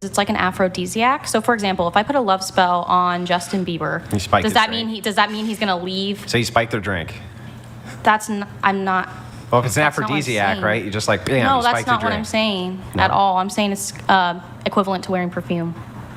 it's like an aphrodisiac. So, for example, if I put a love spell on Justin Bieber, does that mean he's going to leave? So you spiked their drink. I'm not. Well, if it's an aphrodisiac, right? You're just like, bam, no, you spiked that's not their what drink. I'm saying at all. I'm saying it's equivalent to wearing perfume.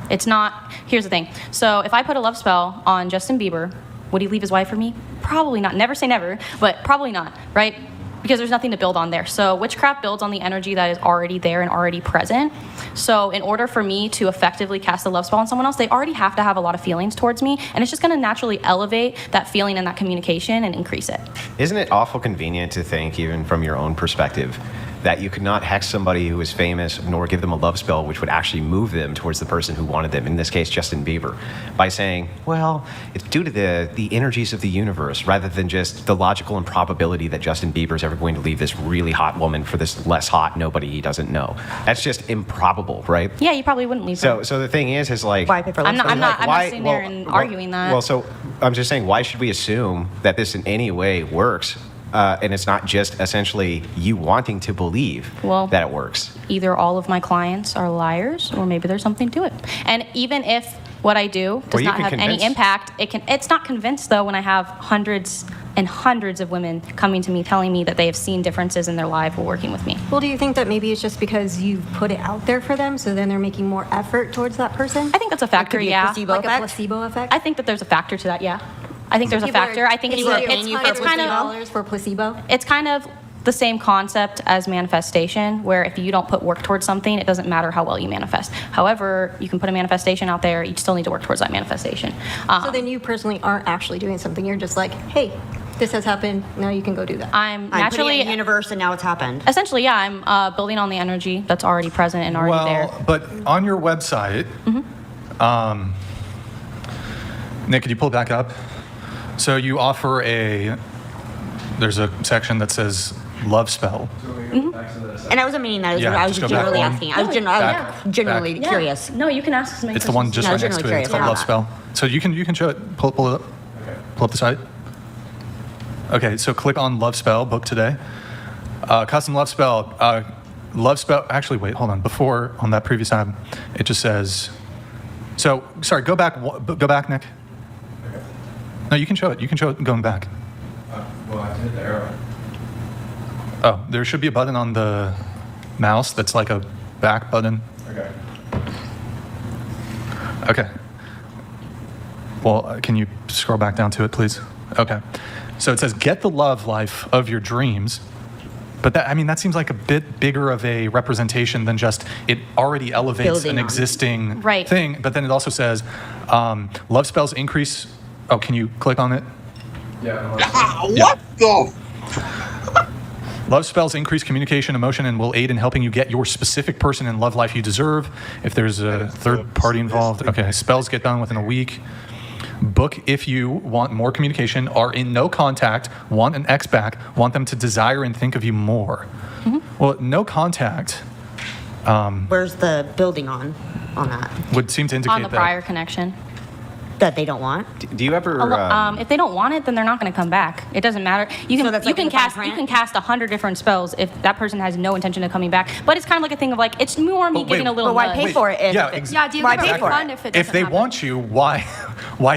It's not. Here's the thing. So if I put a love spell on Justin Bieber, would he leave his wife for me? Probably not. Never say never, but probably not, right? Because there's nothing to build on there. So witchcraft builds on the energy that is already there and already present. So in order for me to effectively cast a love spell on someone else, they already have to have a lot of feelings towards me, and it's just going to naturally elevate that feeling and that communication and increase it. Isn't it awful convenient to think, even from your own perspective, that you could not hex somebody who is famous nor give them a love spell which would actually move them towards the person who wanted them, in this case Justin Bieber, by saying, well, it's due to the energies of the universe, rather than just the logical improbability that Justin Bieber is ever going to leave this really hot woman for this less hot nobody he doesn't know. That's just improbable, right? Yeah, you probably wouldn't leave her. So the thing is like, why pay for love spell? I'm not sitting there and arguing that. Well, so I'm just saying, why should we assume that this in any way works? And it's not just essentially you wanting to believe that it works. Either all of my clients are liars, or maybe there's something to it. And even if what I do does not have any impact, it's not convinced, though, when I have hundreds and hundreds of women coming to me telling me that they have seen differences in their life while working with me. Well, do you think that maybe it's just because you've put it out there for them, so then they're making more effort towards that person? I think that's a factor, A placebo effect? I think that there's a factor to that, yeah. I think there's a factor. I think it's kind of $100 for placebo. It's kind of the same concept as manifestation, where if you don't put work towards something, it doesn't matter how well you manifest. However, you can put a manifestation out there, you still need to work towards that manifestation. So then you personally aren't actually doing something. You're just like, hey, this has happened, now you can go do that. I'm naturally putting it in the universe, and now it's happened. Essentially, yeah, I'm building on the energy that's already present and already there. But on your website, Nick, could you pull it back up? So you offer there's a section that says love spell. And I wasn't meaning that. I was generally asking. I was generally curious. No, you can ask as many It's the one just right next to it. It's called love spell. So you can show it. Pull it up. Okay. Pull up the site. Okay, so click on love spell. Book today. Custom love spell. Love spell. Actually, wait. Hold on. Before on that previous tab, it just says. So sorry. Go back. Go back, Nick. No, you can show it. You can show it going back. Well, I hit the arrow. Oh, there should be a button on the mouse that's like a back button. Okay. Okay. Well, can you scroll back down to it, please? Okay. So it says, get the love life of your dreams. But that seems like a bit bigger of a representation than just it already elevates Building an on. existing Right. thing. But then it also says, love spells increase. Oh, can you click on it? Yeah. What the? Love spells increase communication, emotion, and will aid in helping you get your specific person and love life you deserve. If there's a third party involved. Okay, spells get done within a week. Book if you want more communication, are in no contact, want an ex back, want them to desire and think of you more. Well, no contact Where's the building on that? would seem to indicate On the that. prior connection. That they don't want? Do you ever... If they don't want it, then they're not going to come back. It doesn't matter. You can So that's like in the fine print? you can cast 100 different spells if that person has no intention of coming back. But it's kind of like a thing of like it's more me But giving wait, a little. But why nudge. pay for it? Yeah, Yeah, do you Why give a pay for refund it? if it If doesn't they happen? want you, why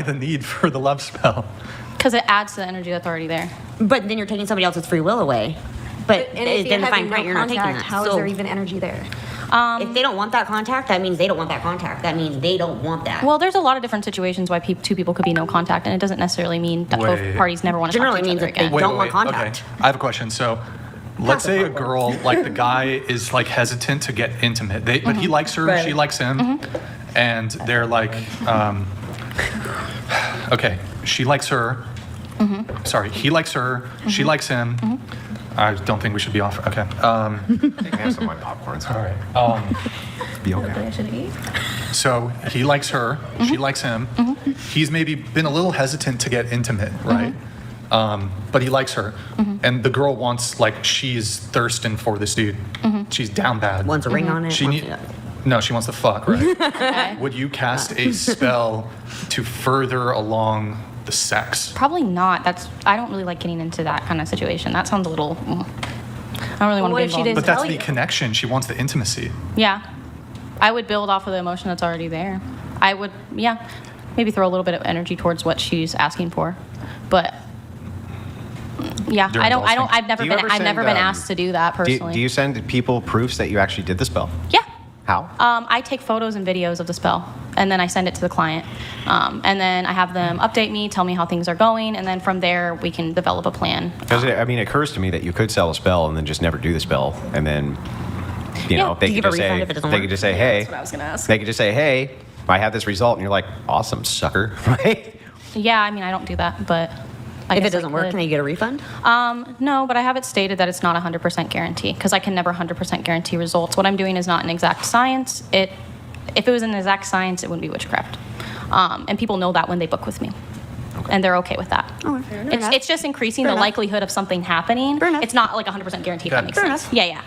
the need for the love spell? Because it adds to the energy that's already there. But then you're taking somebody else's free will away. But And if then you're the fine having print, no you're not taking contact, that. how is So there even energy there? if they don't want that contact, that means they don't want that contact. That means they don't want that. Well, there's a lot of different situations why two people could be no contact, and it doesn't necessarily mean that both Wait. parties never want to talk Generally to each means other that they again. don't want contact. Okay. I have a question. So, let's say a girl, like the guy is like hesitant to get intimate, but he likes her, she likes him, and they're like, okay, she likes her. Sorry, he likes her, she likes him. I don't think we should be off. Okay. I can have some of my popcorn. All right. Be okay. So he likes her, she likes him. He's maybe been a little hesitant to get intimate, right? But he likes her. And the girl wants, like, she's thirsting for this dude. She's down bad. Wants a ring on it. No, she wants to fuck, right? Would you cast a spell to further along the sex? Probably not. I don't really like getting into that kind of situation. That sounds a little. I don't really want to what be if she involved. didn't But that's tell the you? connection. She wants the intimacy. Yeah. I would build off of the emotion that's already there. I would, maybe throw a little bit of energy towards what she's asking for, but yeah, I've never been asked to do that personally. Do you send people proofs that you actually did the spell? Yeah. How? I take photos and videos of the spell, and then I send it to the client, and then I have them update me, tell me how things are going, and then from there we can develop a plan. Because it occurs to me that you could sell a spell and then just never do the spell, and then they could just say, hey. That's what I was gonna ask. They could just say, hey, I had this result, and you're like, awesome, sucker, right? Yeah, I mean, I don't do that, but if it doesn't work, can you get a refund? No, but I have it stated that it's not 100% guarantee, because I can never 100% guarantee results. What I'm doing is not an exact science. If it was an exact science, it wouldn't be witchcraft. And people know that when they book with me. Okay. And they're okay with that. Oh, it's just increasing the likelihood of something happening. It's not like 100% guaranteed, if that makes sense. Yeah.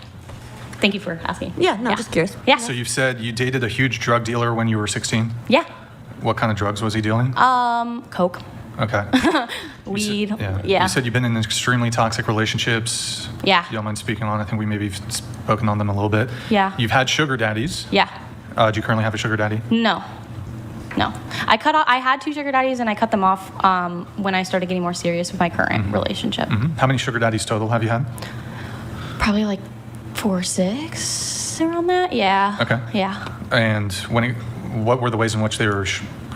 Thank you for asking. Yeah, no, just curious. Yeah. So you've said you dated a huge drug dealer when you were 16? Yeah. What kind of drugs was he dealing? Coke. Okay. Weed. You said you've been in extremely toxic relationships. Yeah. If you don't mind speaking on, I think we maybe have spoken on them a little bit. Yeah. You've had sugar daddies. Yeah. Do you currently have a sugar daddy? No. I had 2 sugar daddies, and I cut them off when I started getting more serious with my current relationship. Mm-hmm. How many sugar daddies total have you had? Probably like 4 or 6, around that. Yeah. Okay. Yeah. And what were the ways in which they were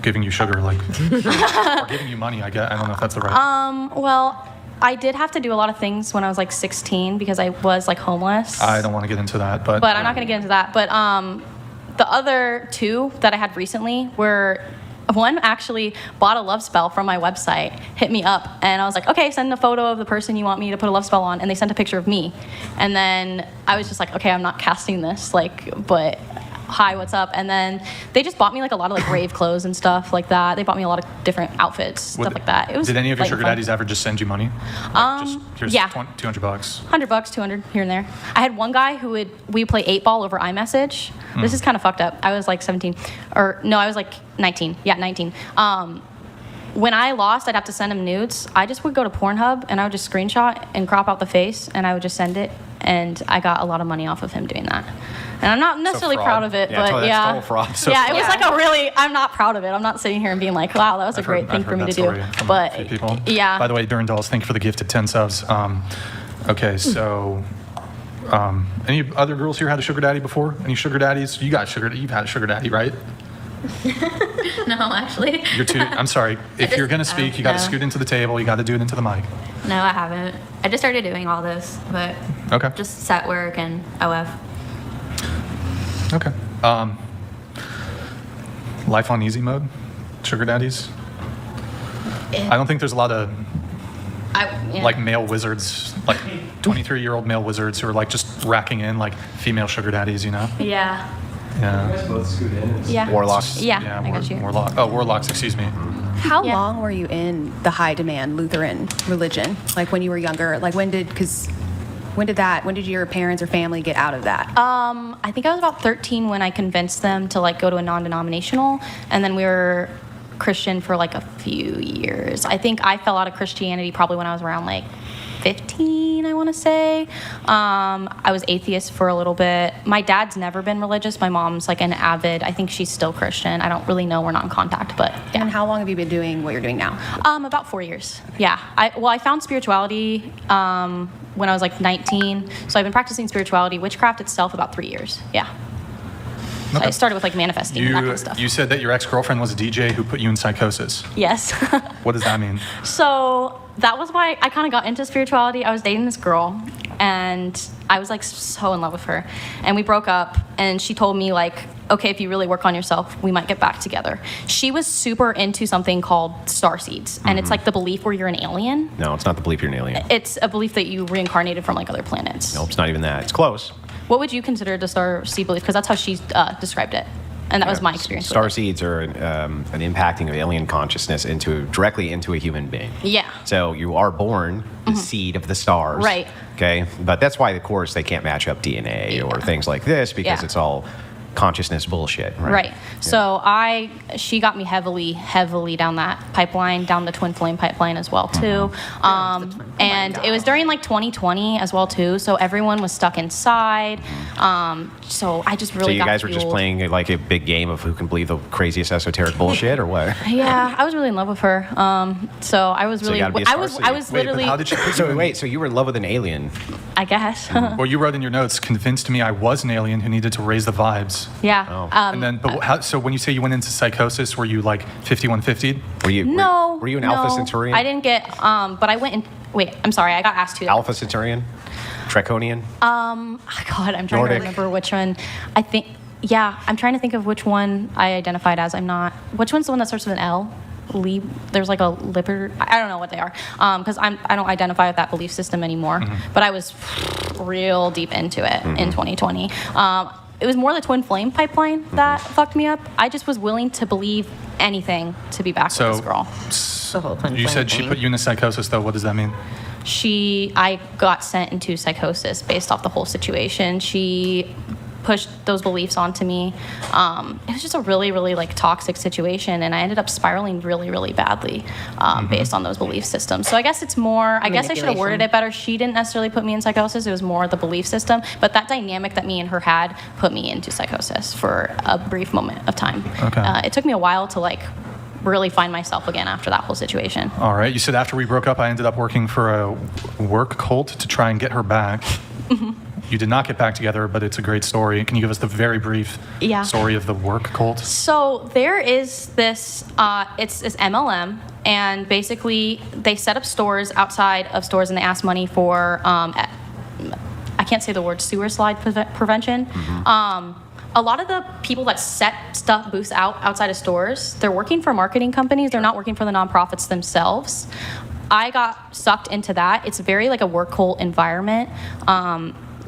giving you sugar, like, or giving you money? I don't know if that's the right. Well, I did have to do a lot of things when I was like 16 because I was like homeless. I don't want to get into that, but I'm not going to get into that. But the other 2 that I had recently were, one actually bought a love spell from my website, hit me up, and I was like, okay, send a photo of the person you want me to put a love spell on, and they sent a picture of me. And then I was just like, okay, I'm not casting this, but hi, what's up? And then they just bought me like a lot of like rave clothes and stuff like that. They bought me a lot of different outfits, stuff like that. It was. Did any of your like, sugar daddies ever just send you money? Here's yeah. $200. $100, 200 here and there. I had one guy who we play 8-ball over iMessage. This is kind of fucked up. I was like 17, or no, I was like 19. Yeah, 19. When I lost, I'd have to send him nudes. I just would go to Pornhub and I would just screenshot and crop out the face, and I would just send it. And I got a lot of money off of him doing that. And I'm not necessarily proud of it, but that's total fraud. It was like I'm not proud of it. I'm not sitting here and being like, wow, that was a great thing for me to do. But people. Yeah. By the way, Durn Dolls, thank you for the gift of 10 subs. Okay, so any other girls here had a sugar daddy before? Any sugar daddies? You've had a sugar daddy, right? No, actually. I'm sorry. If you're going to speak, you got to scoot into the table. You got to do it into the mic. No, I haven't. I just started doing all this, but just set work and OF. Okay. Life on easy mode? Sugar daddies? I don't think there's a lot of like male wizards, like 23-year-old male wizards who are like just racking in like female sugar daddies, you know? Yeah. Yeah. You guys both scoot in. Yeah. Warlocks. Yeah, I got you. Warlocks, excuse me. How long were you in the high demand Lutheran religion? Like when you were younger? Like when did your parents or family get out of that? I think I was about 13 when I convinced them to like go to a non-denominational, and then we were Christian for like a few years. I think I fell out of Christianity probably when I was around like 15, I want to say. I was atheist for a little bit. My dad's never been religious. My mom's like an avid, I think she's still Christian. I don't really know. We're not in contact, but yeah. And how long have you been doing what you're doing now? About 4 years. Yeah. I found spirituality when I was like 19. So I've been practicing spirituality, witchcraft itself, about 3 years. Yeah. So I started with like manifesting and that kind of stuff. You said that your ex-girlfriend was a DJ who put you in psychosis. Yes. What does that mean? So that was why I kind of got into spirituality. I was dating this girl, and I was like so in love with her. And we broke up, and she told me like, okay, if you really work on yourself, we might get back together. She was super into something called starseeds, and it's like the belief where you're an alien. No, it's not the belief you're an alien. It's a belief that you reincarnated from like other planets. No, it's not even that. It's close. What would you consider the starseed belief? Because that's how she described it. And that was my experience with it. Starseeds are an impacting of alien consciousness directly into a human being. Yeah. So you are born the seed of the stars. Right. Okay. But that's why, of course, they can't match up DNA or things like this because it's all consciousness bullshit, right? Right. So she got me heavily down that pipeline, down the twin flame pipeline as well too. And it was during like 2020 as well too. So everyone was stuck inside. So I just really So you guys were just fueled. playing like a big game of who can believe the craziest esoteric bullshit, or what? Yeah, I was really in love with her. So I was So you really, gotta be a I was Star Wait, but literally, how did you? So you were in love with an alien. I guess. Well, you wrote in your notes, convinced me I was an alien who needed to raise the vibes. Yeah. Oh. And then, so when you say you went into psychosis, were you like 5150? Were you? No. Were you an Alpha no, Centaurian? I didn't get. But I went in. Wait, I'm sorry. I got asked to. Alpha Centaurian, Draconian. God, I'm trying Nordic. to remember which one. I think. Yeah, I'm trying to think of which one I identified as. I'm not. Which one's the one that starts with an L? There's like a liber. I don't know what they are. Because I don't identify with that belief system anymore. But I was real deep into it in 2020. It was more the twin flame pipeline that fucked me up. I just was willing to believe anything to be back with this girl. The whole twin You flame said she thing. put you into psychosis, though. What does that mean? I got sent into psychosis based off the whole situation. She pushed those beliefs onto me. It was just a really, really like toxic situation, and I ended up spiraling really, really badly based on those belief systems. So I guess it's more. I guess I should have worded it better. She didn't necessarily put me in psychosis. It was more the belief system. But that dynamic that me and her had put me into psychosis for a brief moment of time. Okay. It took me a while to like really find myself again after that whole situation. All right. You said after we broke up, I ended up working for a work cult to try and get her back. You did not get back together, but it's a great story. Can you give us the very brief story of the work cult? So there is this, it's this MLM, and basically they set up stores outside of stores, and they ask money for, I can't say the word, sewer slide prevention. A lot of the people that set booths outside of stores, they're working for marketing companies. They're not working for the nonprofits themselves. I got sucked into that. It's very like a work cult environment.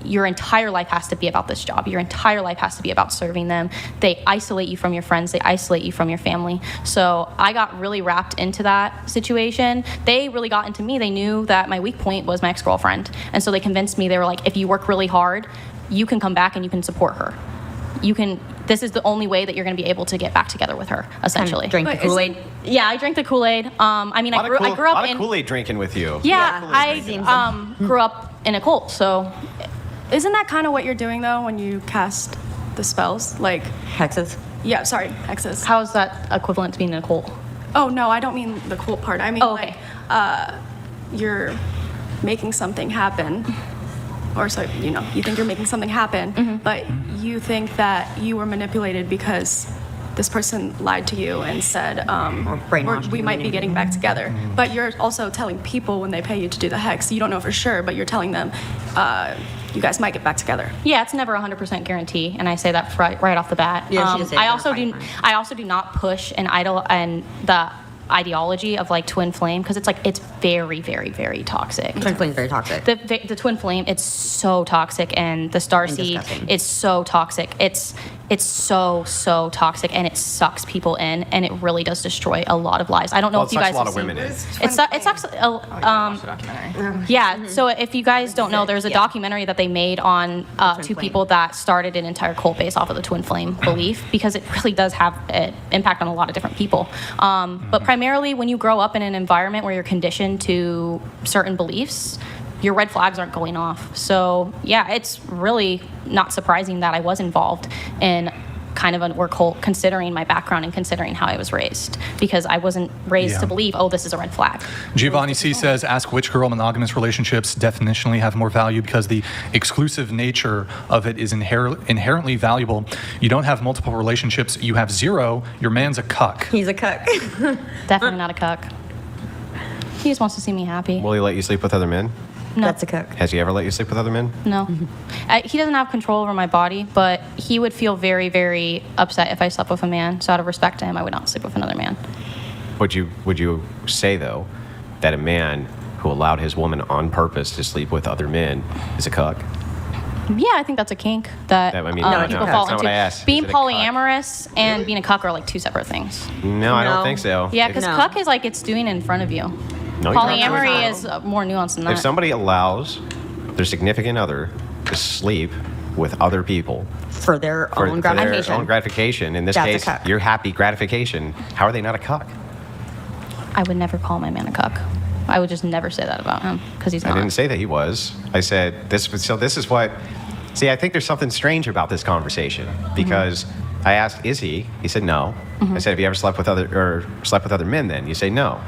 Your entire life has to be about this job. Your entire life has to be about serving them. They isolate you from your friends. They isolate you from your family. So I got really wrapped into that situation. They really got into me. They knew that my weak point was my ex-girlfriend. And so they convinced me. They were like, if you work really hard, you can come back and you can support her. This is the only way that you're going to be able to get back together with her, essentially. Drink the Kool-Aid. Yeah, I drank the Kool-Aid. I mean, I grew up a lot in of Kool-Aid drinking with you. Yeah, Kool-Aid I grew up in a cult, so Isn't that kind of what you're doing though when you cast the spells? Like, Hexes. yeah, sorry, hexes. how is that equivalent to being in a cult? Oh no, I don't mean the cult part. I mean Oh, okay. like you're making something happen. Or so you think you're making something happen, but you think that you were manipulated because this person lied to you and said brainwashed we you. might be getting back together. But you're also telling people when they pay you to do the hex, you don't know for sure, but you're telling them you guys might get back together. Yeah, it's never 100% guarantee, and I say that right off the bat. Yeah, she did say I that also right do. now. I also do not push the ideology of like twin flame because it's very, very, very toxic. Twin flame's very toxic. The twin flame, it's so toxic, and the starseed, disgusting. it's so toxic. It's so toxic, and it sucks people in, and it really does destroy a lot of lives. I don't know Well, if it you sucks guys a lot have of women in. It sucks. Yeah. So if you guys don't know, there's a documentary that they made on two flame. people that started an entire cult based off of the twin flame belief because it really does have an impact on a lot of different people. But primarily, when you grow up in an environment where you're conditioned to certain beliefs, your red flags aren't going off. So yeah, it's really not surprising that I was involved in kind of a work cult considering my background and considering how I was raised because I wasn't raised Yeah. to believe, oh, this is a red flag. Giovanni C. says, ask which girl monogamous relationships definitionally have more value because the exclusive nature of it is inherently valuable. You don't have multiple relationships. You have zero. Your man's a cuck. He's a cuck. Definitely not a cuck. He just wants to see me happy. Will he let you sleep with other men? No. That's a cuck. Has he ever let you sleep with other men? No. He doesn't have control over my body, but he would feel very, very upset if I slept with a man. So out of respect to him, I would not sleep with another man. Would you say though that a man who allowed his woman on purpose to sleep with other men is a cuck? Yeah, I think that's a kink that I mean, no, people that's fall not into. what I asked. Being Is it a cuck? polyamorous and being a cuck are like two separate things. No, I don't No. think so. Yeah, because No. cuck is like it's doing it in front of you. No, you're not. Polyamory is more nuanced than that. If somebody allows their significant other to sleep with other people For their for, own for gratification. their own gratification. In this That's a case, cuck. your happy gratification. How are they not a cuck? I would never call my man a cuck. I would just never say that about him because he's I not. didn't say that he was. I said this. So this is what. See, I think there's something strange about this conversation because I asked, "Is he?" He said, "No." I said, "Have you ever slept with other men?" Then you say, "No."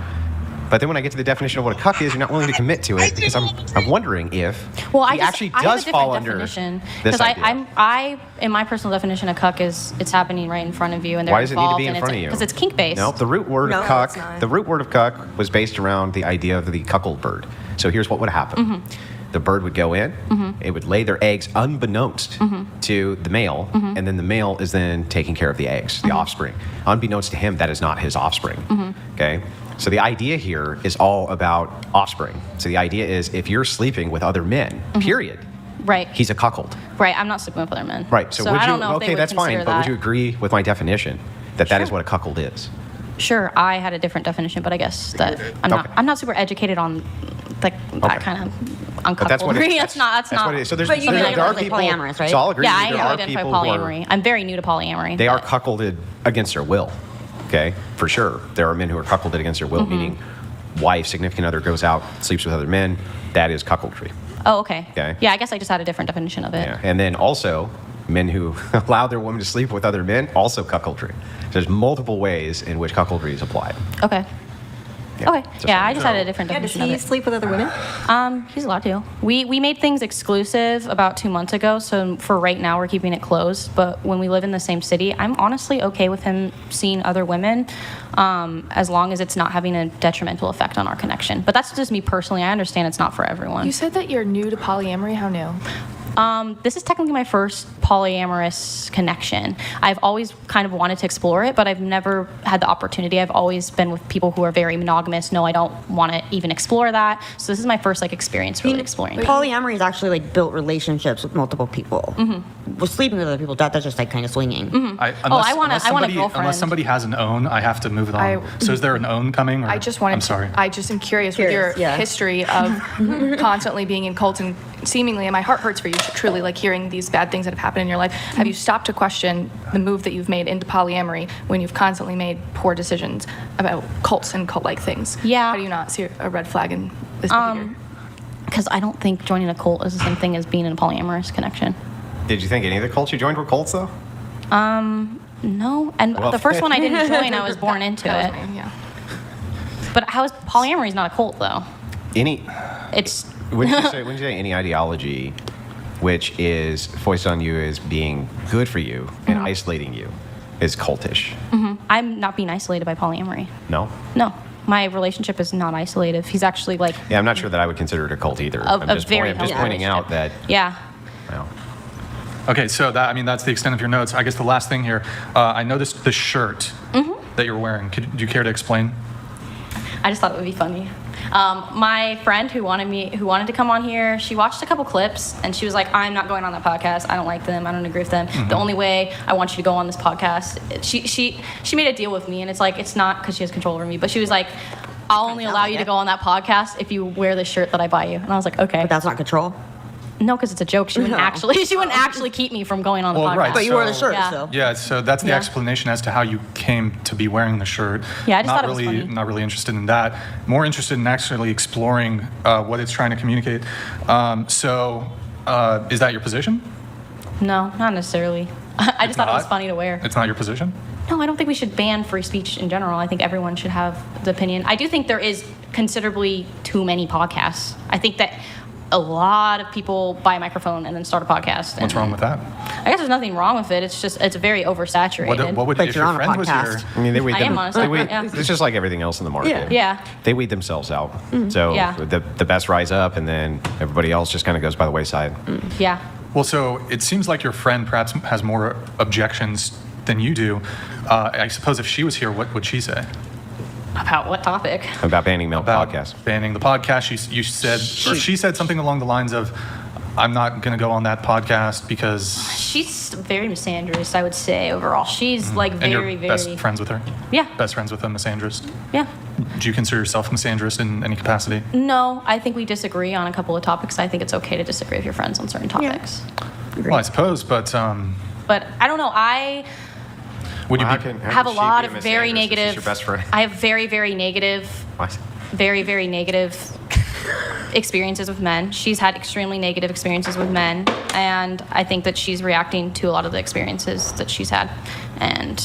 But then when I get to the definition of what a cuck is, you're not willing to commit to it because I'm wondering if he actually I have a does different fall under definition. this idea. I in my personal definition of cuck is it's happening right in front of you and they're Why does it need to involved be in and front of you? because it's kink based. No, the root word No, of it's cuck. not. The root word of cuck was based around the idea of the cuckold bird. So here's what would happen: the bird would go in, it would lay their eggs unbeknownst to the male, and then the male is then taking care of the eggs, the offspring. Unbeknownst to him, that is not his offspring. Okay. So the idea here is all about offspring. So the idea is if you're sleeping with other men, period, Right. he's a cuckold. Right. I'm not sleeping with other men. Right. So would I you? don't know if they Okay, would that's fine. consider But would that. you agree with my definition that that is what a cuckold is? Sure, I had a different definition, but I guess that Okay. I'm not super educated on like that Okay. kind of on But that's what it cuckoldry. is. That's not. what it is. So there's, But you so there identify are as people. polyamorous, right? So I'll agree. Yeah, with I you. There are identify people who are- polyamory. I'm very new to polyamory. They are but- cuckolded against their will. Okay, for sure. There are men who are cuckolded against their will, meaning wife, significant other goes out, sleeps with other men. That is cuckoldry. Oh, okay. Okay. Yeah, I guess I just had a different definition of it. Yeah. And then also, men who allow their women to sleep with other men, also cuckoldry. There's multiple ways in which cuckoldry is applied. Okay. Yeah. Okay. So- Yeah, I just had a different Yeah, does definition he of it. sleep with other women? He's allowed to. We made things exclusive about 2 months ago, so for right now we're keeping it closed. But when we live in the same city, I'm honestly okay with him seeing other women, as long as it's not having a detrimental effect on our connection. But that's just me personally. I understand it's not for everyone. You said that you're new to polyamory. How new? This is technically my first polyamorous connection. I've always kind of wanted to explore it, but I've never had the opportunity. I've always been with people who are very monogamous. No, I don't want to even explore that. So this is my first experience really exploring that. Polyamory is actually built relationships with multiple people. With sleeping with other people, that's just kind of swinging. I want a girlfriend. Unless somebody has an own, I have to move it on. So is there an own coming? Or? I just wanted. I'm sorry. I just am curious with your history of constantly being in cults and seemingly, and my heart hurts for you. Truly, hearing these bad things that have happened in your life. Have you stopped to question the move that you've made into polyamory when you've constantly made poor decisions about cults and cult-like things? Yeah. How do you not see a red flag in this behavior? Because I don't think joining a cult is the same thing as being in a polyamorous connection. Did you think any of the cults you joined were cults, though? No, and Well- the first one I didn't join, I was born into That it. was me, yeah. But how is polyamory is not a cult though? Any? It's Wouldn't you say any ideology which is foisted on you as being good for you and isolating you is cultish? I'm not being isolated by polyamory. No? No, my relationship is not isolative. He's actually Yeah, I'm not sure that I would consider it a cult either. I'm just pointing out that. Yeah. Well, Okay, so that's the extent of your notes. I guess the last thing here, I noticed the shirt that you're wearing. Do you care to explain? I just thought it would be funny. My friend who wanted to come on here, she watched a couple clips and she was like, I'm not going on that podcast. I don't like them. I don't agree with them. The only way I want you to go on this podcast, she made a deal with me, and it's not because she has control over me, but she was like, I'll only allow you to go on that podcast if you wear the shirt that I buy you. And I was like, okay. But that's not control. No, because it's a joke. She wouldn't actually keep me from going on the podcast. Right, But you wore the so- shirt, Yeah. so. Yeah, so that's the Yeah. explanation as to how you came to be wearing the shirt. Yeah, I just not thought it was really, funny. Not really interested in that. More interested in actually exploring what it's trying to communicate. Is that your position? No, not necessarily. I just thought it was not? funny to wear. It's not your position? No, I don't think we should ban free speech in general. I think everyone should have the opinion. I do think there is considerably too many podcasts. I think that a lot of people buy a microphone and then start a podcast. What's wrong with that? I guess there's nothing wrong with it. It's just, it's very oversaturated. What would, But if you're your on a friend was here? podcast. I mean, they weed I am them. honestly, They weed, yeah. It's just like everything else in the market. Yeah. They weed themselves out. So Yeah. the best rise up, and then everybody else just kind of goes by the wayside. Yeah. Well, so it seems like your friend perhaps has more objections than you do. I suppose if she was here, what would she say? About what topic? About banning male About podcasts. banning the podcast. She said something along the lines of, I'm not going to go on that podcast because... She's very misandrist, I would say, overall. She's And very, you're very... best friends with her? Yeah. Best friends with a misandrist? Yeah. Do you consider yourself misandrist in any capacity? No, I think we disagree on a couple of topics. I think it's okay to disagree with your friends on certain topics. Well, I suppose, but But I don't know. I would you Well, be? how can have a she lot be of Miss very Sanders if she's negative. your best friend? I have very, very negative, What? very, very negative experiences with men. She's had extremely negative experiences with men, and I think that she's reacting to a lot of the experiences that she's had. And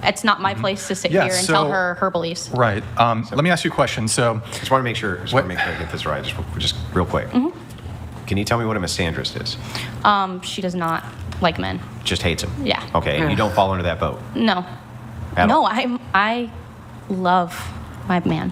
it's not my place to sit Yeah, here and so- tell her her beliefs. Right. Let me ask you a question. So, Just want to make sure. I get this right. Just real quick. Can you tell me what a misandrist is? She does not like men. Just hates them. Yeah. Okay, and you don't fall under that boat. No. At No, all? I love my man.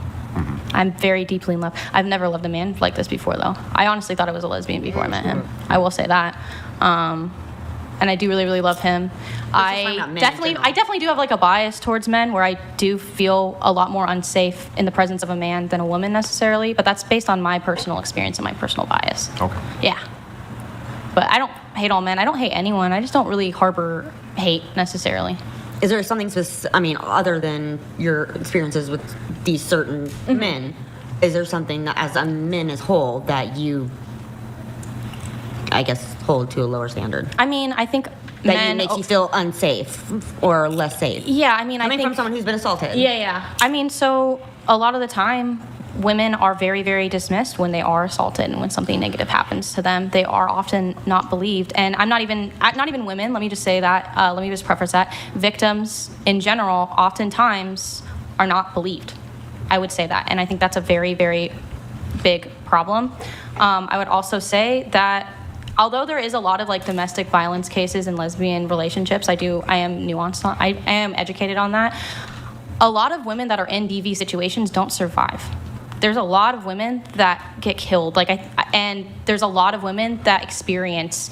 I'm very deeply in love. I've never loved a man like this before, though. I honestly thought I was a lesbian before I met him. I will say that. And I do really, really love him. talking about men in general. I definitely do have like a bias towards men where I do feel a lot more unsafe in the presence of a man than a woman necessarily. But that's based on my personal experience and my personal bias. Okay. Yeah. But I don't hate all men. I don't hate anyone. I just don't really harbor hate necessarily. Is there something other than your experiences with these certain men, is there something that as a men as whole that you, I guess, hold to a lower standard? I mean, I think That makes you feel unsafe or less safe? Yeah, I mean, Coming I think from someone who's been assaulted. Yeah. I mean, so a lot of the time, women are very, very dismissed when they are assaulted and when something negative happens to them. They are often not believed. And I'm not even women. Let me just say that. Let me just preface that. Victims in general, oftentimes, are not believed. I would say that. And I think that's a very, very big problem. I would also say that although there is a lot of like domestic violence cases in lesbian relationships, I am nuanced on, I am educated on that. A lot of women that are in DV situations don't survive. There's a lot of women that get killed, and there's a lot of women that experience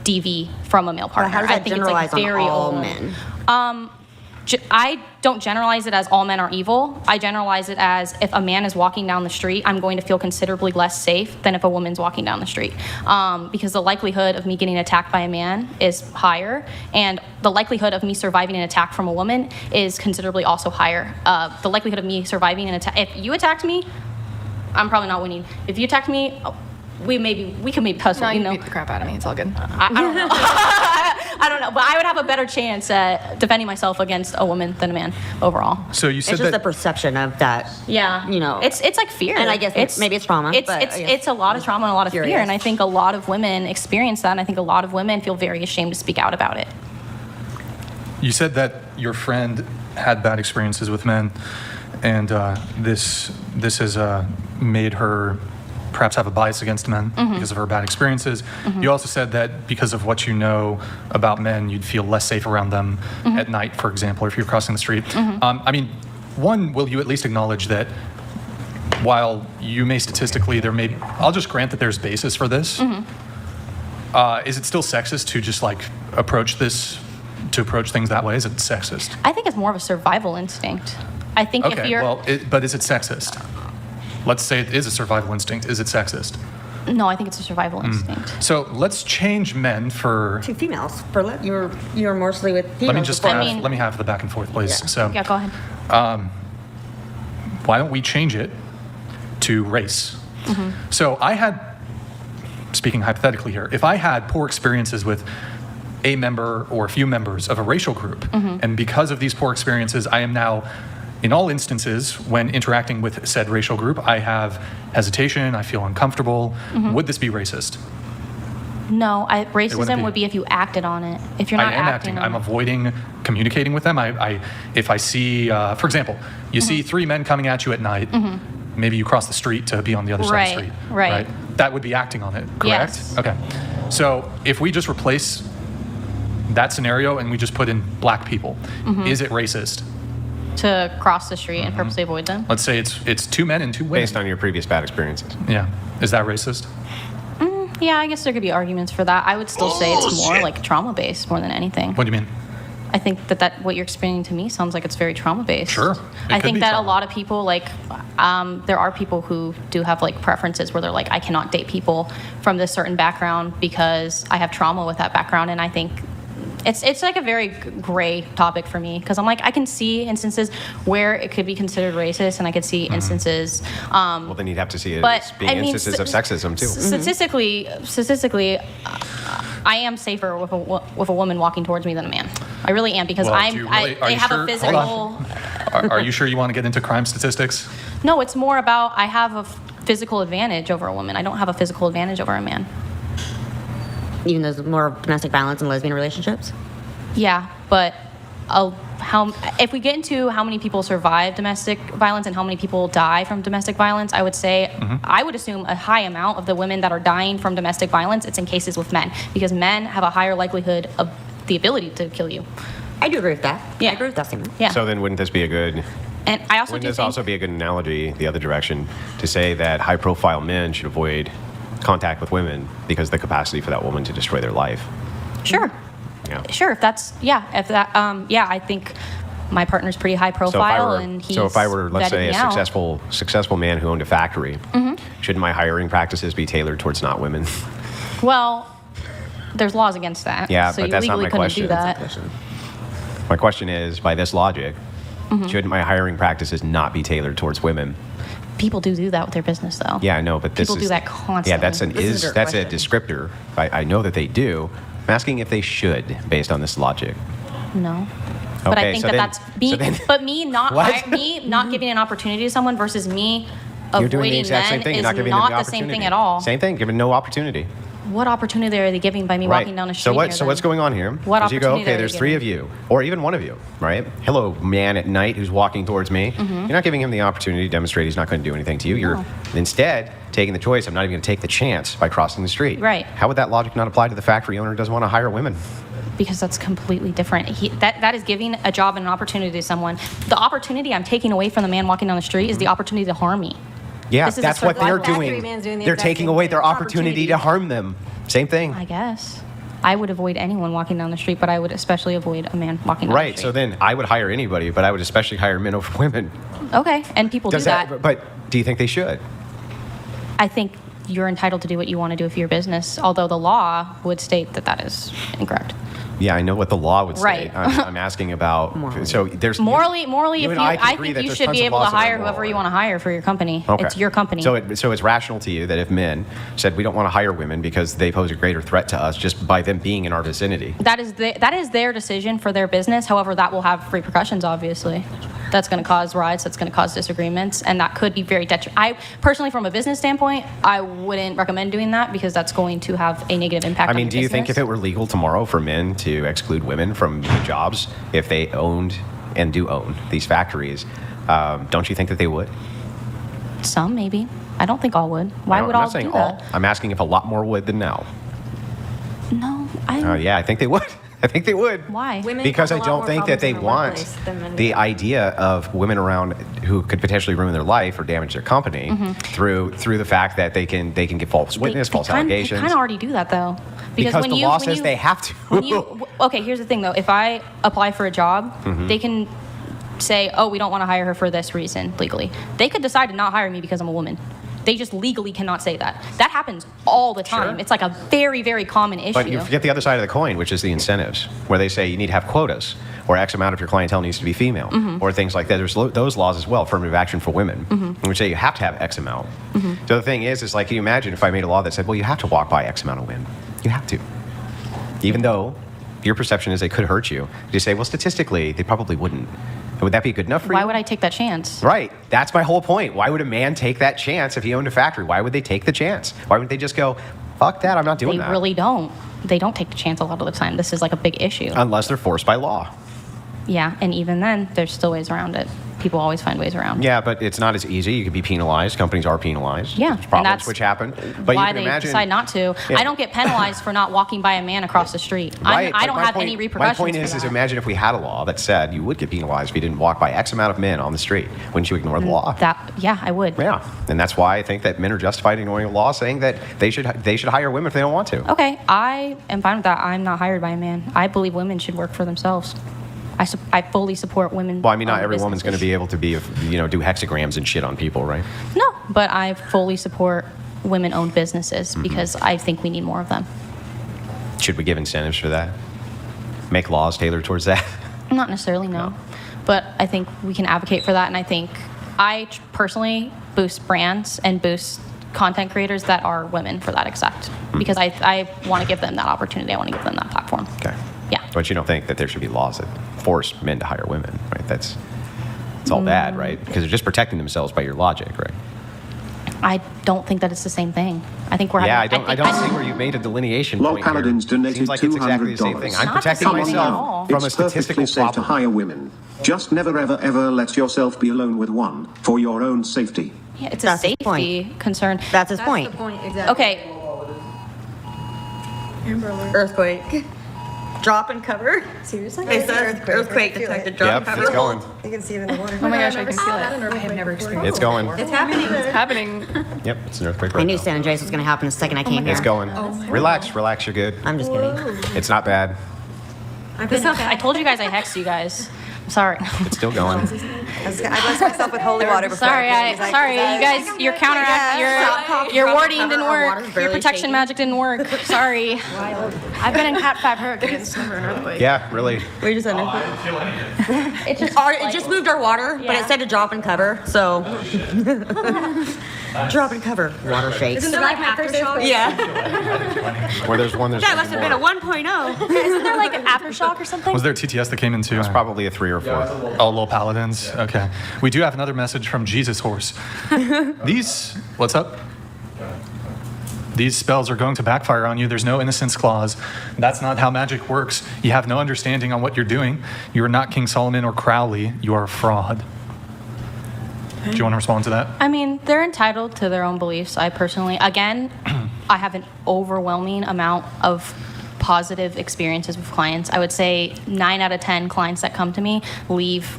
DV from a male partner. How does that I think generalize it's like very on all old. men? I don't generalize it as all men are evil. I generalize it as if a man is walking down the street, I'm going to feel considerably less safe than if a woman's walking down the street. Because the likelihood of me getting attacked by a man is higher, and the likelihood of me surviving an attack from a woman is considerably also higher. The likelihood of me surviving an attack, if you attacked me, I'm probably not winning. If you attacked me, we can maybe tussle, No, you you know. beat the crap out of me. It's all good. I don't know. I don't know, but I would have a better chance at defending myself against a woman than a man overall. So you said It's just that the perception of that. Yeah, You know. it's like fear, And I guess maybe it's trauma, It's but I guess it's a lot of trauma and a lot of fear, curious. and I think a lot of women experience that, and I think a lot of women feel very ashamed to speak out about it. you said that your friend had bad experiences with men, and this has made her perhaps have a bias against men because of her bad experiences. You also said that because of what you know about men, you'd feel less safe around them at night, for example, or if you're crossing the street. I mean, one, will you at least acknowledge that while you may statistically, I'll just grant that there's basis for this. Is it still sexist to just like approach things that way? Is it sexist? I think it's more of a survival instinct. I think if Okay, you're well, but is it sexist? Let's say it is a survival instinct. Is it sexist? no, I think it's a survival instinct. So let's change men for. To females. You're mostly with females. Let me just before. let me have the back and forth, please. Yeah. So Yeah, go ahead. why don't we change it to race? So speaking hypothetically here, if I had poor experiences with a member or a few members of a racial group, and because of these poor experiences, I am now, in all instances, when interacting with said racial group, I have hesitation, I feel uncomfortable. Would this be racist? No, wouldn't racism be. would be if you acted on it. If you're not I am acting acting. on I'm it. avoiding communicating with them. If I see, for example, you see three men coming at you at night, maybe you cross the street to be on the other side of the street. Right. That would be acting on it, correct? Yes. Okay. So if we just replace that scenario and we just put in black people, is it racist? To cross the street and purposely avoid them. Let's say it's two men and two women. Based on your previous bad experiences. Yeah. Is that racist? Yeah, I guess there could be arguments for that. I would still say it's more like trauma-based more than anything. What do you mean? I think that what you're explaining to me sounds like it's very trauma-based. Sure. I could think be that trauma. a lot of people, there are people who do have, preferences where they're like, I cannot date people from this certain background because I have trauma with that background. And I think it's like a very gray topic for me because I'm like, I can see instances where it could be considered racist, and I could see instances. Well, then you'd have to see it But as being instances of sexism too. Statistically, I am safer with a woman walking towards me than a man. I really am because Well, do you really- are they you have sure? a physical. Hold on. Are you sure you want to get into crime statistics? No, it's more about I have a physical advantage over a woman. I don't have a physical advantage over a man. Even though there's more domestic violence in lesbian relationships? Yeah, but if we get into how many people survive domestic violence and how many people die from domestic violence, I would say I would assume a high amount of the women that are dying from domestic violence, it's in cases with men because men have a higher likelihood of the ability to kill you. I do agree with that. Yeah. I agree with that statement. Yeah. So then wouldn't this be a good... And I also Wouldn't do this think also be a good analogy the other direction to say that high-profile men should avoid contact with women because of the capacity for that woman to destroy their life? Sure. Yeah. Sure, if I think my partner's pretty high profile and he's So if I were, let's vetted say, me a out. successful man who owned a factory, shouldn't my hiring practices be tailored towards not women? Well, there's laws against that. Yeah, so but you that's not legally my couldn't question. do that. My question is, by this logic, shouldn't my hiring practices not be tailored towards women? People do that with their business, though. Yeah, I know, but this People is... do that constantly. Yeah, This is a that's a question. descriptor. I know that they do. I'm asking if they should, based on this logic. No. But I Okay, think so that then- that's me. so then- But me not What? me not giving an opportunity to someone versus me You're doing the avoiding exact men same thing. is You're not giving not them the the same opportunity. thing at all. Same thing, giving no opportunity. What opportunity are they giving by me walking down the street? So what? near So what's them? going on here? What is you go, opportunity okay, are they there's three of giving? you, or even one of you, right? Hello, man at night who's walking towards me. Mm-hmm. You're not giving him the opportunity to demonstrate he's not going to do anything to you. You're No. instead taking the choice. I'm not even going to take the chance by crossing the street. Right. How would that logic not apply to the factory owner who doesn't want to hire women? Because that's completely different. That is giving a job and an opportunity to someone. The opportunity I'm taking away from the man walking down the street is the opportunity to harm me. Yeah, This is a that's what they're survival. doing. Factory man's doing the They're exact taking same away thing. their opportunity to harm them. Same thing. I guess. I would avoid anyone walking down the street, but I would especially avoid a man walking down the Right. street. So then I would hire anybody, but I would especially hire men over women. Okay, and people do that. But do you think they should? I think you're entitled to do what you want to do with your business, although the law would state that that is incorrect. Yeah, I know what the law would Right. say. I'm asking about. So there's Morally, you if and you, can I agree think that you there's should tons be of able to laws that are hire immoral, whoever you right? want to hire for your company. Okay. It's your company. So it's rational to you that if men said we don't want to hire women because they pose a greater threat to us just by them being in our vicinity. that is their decision for their business. However, that will have repercussions, obviously. That's going to cause riots. That's going to cause disagreements, and that could be very detrimental. I personally, from a business standpoint, I wouldn't recommend doing that because that's going to have a negative impact. I mean, on do your you think if business. it were legal tomorrow for men to exclude women from jobs if they owned and do own these factories, don't you think that they would? Some maybe. I don't think all would. Why would I'm all not saying do that? all. I'm asking if a lot more would than now. No, Yeah, I think they would. I think they would. Why? Women Because cause I a lot don't more think that problems they in the want workplace than men the do. idea of women around who could potentially ruin their life or damage their company Mm-hmm. through the fact that they can get false witness, false allegations. They kind of already do that though. Because when the you, law when says you- they have to. Okay, here's the thing though. If I apply for a job, Mm-hmm. they can say, "Oh, we don't want to hire her for this reason," legally. They could decide to not hire me because I'm a woman. They just legally cannot say that. That happens all the time. Sure. It's like a very, very common issue. But you forget the other side of the coin, which is the incentives, where they say you need to have quotas, or X amount of your clientele needs to be female, Mm-hmm. or things like that. There's those laws as well, affirmative action for women, which say you have to have X amount. Mm-hmm. So the thing is like, can you imagine if I made a law that said, well, you have to walk by X amount of women. You have to. Even though your perception is they could hurt you. You say, well, statistically, they probably wouldn't. Would that be good enough for you? Why would I take that chance? Right. That's my whole point. Why would a man take that chance if he owned a factory? Why would they take the chance? Why wouldn't they just go, fuck that, I'm not doing They that? really don't. They don't take the chance a lot of the time. This is like a big issue. Unless they're forced by law. Yeah, and even then, there's still ways around it. People always find ways around. Yeah, but it's not as easy. You could be penalized. Companies are penalized. Yeah, There's and problems that's which happen. But why you can they imagine, decide not to. Yeah. I don't get penalized for not walking by a man across the street. Right, I but don't my have point- any repercussions. My point for is that. imagine if we had a law that said you would get penalized if you didn't walk by X amount of men on the street. Wouldn't you ignore the law? Yeah, I would. Yeah, and that's why I think that men are justified in ignoring a law saying that they should hire women if they don't want to. Okay, I am fine with that. I'm not hired by a man. I believe women should work for themselves. I fully support women. Well, I mean, not every woman's going to be able to do hexagrams and shit on people, right? No, but I fully support women-owned businesses Mm-hmm. because I think we need more of them. Should we give incentives for that? Make laws tailored towards that? Not necessarily, no. But I think we can advocate for that, and I think I personally boost brands and boost content creators that are women for that exact, because I want to give them that opportunity. I want to give them that platform. Okay. Yeah. But you don't think that there should be laws that force men to hire women, right? It's all bad, right? Because they're just protecting themselves by your logic, right? I don't think that it's the same thing. I think we're Yeah, having, I don't see where you made a delineation Lol point Paladins here. donated Seems like it's exactly the same $200. thing. It's I'm not the protecting same thing at myself all. from a It's perfectly statistical safe to problem. hire women. Just never ever ever let yourself be alone with one for your own safety. Yeah, it's a That's his safety point. concern. That's his That's point. the point, exactly. Okay, Earthquake. Drop and cover. Seriously? It says earthquake detected. Drop and Yep, cover. it's going. You can see it in the water. Oh my gosh, I can feel it. I have never experienced It's going. It's happening. It's happening. Yep, it's an earthquake I right knew now. San Andreas was going to happen the second I came here. It's going. Relax, you're good. I'm just kidding. It's not bad. I told you guys I hexed you guys. I'm sorry. It's still going. I blessed myself with holy water before. Sorry, you guys, your counteract, your warding didn't work. Your protection magic didn't work. Sorry. I've been in Cat 5 hurricanes, never an earthquake. Yeah, really. We just ended. I didn't feel anything. It just moved our water, but it said to drop and cover, so. Drop and cover. Water shakes. Isn't there like my first earthquake? Yeah. Where there's one, there's That must have been a more. 1.0. Isn't there like an aftershock or something? Was there TTS that came in too? It's probably a 3 or 4. Oh, Lil Paladins. Okay. We do have another message from Jesus Horse. What's up? These spells are going to backfire on you. There's no innocence clause. That's not how magic works. You have no understanding on what you're doing. You are not King Solomon or Crowley. You are a fraud. Do you want to respond to that? I mean, they're entitled to their own beliefs. I personally, again, I have an overwhelming amount of positive experiences with clients. I would say 9 out of 10 clients that come to me leave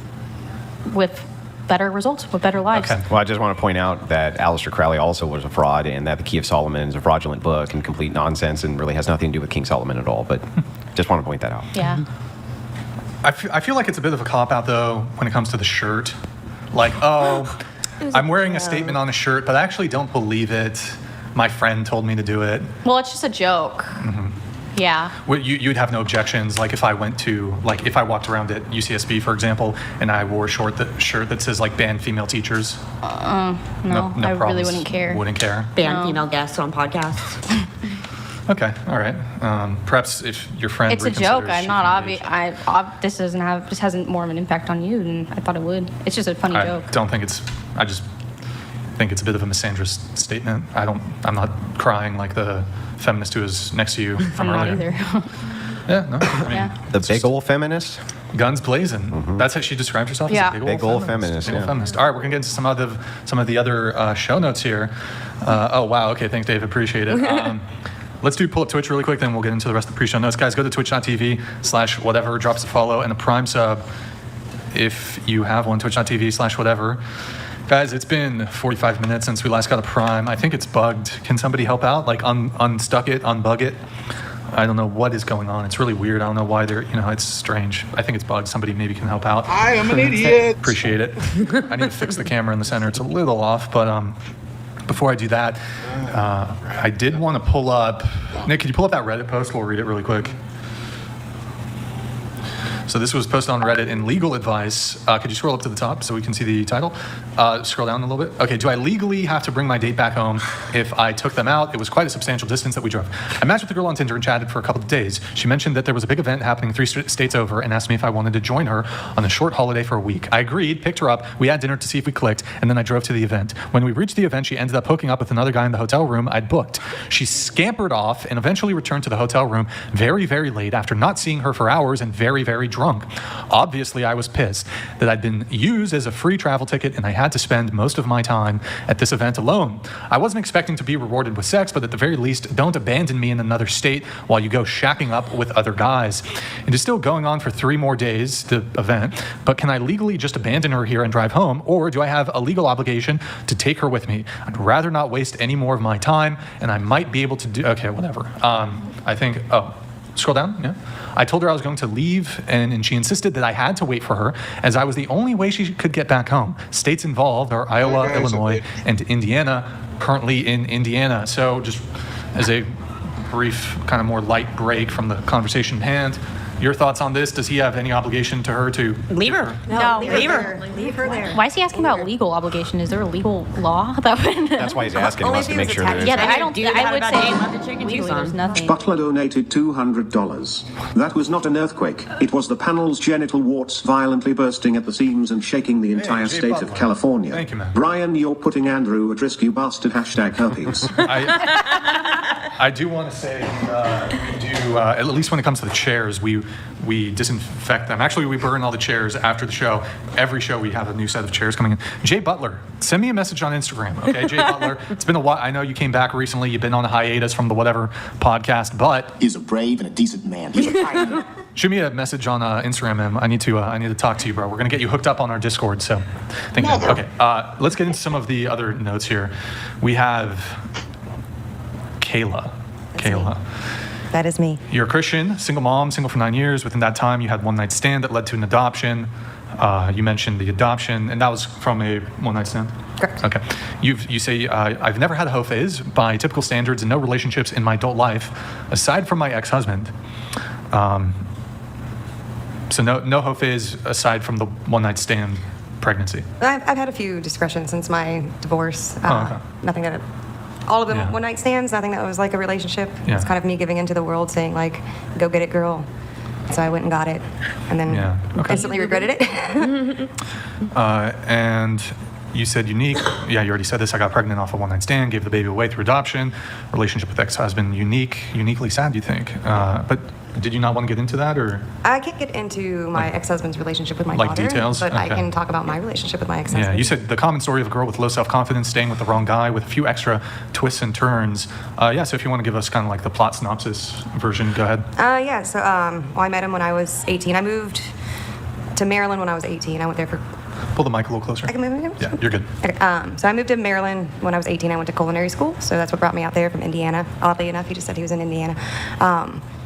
with better results, with better lives. Okay. Well, I just want to point out that Aleister Crowley also was a fraud, and that the Key of Solomon is a fraudulent book and complete nonsense and really has nothing to do with King Solomon at all. But just want to point that out. Yeah. I feel like it's a bit of a cop-out, though, when it comes to the shirt. Like, oh, I'm wearing a statement on a shirt, but I actually don't believe it. My friend told me to do it. Well, it's just a joke. Yeah. Well, you'd have no objections, like if I walked around at UCSB, for example, and I wore a shirt that says like ban female teachers. No, no I really problems. wouldn't care. Wouldn't care. Ban female guests on podcasts. Okay, all right. Perhaps if your friend It's a joke. reconsiders, I'm she not can obvious. This hasn't more of an impact on you than I thought it would. It's just a funny joke. I just think it's a bit of a misandrist statement. I'm not crying like the feminist who is next to you from I'm not earlier. either. Yeah, no. I mean, Yeah. The big old feminist? guns blazing. That's how she described herself. Yeah. As a Big ol' feminist, Big ol' yeah. feminist. All right, we're gonna get into some of the other show notes here. Oh wow. Okay, thanks, Dave. Appreciate it. Let's pull up Twitch really quick, then we'll get into the rest of the pre-show notes. Guys, go to twitch.tv/whatever, drop us a follow and a Prime sub if you have one, twitch.tv/whatever. Guys, it's been 45 minutes since we last got a Prime. I think it's bugged. Can somebody help out? Like unstuck it, unbug it? I don't know what is going on. It's really weird. I don't know why it's strange. I think it's bugged. Somebody maybe can help out. I am an idiot. Appreciate it. I need to fix the camera in the center. It's a little off, but before I do that, I did want to pull up. Nick, can you pull up that Reddit post? We'll read it really quick. So this was posted on Reddit in legal advice. Could you scroll up to the top so we can see the title? Scroll down a little bit. Okay, do I legally have to bring my date back home if I took them out? It was quite a substantial distance that we drove. I matched with a girl on Tinder and chatted for a couple of days. She mentioned that there was a big event happening 3 states over and asked me if I wanted to join her on a short holiday for a week. I agreed, picked her up, we had dinner to see if we clicked, and then I drove to the event. When we reached the event, she ended up hooking up with another guy in the hotel room I'd booked. She scampered off and eventually returned to the hotel room very, very late after not seeing her for hours and very, very drunk. Obviously, I was pissed that I'd been used as a free travel ticket and I had to spend most of my time at this event alone. I wasn't expecting to be rewarded with sex, but at the very least, don't abandon me in another state while you go shacking up with other guys. It is still going on for 3 more days, the event, but can I legally just abandon her here and drive home, or do I have a legal obligation to take her with me? I'd rather not waste any more of my time, and I might be able to do, okay, whatever. I think, scroll down, yeah. I told her I was going to leave, and she insisted that I had to wait for her, as I was the only way she could get back home. States involved are Iowa, Illinois, and Indiana, currently in Indiana. So just as a brief, kind of more light break from the conversation at hand, Your thoughts on this? Does he have any obligation to her to leave her? No, leave her. Leave her there. Why is he asking about legal obligation? Is there a legal law that would? That's why he's asking. He wants to make sure there is. Yeah, I don't. I would say legally legally there's nothing. Butler donated $200. That was not an earthquake. It was the panel's genital warts violently bursting at the seams and shaking the entire Jay state Butler. of California. Thank you, man. Brian, you're putting Andrew at risk, you bastard. #herpes. I do want to say we do, at least when it comes to the chairs, we disinfect them. Actually, we burn all the chairs after the show. Every show we have a new set of chairs coming in. Jay Butler, send me a message on Instagram, okay? Jay Butler, it's been a while. I know you came back recently. You've been on a hiatus from the Whatever podcast, but he's a brave and a decent man. He's a pioneer. shoot me a message on Instagram, man. I need to talk to you, bro. We're gonna get you hooked up on our Discord. So, thank you. Okay, let's get into some of the other notes here. We have Kayla. That is me. You're a Christian, single mom, single for 9 years. Within that time, you had one night stand that led to an adoption. You mentioned the adoption, and that was from a one night stand? Correct. Okay. You say, I've never had a hoe phase by typical standards and no relationships in my adult life, aside from my ex-husband. So no hoe phase aside from the one night stand pregnancy. I've had a few discretions since my divorce. Okay. Nothing that, all of them Yeah. one night stands, nothing that was like a relationship. Yeah. It's kind of me giving into the world saying like, go get it, girl. So I went and got it and then instantly regretted it. And you said unique. Yeah, you already said this. I got pregnant off a one night stand, gave the baby away through adoption. Relationship with ex-husband, uniquely sad, you think. But did you not want to get into that, or? I can't get into my ex-husband's relationship with my like daughter, details? but I Okay. can talk about my relationship with my ex-husband. Yeah, you said the common story of a girl with low self-confidence staying with the wrong guy with a few extra twists and turns. Yeah, so if you want to give us kind of like the plot synopsis version, go ahead. So I met him when I was 18. I moved to Maryland when I was 18. I went there for... Pull the mic a little closer. I can move it? Yeah, you're good. Okay, so I moved to Maryland when I was 18. I went to culinary school, so that's what brought me out there from Indiana. Oddly enough, he just said he was in Indiana.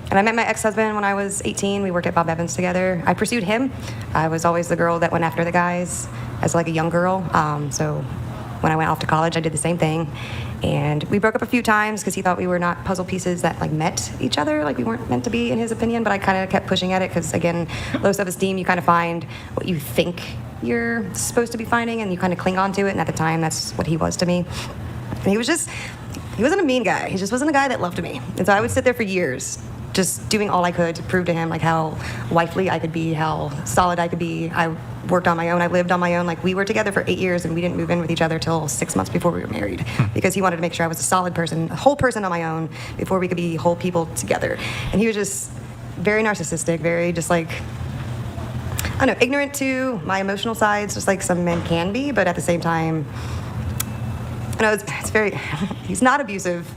And I met my ex-husband when I was 18. We worked at Bob Evans together. I pursued him. I was always the girl that went after the guys as like a young girl. So when I went off to college, I did the same thing. And we broke up a few times because he thought we were not puzzle pieces that like met each other, like we weren't meant to be in his opinion. But I kind of kept pushing at it because, again, low self-esteem, you kind of find what you think you're supposed to be finding and you kind of cling on to it. And at the time, that's what he was to me. And he wasn't a mean guy. He just wasn't a guy that loved me. And so I would sit there for years just doing all I could to prove to him like how wifely I could be, how solid I could be. I worked on my own. I lived on my own. Like we were together for 8 years and we didn't move in with each other till 6 months before we were married because he wanted to make sure I was a solid person, a whole person on my own before we could be whole people together. And he was just very narcissistic, very just like, I don't know, ignorant to my emotional sides, just like some men can be, but at the same time, you know, it's very, he's not abusive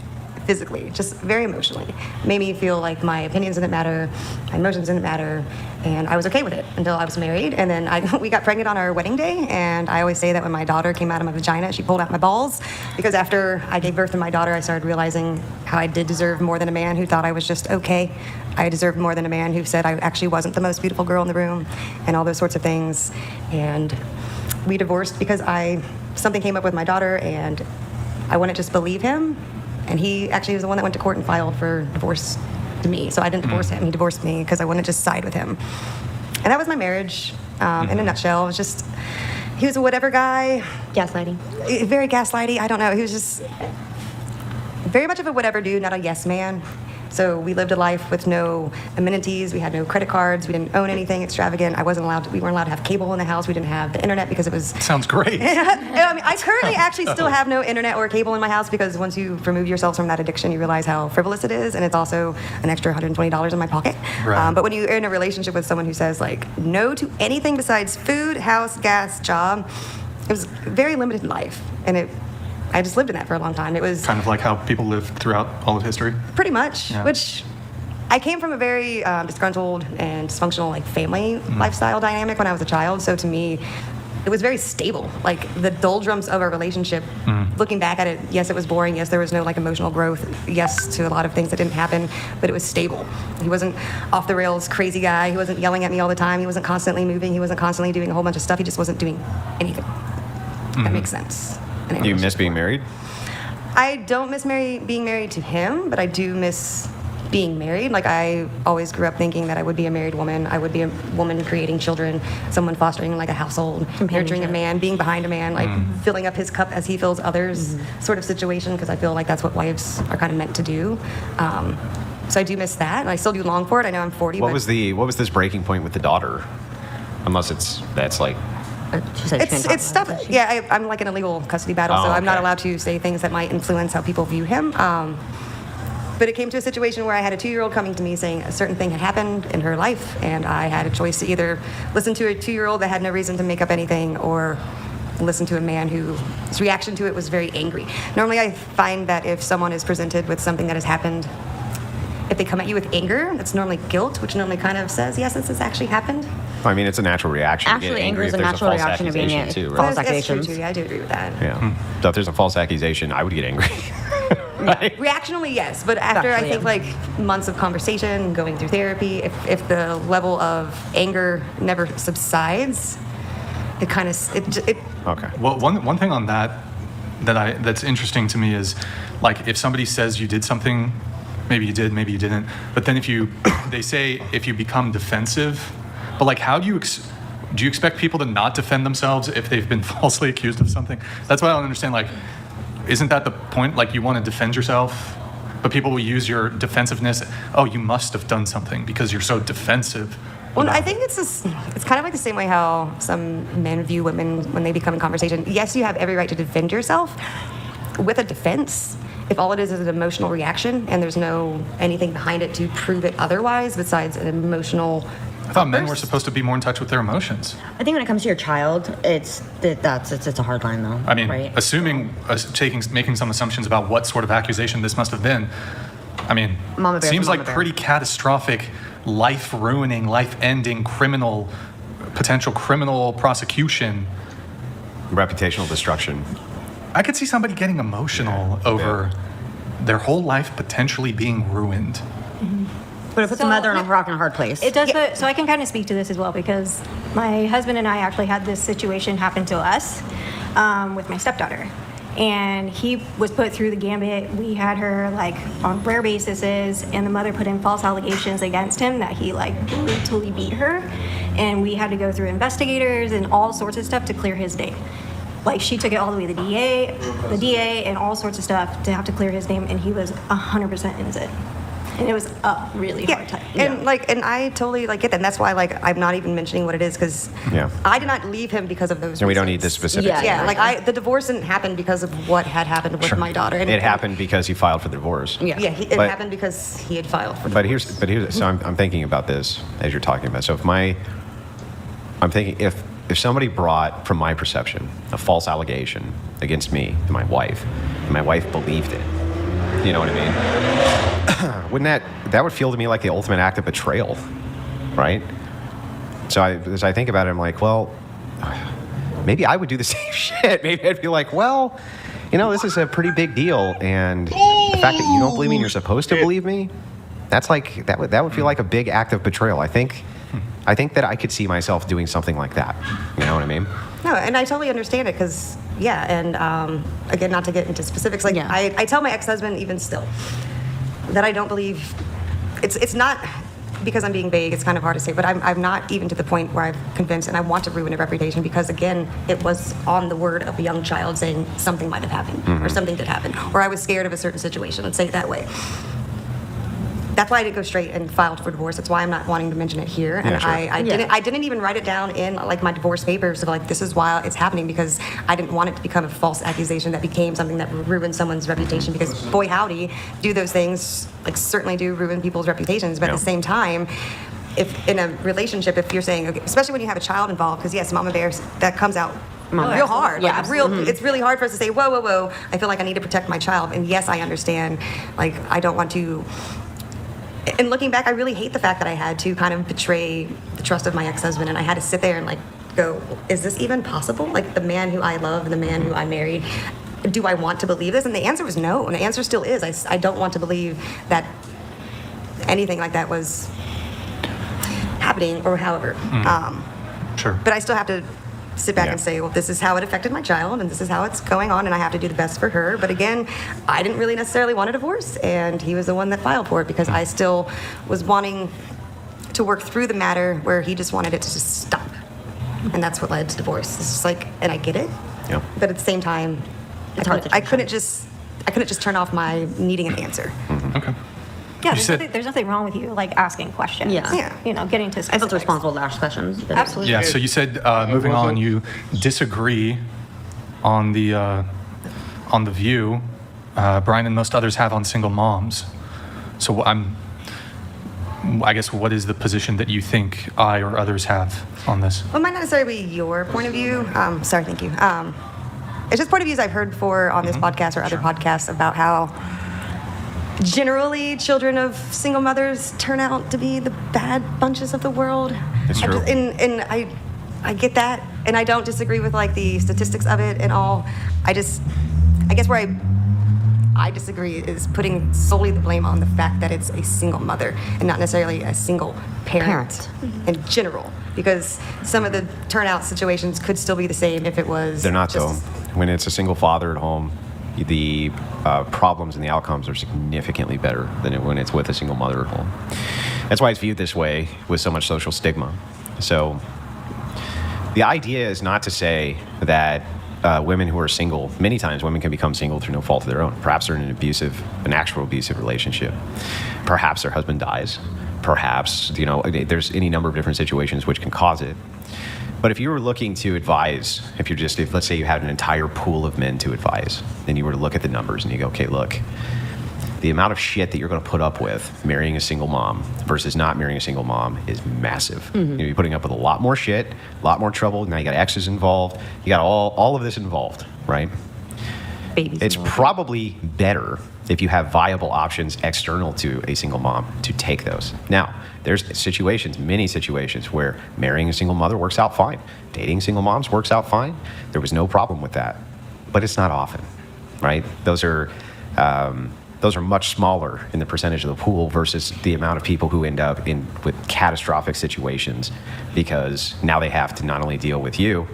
physically, just very emotionally. Made me feel like my opinions didn't matter, my emotions didn't matter, and I was okay with it until I was married. And then we got pregnant on our wedding day, and I always say that when my daughter came out of my vagina, she pulled out my balls, because after I gave birth to my daughter, I started realizing how I did deserve more than a man who thought I was just okay. I deserved more than a man who said I actually wasn't the most beautiful girl in the room, and all those sorts of things. And we divorced because something came up with my daughter, and I wouldn't just believe him. And he actually was the one that went to court and filed for divorce to me. So I didn't divorce him. He divorced me because I wouldn't just side with him. And that was my marriage in a nutshell. It was just, he was a whatever guy. Gaslighting. Very gaslighty. I don't know. He was just very much of a whatever dude, not a yes man. So we lived a life with no amenities. We had no credit cards. We didn't own anything extravagant. We weren't allowed to have cable in the house. We didn't have the internet because it was... Sounds great. I mean, I currently actually still have no internet or cable in my house because once you remove yourselves from that addiction, you realize how frivolous it is, and it's also an extra $120 in my pocket. Right. But when you're in a relationship with someone who says like no to anything besides food, house, gas, job, it was very limited in life, and I just lived in that for a long time. It was kind of like how people live throughout all of history. Pretty much, Yeah. which I came from a very disgruntled and dysfunctional like family lifestyle dynamic when I was a child. So to me, it was very stable. Like the doldrums of our relationship, looking back at it, yes, it was boring. Yes, there was no like emotional growth. Yes, to a lot of things that didn't happen, but it was stable. He wasn't off the rails crazy guy. He wasn't yelling at me all the time. He wasn't constantly moving. He wasn't constantly doing a whole bunch of stuff. He just wasn't doing anything. That makes sense. Do you miss being married? I don't miss being married to him, but I do miss being married. Like, I always grew up thinking that I would be a married woman. I would be a woman creating children, someone fostering like a household, nurturing a man, being behind a man, like filling up his cup as he fills others sort of situation, because I feel like that's what wives are kind of meant to do. So I do miss that, and I still do long for it. I know I'm 40. What was this breaking point with the daughter? Unless that's like... It's stuff. Yeah, I'm like in a legal custody battle, so I'm not allowed to say things that might influence how people view him. But it came to a situation where I had a 2-year-old coming to me saying a certain thing had happened in her life, and I had a choice to either listen to a 2-year-old that had no reason to make up anything, or listen to a man whose reaction to it was very angry. Normally, I find that if someone is presented with something that has happened, if they come at you with anger, that's normally guilt, which normally kind kind of says, yes, this has actually happened. I mean, it's a natural reaction. Actually, anger is a natural reaction of being false accusations. That's true, too. Yeah, I do agree with that. Yeah. So if there's a false accusation, I would get angry. Right? Reactionally, yes, but after I think like months of conversation, going through therapy, if the level of anger never subsides, it kind of it. Okay. Well, one thing on that's interesting to me is, like, if somebody says you did something, maybe you did, maybe you didn't, but then they say if you become defensive, but like, how do you expect people to not defend themselves if they've been falsely accused of something? That's what I don't understand. Like, isn't that the point? Like, you want to defend yourself, but people will use your defensiveness. Oh, you must have done something because you're so defensive. Well, I think it's kind of like the same way how some men view women when they become in conversation. Yes, you have every right to defend yourself with a defense. If all it is an emotional reaction and there's no anything behind it to prove it otherwise besides an emotional... I thought men were supposed to be more in touch with their emotions. I think when it comes to your child, it's a hard line, though. I mean, right? Making some assumptions about what sort of accusation this must have been. I mean, Mama bear seems like Mama pretty catastrophic, life-ruining, life-ending potential criminal prosecution. Reputational destruction. I could see somebody getting emotional over their whole life potentially being ruined. But it puts a mother in a rock and a hard place. It does. So I can kind of speak to this as well, because my husband and I actually had this situation happen to us with my stepdaughter. And he was put through the gambit. We had her like on rare basis, and the mother put in false allegations against him that he like brutally beat her. And we had to go through investigators and all sorts of stuff to clear his name. Like, she took it all the way to the DA and all sorts of stuff to have to clear his name, and he was 100% innocent. And it was a really hard time. And and I totally get that. And that's why I'm not even mentioning what it is, because I did not leave him because of those reasons. And we don't need the specifics. The divorce didn't happen because of what had happened with my daughter. And it happened because he filed for the divorce. It happened because he had filed for divorce. But here's so I'm thinking about this as you're talking about. So I'm thinking if somebody brought, from my perception, a false allegation against me to my wife, and my wife believed it, you know what I mean? Wouldn't that would feel to me like the ultimate act of betrayal, right? So as I think about it, I'm like, well, maybe I would do the same shit. Maybe I'd be like, well, this is a pretty big deal, and the fact that you don't believe me and you're supposed to believe me, that's like that would feel like a big act of betrayal. I think that I could see myself doing something like that. You know what I mean? No, and I totally understand it, because and again, not to get into specifics, I tell my ex-husband even still that I don't believe it's not because I'm being vague. It's kind of hard to say, but I'm not even to the point where I'm convinced, and I want to ruin a reputation, because again, it was on the word of a young child saying something might have happened or something did happen, or I was scared of a certain situation. Let's say it that way. That's why I didn't go straight and filed for divorce. That's why I'm not wanting to mention it here. And I didn't even write it down in my divorce papers of this is why it's happening, because I didn't want it to become a false accusation that became something that ruined someone's reputation, because boy howdy, do those things certainly do ruin people's reputations. But at the same time, if in a relationship, if you're saying, okay, especially when you have a child involved, because yes, mama bears, that comes out real hard. It's really hard for us to say, whoa, I feel like I need to protect my child. And yes, I understand, I don't want to. And looking back, I really hate the fact that I had to kind of betray the trust of my ex-husband, and I had to sit there and go, is this even possible? The man who I love and the man who I married, do I want to believe this? And the answer was no, and the answer still is. I don't want to believe that anything like that was happening, or however. Sure. But I still have to sit back Yeah. and say, well, this is how it affected my child, and this is how it's going on, and I have to do the best for her. But again, I didn't really necessarily want a divorce, and he was the one that filed for it because I still was wanting to work through the matter where he just wanted it to just stop. And that's what led to divorce. It's just like, and I get it, Yeah. but at the same time, I couldn't just turn off my needing an answer. Okay. Yeah, You said- there's nothing wrong with you like asking questions. Yeah. You know, getting to I specifics. felt responsible to ask questions. but- Absolutely. Yeah, so you said, moving on, you disagree on the view Brian and most others have on single moms. So I guess, what is the position that you think I or others have on this? Well, it might not necessarily be your point of view. Sorry, thank you. It's just point of views I've heard before on this podcast or other podcasts about how generally children of single mothers turn out to be the bad bunches of the world. It's true. And I get that, and I don't disagree with like the statistics of it and all. I guess where I disagree is putting solely the blame on the fact that it's a single mother and not necessarily a single parent in general. Because some of the turnout situations could still be the same if it was. They're not, just, though. When it's a single father at home, the problems and the outcomes are significantly better than when it's with a single mother at home. That's why it's viewed this way with so much social stigma. So the idea is not to say that women who are single, many times women can become single through no fault of their own. Perhaps they're in an actual abusive relationship. Perhaps their husband dies. Perhaps, there's any number of different situations which can cause it. But if you were looking to advise, if let's say you had an entire pool of men to advise, then you were to look at the numbers and you go, okay, look, the amount of shit that you're going to put up with marrying a single mom versus not marrying a single mom is massive. Mm-hmm. You're going to be putting up with a lot more shit, a lot more trouble. Now you got exes involved. You got all of this involved, right? Babies It's involved. probably better if you have viable options external to a single mom to take those. Now, there's many situations where marrying a single mother works out fine. Dating single moms works out fine. There was no problem with that. But it's not often, right? Those are much smaller in the percentage of the pool versus the amount of people who end up with catastrophic situations because now they have to not only deal with you,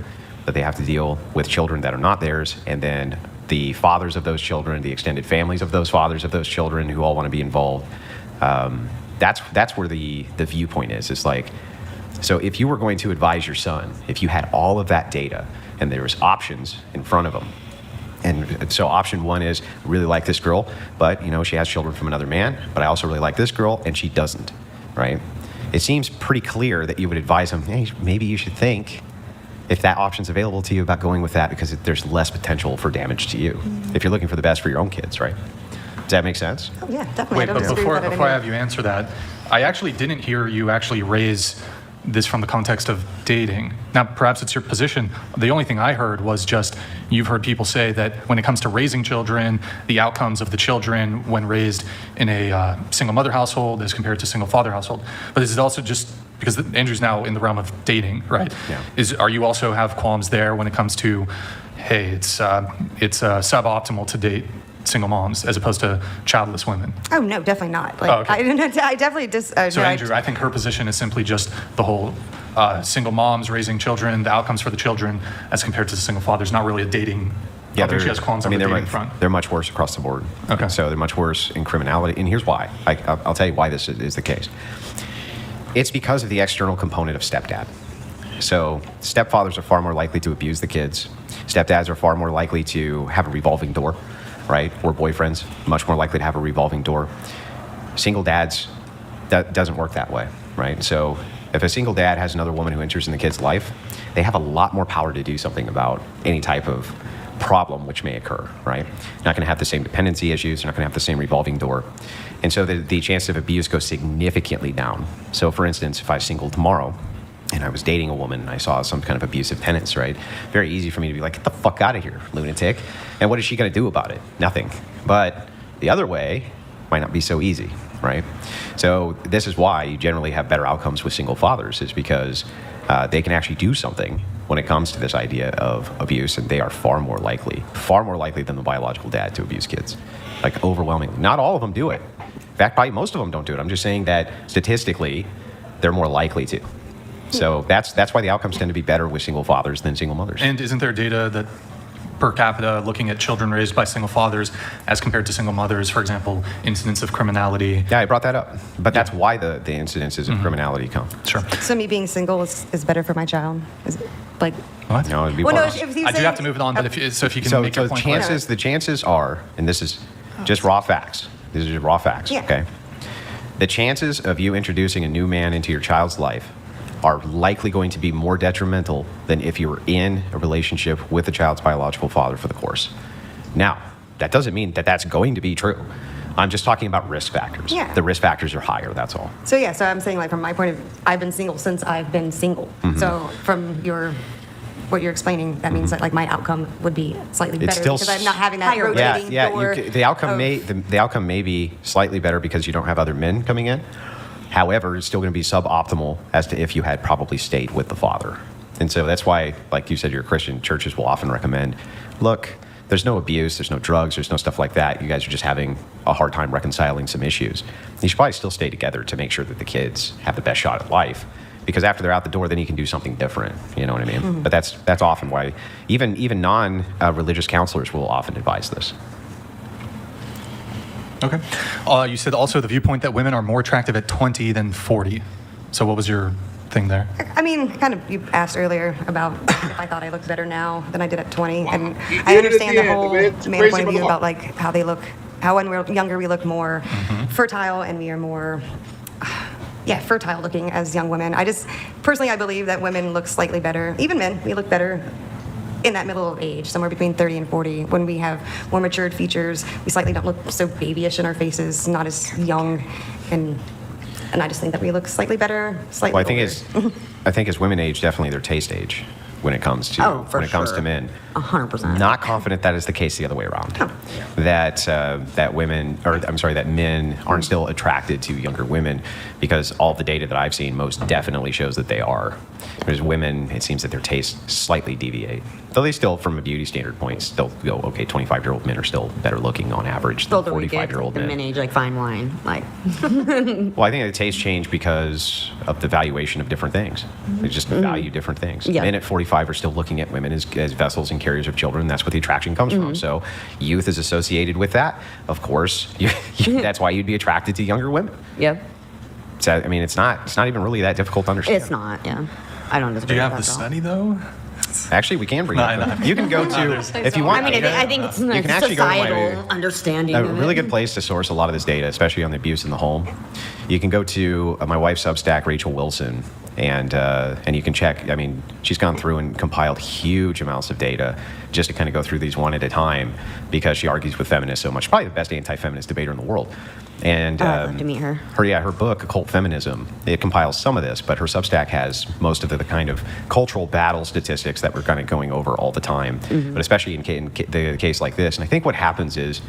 but they have to deal with children that are not theirs, and then the fathers of those children, the extended families of those fathers of those children who all want to be involved. That's where the viewpoint is. It's like, so if you were going to advise your son, if you had all of that data and there was options in front of him, and so option one is, I really like this girl, but she has children from another man, but I also really like this girl and she doesn't, right? It seems pretty clear that you would advise him, hey, maybe you should think, if that option's available to you, about going with that because there's less potential for damage to you if you're looking for the best for your own kids, right? Does that make sense? Oh, yeah, definitely. Wait, I don't but disagree with that at before I all. have you answer that, I actually didn't hear you actually raise this from the context of dating. Now, perhaps it's your position. The only thing I heard was just you've heard people say that when it comes to raising children, the outcomes of the children when raised in a single mother household as compared to single father household. But is it also just because Andrew's now in the realm of dating, right? Yeah. Are you also have qualms there when it comes to, hey, it's suboptimal to date single moms as opposed to childless women? Oh, no, definitely not. Like, Oh, okay. I definitely So Andrew, I think her position is simply just the whole single moms raising children, the outcomes for the children as compared to the single fathers, not really a dating. I don't think she has qualms on the dating front. They're much worse across the board. Okay. So they're much worse in criminality, and here's why. I'll tell you why this is the case. It's because of the external component of stepdad. So stepfathers are far more likely to abuse the kids. Stepdads are far more likely to have a revolving door, right? Or boyfriends, much more likely to have a revolving door. Single dads, that doesn't work that way, right? So if a single dad has another woman who enters in the kid's life, they have a lot more power to do something about any type of problem which may occur, right? Not going to have the same dependency issues, they're not going to have the same revolving door. And so the chance of abuse goes significantly down. So for instance, if I was single tomorrow and I was dating a woman and I saw some kind of abusive tenants, right? Very easy for me to be like, get the fuck out of here, lunatic. And what is she going to do about it? Nothing. But the other way might not be so easy, right? So this is why you generally have better outcomes with single fathers, is because they can actually do something when it comes to this idea of abuse, and they are far more likely than the biological dad to abuse kids. Like overwhelmingly. Not all of them do it. In fact, probably most of them don't do it. I'm just saying that statistically, they're more likely to. So that's why the outcomes tend to be better with single fathers than single mothers. And isn't there data that per capita, looking at children raised by single fathers as compared to single mothers, for example, incidence of criminality? Yeah, I brought that up. But that's why the incidences of criminality come. Sure. So me being single is better for my child? Is it, like, What? No, it'd be well, no, worse. if you I do say- have to move it on, but if you can make your point the chances are, and this is just raw facts. These are just raw facts, Yeah. okay? The chances of you introducing a new man into your child's life are likely going to be more detrimental than if you were in a relationship with the child's biological father for the course. Now, that doesn't mean that that's going to be true. I'm just talking about risk factors. Yeah. The risk factors are higher, that's all. So yeah, so I'm saying, like, from my point of view, I've been single since I've been single. Mm-hmm. So from what you're explaining, that means that, like, my outcome would be slightly It's better still because I'm not having that Yeah, rotating door. the outcome may be slightly better because you don't have other men coming in. However, it's still going to be suboptimal as to if you had probably stayed with the father. And so that's why, like you said, you're a Christian. Churches will often recommend, look, there's no abuse, there's no drugs, there's no stuff like that. You guys are just having a hard time reconciling some issues. You should probably still stay together to make sure that the kids have the best shot at life. Because after they're out the door, then you can do something different. You know what I mean? Mm-hmm. But that's often why even non-religious counselors will often advise this. Okay. You said also the viewpoint that women are more attractive at 20 than 40. So what was your thing there? I mean, kind of, you asked earlier about if I thought I looked better now than I did at 20. And I understand the whole man point of view about, like, how they look, how when we're younger we look more fertile and we are more, fertile looking as young women. Personally, I believe that women look slightly better. Even men, we look better in that middle of age, somewhere between 30 and 40, when we have more matured features. We slightly don't look so babyish in our faces, not as young, and I just think that we look slightly better, slightly older. I think as women age, definitely their taste age when it comes to comes to men. 100%. Not confident that is the case the other way around. That men aren't still attracted to younger women, because all the data that I've seen most definitely shows that they are. Whereas women, it seems that their tastes slightly deviate. Though they still, from a beauty standard point, still go, okay, 25-year-old men are still better looking on average than 45-year-old the men. men age like fine wine. Like, Well, I think the taste change because of the valuation of different things. They just value different things. Yeah. Men at 45 are still looking at women as vessels and carriers of children. That's what the attraction comes from. So youth is associated with that. Of course, that's why you'd be attracted to younger women. yep. So, I mean, it's not even really that difficult to understand. It's not, yeah. I don't Do disagree you with have that the at all. study, though? Actually, we can bring No, it up. no. You can go to, if you want. I mean, I think it's You can actually go to societal understanding. A of really it. good place to source a lot of this data, especially on the abuse in the home. You can go to my wife's Substack, Rachel Wilson, and you can check. I mean, she's gone through and compiled huge amounts of data just to kind of go through these one at a time, because she argues with feminists so much. Probably the best anti-feminist debater in the world. And I'd love to meet her. Her book, Occult Feminism, it compiles some of this, but her Substack has most of the kind of cultural battle statistics that we're kind of going over all the time, but especially in the case like this. And I think what happens is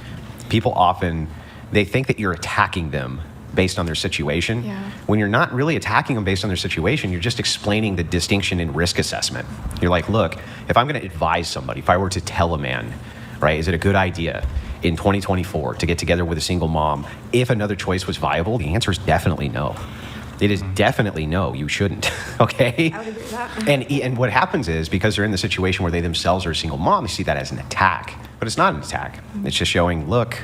people often, they think that you're attacking them based on their situation. Yeah. When you're not really attacking them based on their situation, you're just explaining the distinction in risk assessment. You're like, look, if I'm going to advise somebody, if I were to tell a man, right, is it a good idea in 2024 to get together with a single mom if another choice was viable? The answer is definitely no. It is definitely no, you shouldn't, okay? I would agree with that. And what happens is, because they're in the situation where they themselves are a single mom, they see that as an attack. But it's not an attack. It's just showing, look,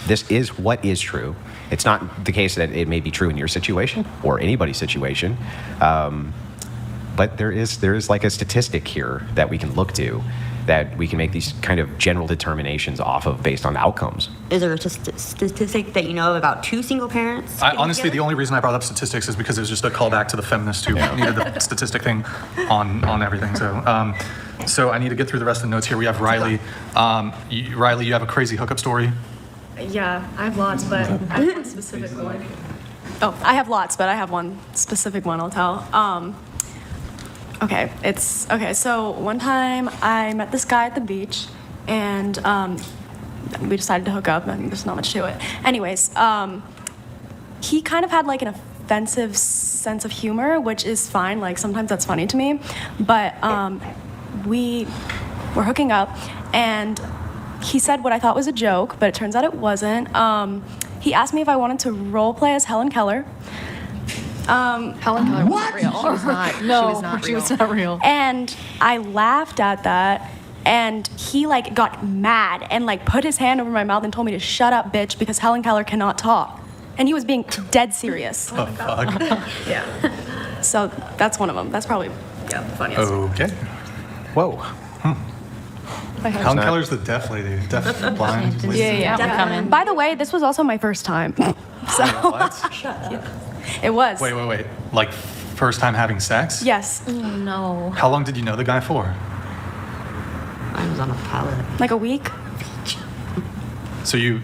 this is what is true. It's not the case that it may be true in your situation or anybody's situation. But there is like a statistic here that we can look to, that we can make these kind of general determinations off of based on outcomes. Is there a statistic that you know about two single parents? Honestly, together? the only reason I brought up statistics is because it was just a callback to the feminists who needed the statistic thing on everything. So I need to get through the rest of the notes here. We have Riley. Riley, you have a crazy hookup story? Yeah, I have lots, but I have one specific one. Oh, I have lots, but I have one specific one I'll tell. Okay, so one time I met this guy at the beach, and we decided to hook up, and there's not much to it. Anyways, he kind of had like an offensive sense of humor, which is fine, like sometimes that's funny to me, but we were hooking up, and he said what I thought was a joke, but it turns out it wasn't. He asked me if I wanted to role play as Helen Keller. Helen Keller wasn't real. She was not. No, she was not real. she was not real. And I laughed at that. And he like got mad and like put his hand over my mouth and told me to shut up, bitch, because Helen Keller cannot talk. And he was being dead serious. Oh, fuck. Yeah. So that's one of them. That's probably the funniest. Okay. Whoa. Helen Keller's the deaf lady. Deaf, blind lady. Yeah. I'm coming. By the way, this was also my first time. So What? it was. Wait. Like, first time having sex? Yes. No. How long did you know the guy for? I was on a pallet. Like a week. So you're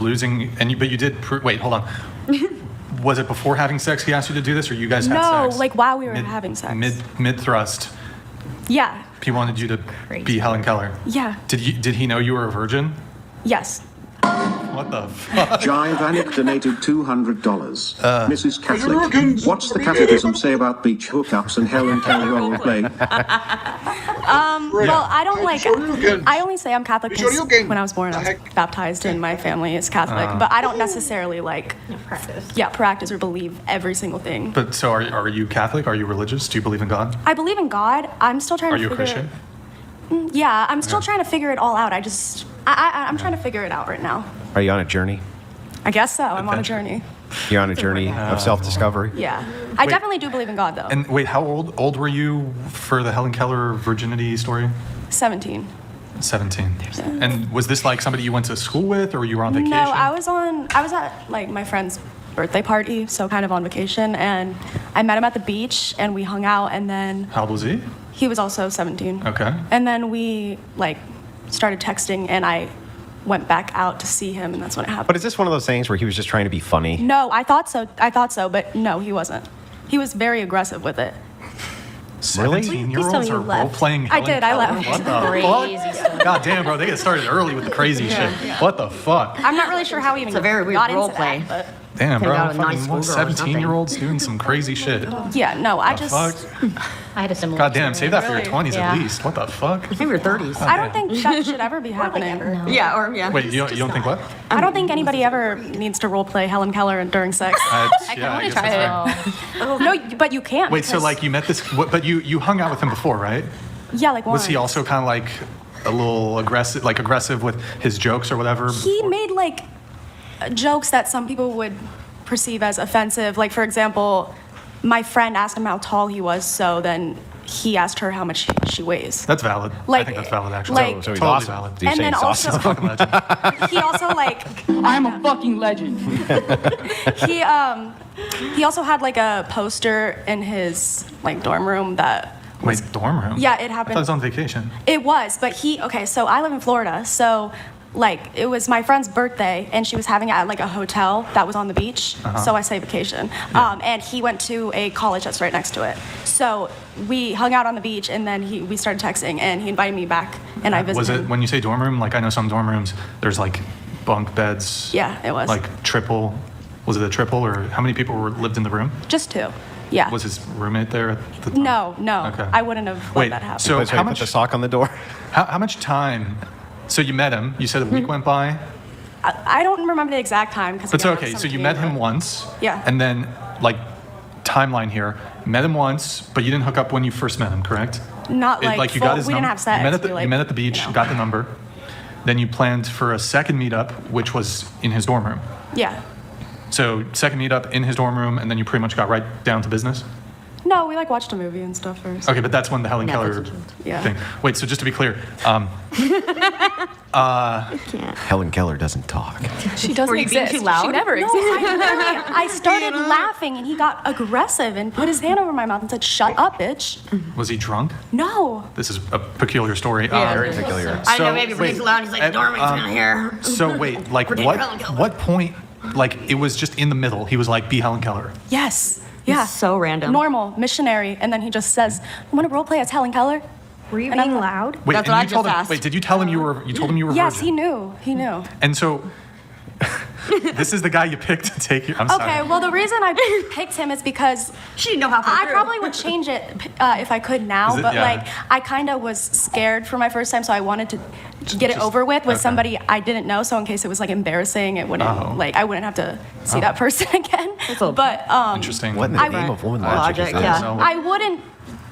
losing, but you did, wait, hold on. Was it before having sex he asked you to do this, or you guys had sex? No, like while we were having sex. Mid-thrust, Yeah. he wanted you to be Helen Keller. Yeah. Did he know you were a virgin? Yes. What the fuck? Jivanik donated $200. Mrs. Catholic, what's the catechism say about beach hookups and Helen Keller roleplay? Well, I don't like. I only say I'm Catholic because when I was born, I was baptized and my family is Catholic. But I don't necessarily like practice or believe every single thing. But so are you Catholic? Are you religious? Do you believe in God? I believe in God. I'm still trying Are to. you a Christian? Yeah, I'm still trying to figure it all out. I'm trying to figure it out right now. Are you on a journey? I guess so. I'm on a Adventure. journey. You're on a journey of self-discovery? Yeah. I definitely do believe in God, though. And wait, how old were you for the Helen Keller virginity story? 17. 17. And was this like somebody you went to school with, or you were on vacation? No, I was at like my friend's birthday party, so kind of on vacation, and I met him at the beach and we hung out, and then How old was he? he was also 17. Okay. And then we like started texting and I went back out to see him, and that's when it happened. But is this one of those things where he was just trying to be funny? No, I thought so, but no, he wasn't. He was very aggressive with it. 17-year-olds are role-playing I Helen did, I Keller? left. What the fuck? God damn, bro, they get started early with the crazy shit. What the fuck? I'm not really sure how we even It's a very weird got role into play. that, Damn, bro, Could've got a nice fucking schoolgirl or something. 17-year-olds doing some crazy shit. but yeah, no, I just Fuck. I had a similar. God damn, save that for your experience. 20s at least. What the fuck? Maybe your 30s. I don't think that should ever be happening. Yeah. Wait, you don't think what? I don't think anybody ever needs to role play Helen Keller during sex. I wanna guess try that's it. fair. No, but you can't. Wait, so because- like you met this, but you hung out with him before, right? yeah, like Was he once. also kind of like a little aggressive with his jokes or whatever? He made like jokes that some people would perceive as offensive. Like for example, my friend asked him how tall he was, so then he asked her how much she weighs. That's valid. I Like- think that's valid, actually. like- So he's Totally awesome. valid. Do you And say then he's also- awesome? Fucking legend. He also like I'm a fucking legend. he also had like a poster in his like dorm room that Wait, dorm room? Yeah, it I thought happened. it was on vacation. It was, but so I live in Florida, so like it was my friend's birthday and she was having it at like a hotel that was on the beach, so I say vacation. And he went to a college that's right next to it. So we hung out on the beach and then we started texting and he invited me back and I visited Was it, him. when you say dorm room, like I know some dorm rooms, there's like bunk beds. Yeah, it was. Like triple. Was it a triple, or how many people lived in the room? Just two. Yeah. Was his roommate there at the time? No, Okay. I wouldn't have Wait, let that happen. so Wait, how put much, the sock on the door? how much time, so you met him, you said a week went by, I don't remember the exact time because but it's okay, so you met him once, Yeah. and then like timeline here, met him once, but you didn't hook up when you first met him, correct? Not like you full- got his we didn't number. have sex. You met at the, We, like, you met at the beach, you know. got the number, then you planned for a second meetup, which was in his dorm room. Yeah. So second meetup in his dorm room, and then you pretty much got right down to business? No, we like watched a movie and stuff first. Okay, but that's when the Helen Keller Yeah. thing. Wait, so just to be clear, Helen Keller doesn't talk. She doesn't Were you being exist. too loud? She never No, exists. I started laughing and he got aggressive and put his hand over my mouth and said, "Shut up, bitch." was he drunk? No. This is a peculiar story. Very peculiar. I know, So, maybe wait, he's loud. He's like, at- Norman's gonna hear. So wait, like Pretend what? Helen Keller. What point? Like it was just in the middle. He was like, "Be Helen Keller." Yes. Yeah. So random. Normal, missionary. And then he just says, "I want to role play as Helen Keller." Were you And I'm being like- loud? Wait, That's and what you I told just him. asked. Wait, did you tell him you told him you were a Yes, virgin? he knew. He knew. And so, This is the guy you picked to take you. I'm Okay, sorry. well, the reason I picked him is because She didn't know how far I through. probably would change it if I could now, Is it- but yeah. like I kind of was scared for my first time, so I wanted to get it Just- over with okay. somebody I didn't know, so in case it was like embarrassing, it wouldn't I wouldn't have to see that person again. But Interesting. What in the name of woman logic is Logic, that? yeah. I wouldn't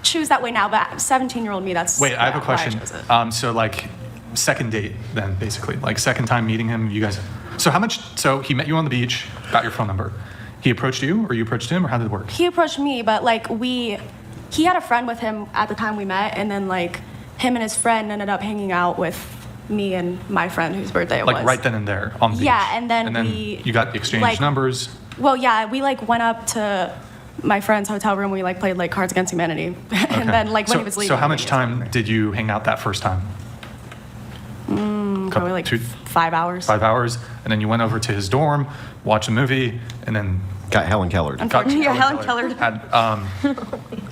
choose that way now, but 17-year-old me, that's Wait, I have a why question. chose it. So like, second date then, basically, like second time meeting him, you guys. So how much? So he met you on the beach, got your phone number. He approached you, or you approached him, or how did it work? He approached me, but like he had a friend with him at the time we met, and then like him and his friend ended up hanging out with me and my friend whose birthday it was. Like right then and there on the beach. Yeah, and then you got exchanged like, numbers. Well, yeah, we like went up to my friend's hotel room. We like played like Cards Against Humanity, and then like when he was leaving. So how much he time did you hang out that first time? probably like 5 hours. 5 hours, and then you went over to his dorm, watched a movie, and then Got Helen Keller. Yeah, Helen Keller.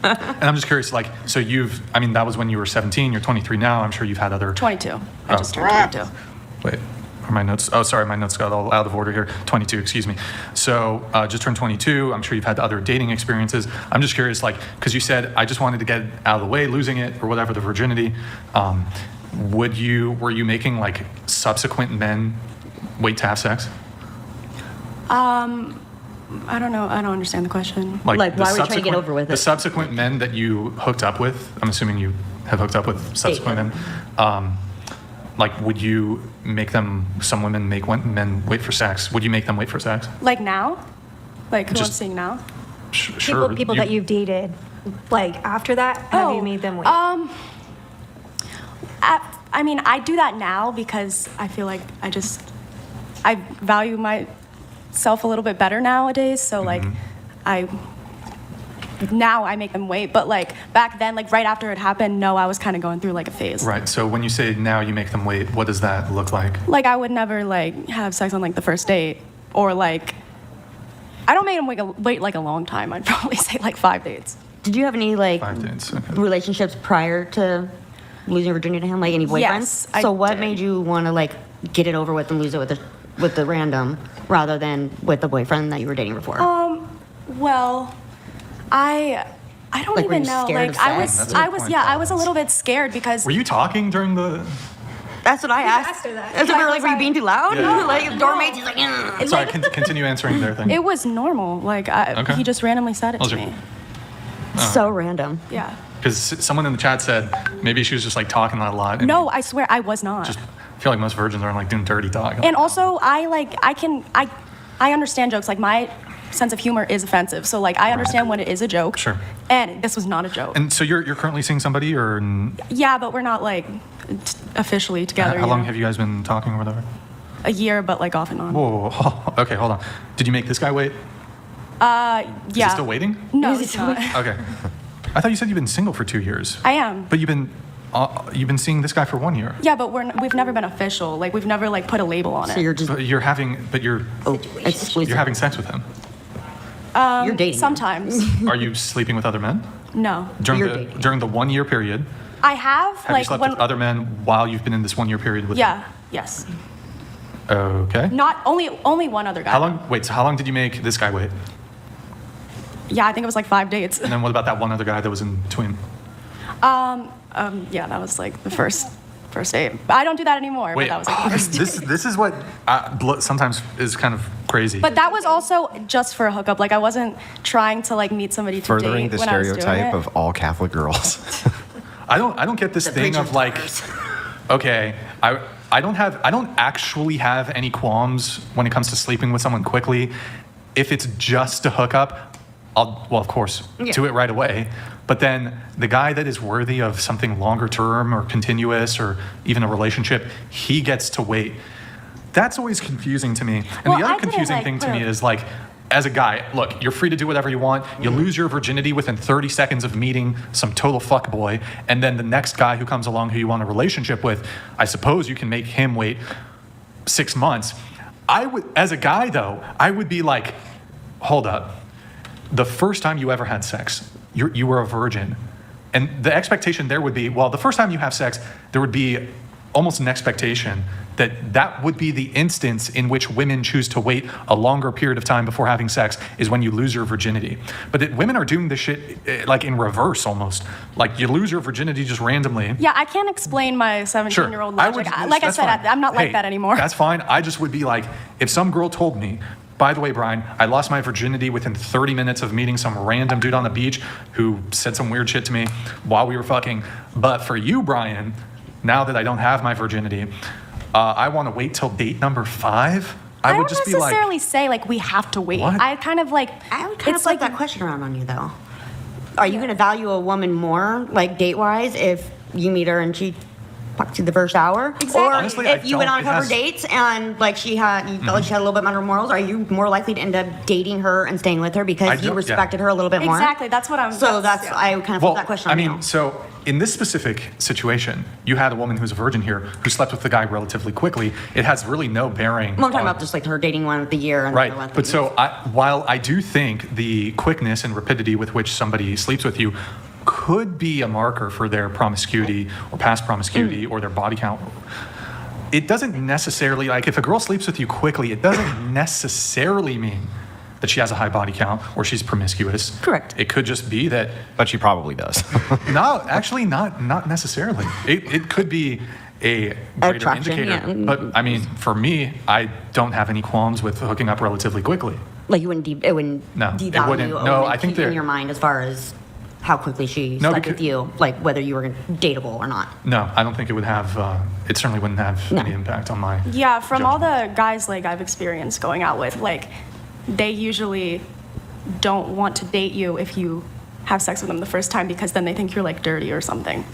And I'm just curious, like, so I mean, that was when you were 17. You're 23 now. I'm sure you've had other. 22. I just turned 22. Wait, are my notes? Oh, sorry, my notes got all out of order here. 22, excuse me. So just turned 22. I'm sure you've had other dating experiences. I'm just curious, like, because you said I just wanted to get out of the way, losing it or whatever, the virginity. Were you making like subsequent men wait to have sex? I don't know. I don't understand the question. Like, the why were you trying to get subsequent- over with The it? subsequent men that you hooked up with, I'm assuming you have hooked up with subsequent men. Like, would you make them, some women make men wait for sex? Would you make them wait for sex? Like now? Like who I'm Just- seeing now? Sure. People that you've dated, like after that, have you made them wait? I mean, I do that now because I feel like I value myself a little bit better nowadays. So like, now I make them wait. But like back then, like right after it happened, no, I was kind of going through like a phase. Right. So when you say now you make them wait, what does that look like? Like I would never like have sex on like the first date, or like I don't make them wait like a long time. I'd probably say like 5 dates. Did you have any like 5 dates. Okay. relationships prior to losing your virginity to him? Like any boyfriends? Yes, I So what did. made you want to like get it over with and lose it with the random rather than with the boyfriend that you were dating before? Well, I don't Like, were even you know. scared Like of I sex? was, That's a good point. I was a little bit scared because Were you talking during the? That's what I asked. asked her that. That's what we were like, were you being too loud? Yeah. Like doormates, he's like, "Ugh." Sorry, continue answering their thing. it was normal. Like Okay. he just randomly said it Those to are- me. So random. Yeah. Because someone in the chat said maybe she was just like talking a lot. And No, I swear I was not. Just I feel like most virgins aren't like doing dirty talk. And also, I understand jokes. Like my sense of humor is offensive, so like I understand when it is a joke. Sure. And this was not a joke. And so you're currently seeing somebody, or Yeah, but we're not like officially together. how long yet. have you guys been talking or whatever? A year, but like off and on. Whoa. Okay, hold on. Did you make this guy wait? Yeah. Is he still waiting? No, he's not. Okay. I thought you said you've been single for 2 years. I am. But you've been seeing this guy for 1 year. Yeah, but we've never been official. Like we've never like put a label on it. So you're just But you're having exclusive. you're having sex with him. You're dating. Sometimes. Are you sleeping with other men No. You're dating. during the 1 year period? I have Have you like slept when. with other men while you've been in this 1 year period with Yeah. Yes. him? Okay. Not only one other guy. How long? Wait. So how long did you make this guy wait? Yeah, I think it was like 5 dates. And then what about that one other guy that was in between? Yeah, that was like the first date. I don't do that anymore. Wait. But that was like the first date. This is what sometimes is kind of crazy. But that was also just for a hookup. Like I wasn't trying to like meet somebody to Furthering date the when I was doing stereotype it. of all Catholic girls. I don't get this thing of like, okay, I don't actually have any qualms when it comes to sleeping with someone quickly. If it's just a hookup, of course, do it right away. But then the guy that is worthy of something longer term or continuous or even a relationship, he gets to wait. That's always confusing to me. And Well, the I other didn't, confusing like, thing to put me a- is like, as a guy, look, you're free to do whatever you want. You lose your virginity within 30 seconds of meeting some total fuckboy, and then the next guy who comes along who you want a relationship with, I suppose you can make him wait 6 months. I would, as a guy though, I would be like, hold up. The first time you ever had sex, you were a virgin. And the expectation there would be, well, the first time you have sex, there would be almost an expectation that would be the instance in which women choose to wait a longer period of time before having sex is when you lose your virginity. But that women are doing this shit like in reverse almost. Like you lose your virginity just randomly. Yeah, I can't explain my 17-year-old logic. Like I said, fine. I'm not like Hey, that anymore. That's fine. I just would be like, if some girl told me, by the way, Brian, I lost my virginity within 30 minutes of meeting some random dude on the beach who said some weird shit to me while we were fucking. But for you, Brian, now that I don't have my virginity, I want to wait till date number 5. I would just be like, I don't necessarily say like we have to wait. What? I kind of like. I would kind of flip that question around on you though. Are you going to value a woman more, like date wise, if you meet her and she fucked you the first hour, Exactly. or Honestly, if I you went don't- on a it couple has- dates and like you felt like she had a little bit better morals? Are you more likely to end up dating her and staying with her I because you don't- respected her a little bit more? Exactly. That's what I'm. So that's yeah. I would kind of flip that question on you. So in this specific situation, you had a woman who's a virgin here who slept with the guy relatively quickly. It has really no bearing. Well, I'm talking on- about just like her dating one with the year and Right, the length but of so years. while I do think the quickness and rapidity with which somebody sleeps with you could be a marker for their promiscuity or past promiscuity or their body count, it doesn't necessarily, like if a girl sleeps with you quickly, it doesn't necessarily mean that she has a high body count or she's promiscuous. Correct. It could just be that. But she probably does. No, actually not necessarily. It could be a greater Attraction, indicator. yeah. But I mean, for me, I don't have any qualms with hooking up relatively quickly. Like you wouldn't it wouldn't No, it devalue wouldn't. a No, woman I think keep in they're- your mind as far as how quickly she No, slept because- with you, like whether you were dateable or not. No, I don't think it would have. It certainly wouldn't have No. any impact on my. Yeah, from all the guys like I've experienced going out with, like they usually don't want to date you if you have sex with them the first time because then they think you're like dirty or something.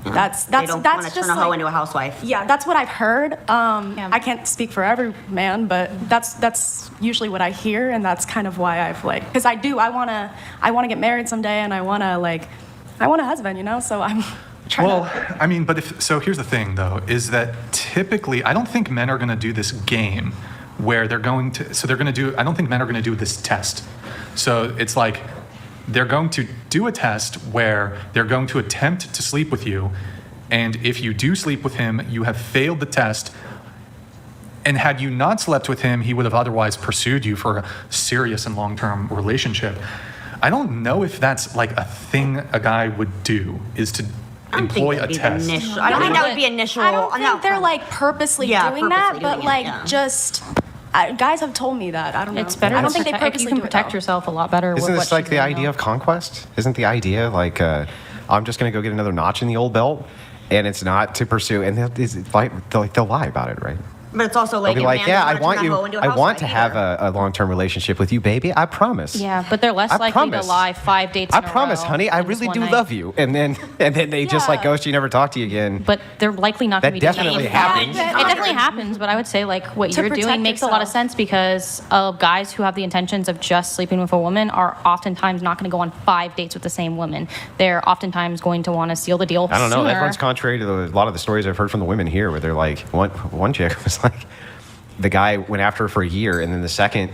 That's They don't want to just turn a hoe like- into a housewife. Yeah, that's what I've heard. I can't speak for every man, but that's usually what I hear, and that's kind of why I've like, because I wanna get married someday, and I want a husband, you know. So I'm trying Well, to. I mean, but so here's the thing, though, is that typically I don't think men are going to do this game where they're going to. So they're going to do. I don't think men are going to do this test. So it's like they're going to do a test where they're going to attempt to sleep with you, and if you do sleep with him, you have failed the test. And had you not slept with him, he would have otherwise pursued you for a serious and long-term relationship. I don't know if that's like a thing a guy would do, is to I don't think employ a that'd be the test. initial- I don't think that would be initial. I don't on think that they're front. like purposely Yeah, doing that, purposely but doing it, like yeah. just. Guys have told me that. I don't know. It's better. I don't to think they protect- purposely You can do it, protect though. yourself a lot better. Isn't with this what like she's the doing, idea though. of conquest? Isn't the idea like I'm just going to go get another notch in the old belt, and it's not to pursue, and they'll lie about it, right? But it's also They'll like, be a like, man yeah, doesn't I want turn you, a hoe into a I want housewife to have either. a long-term relationship with you, baby. I promise. Yeah, but they're less I likely promise. to lie 5 dates. I in a promise, row honey. I than just really one do night. love you, and then they just like Yeah. ghost you, never talk to you again. But they're likely not going to That be doing definitely anything. happens. It definitely happens, but I would say like what To you're doing protect makes a lot of yourself. sense because guys who have the intentions of just sleeping with a woman are oftentimes not going to go on 5 dates with the same woman. They're oftentimes going to want to seal the deal I don't know. That sooner. runs contrary to a lot of the stories I've heard from the women here, where they're like, one chick was like, the guy went after her for a year, and then the second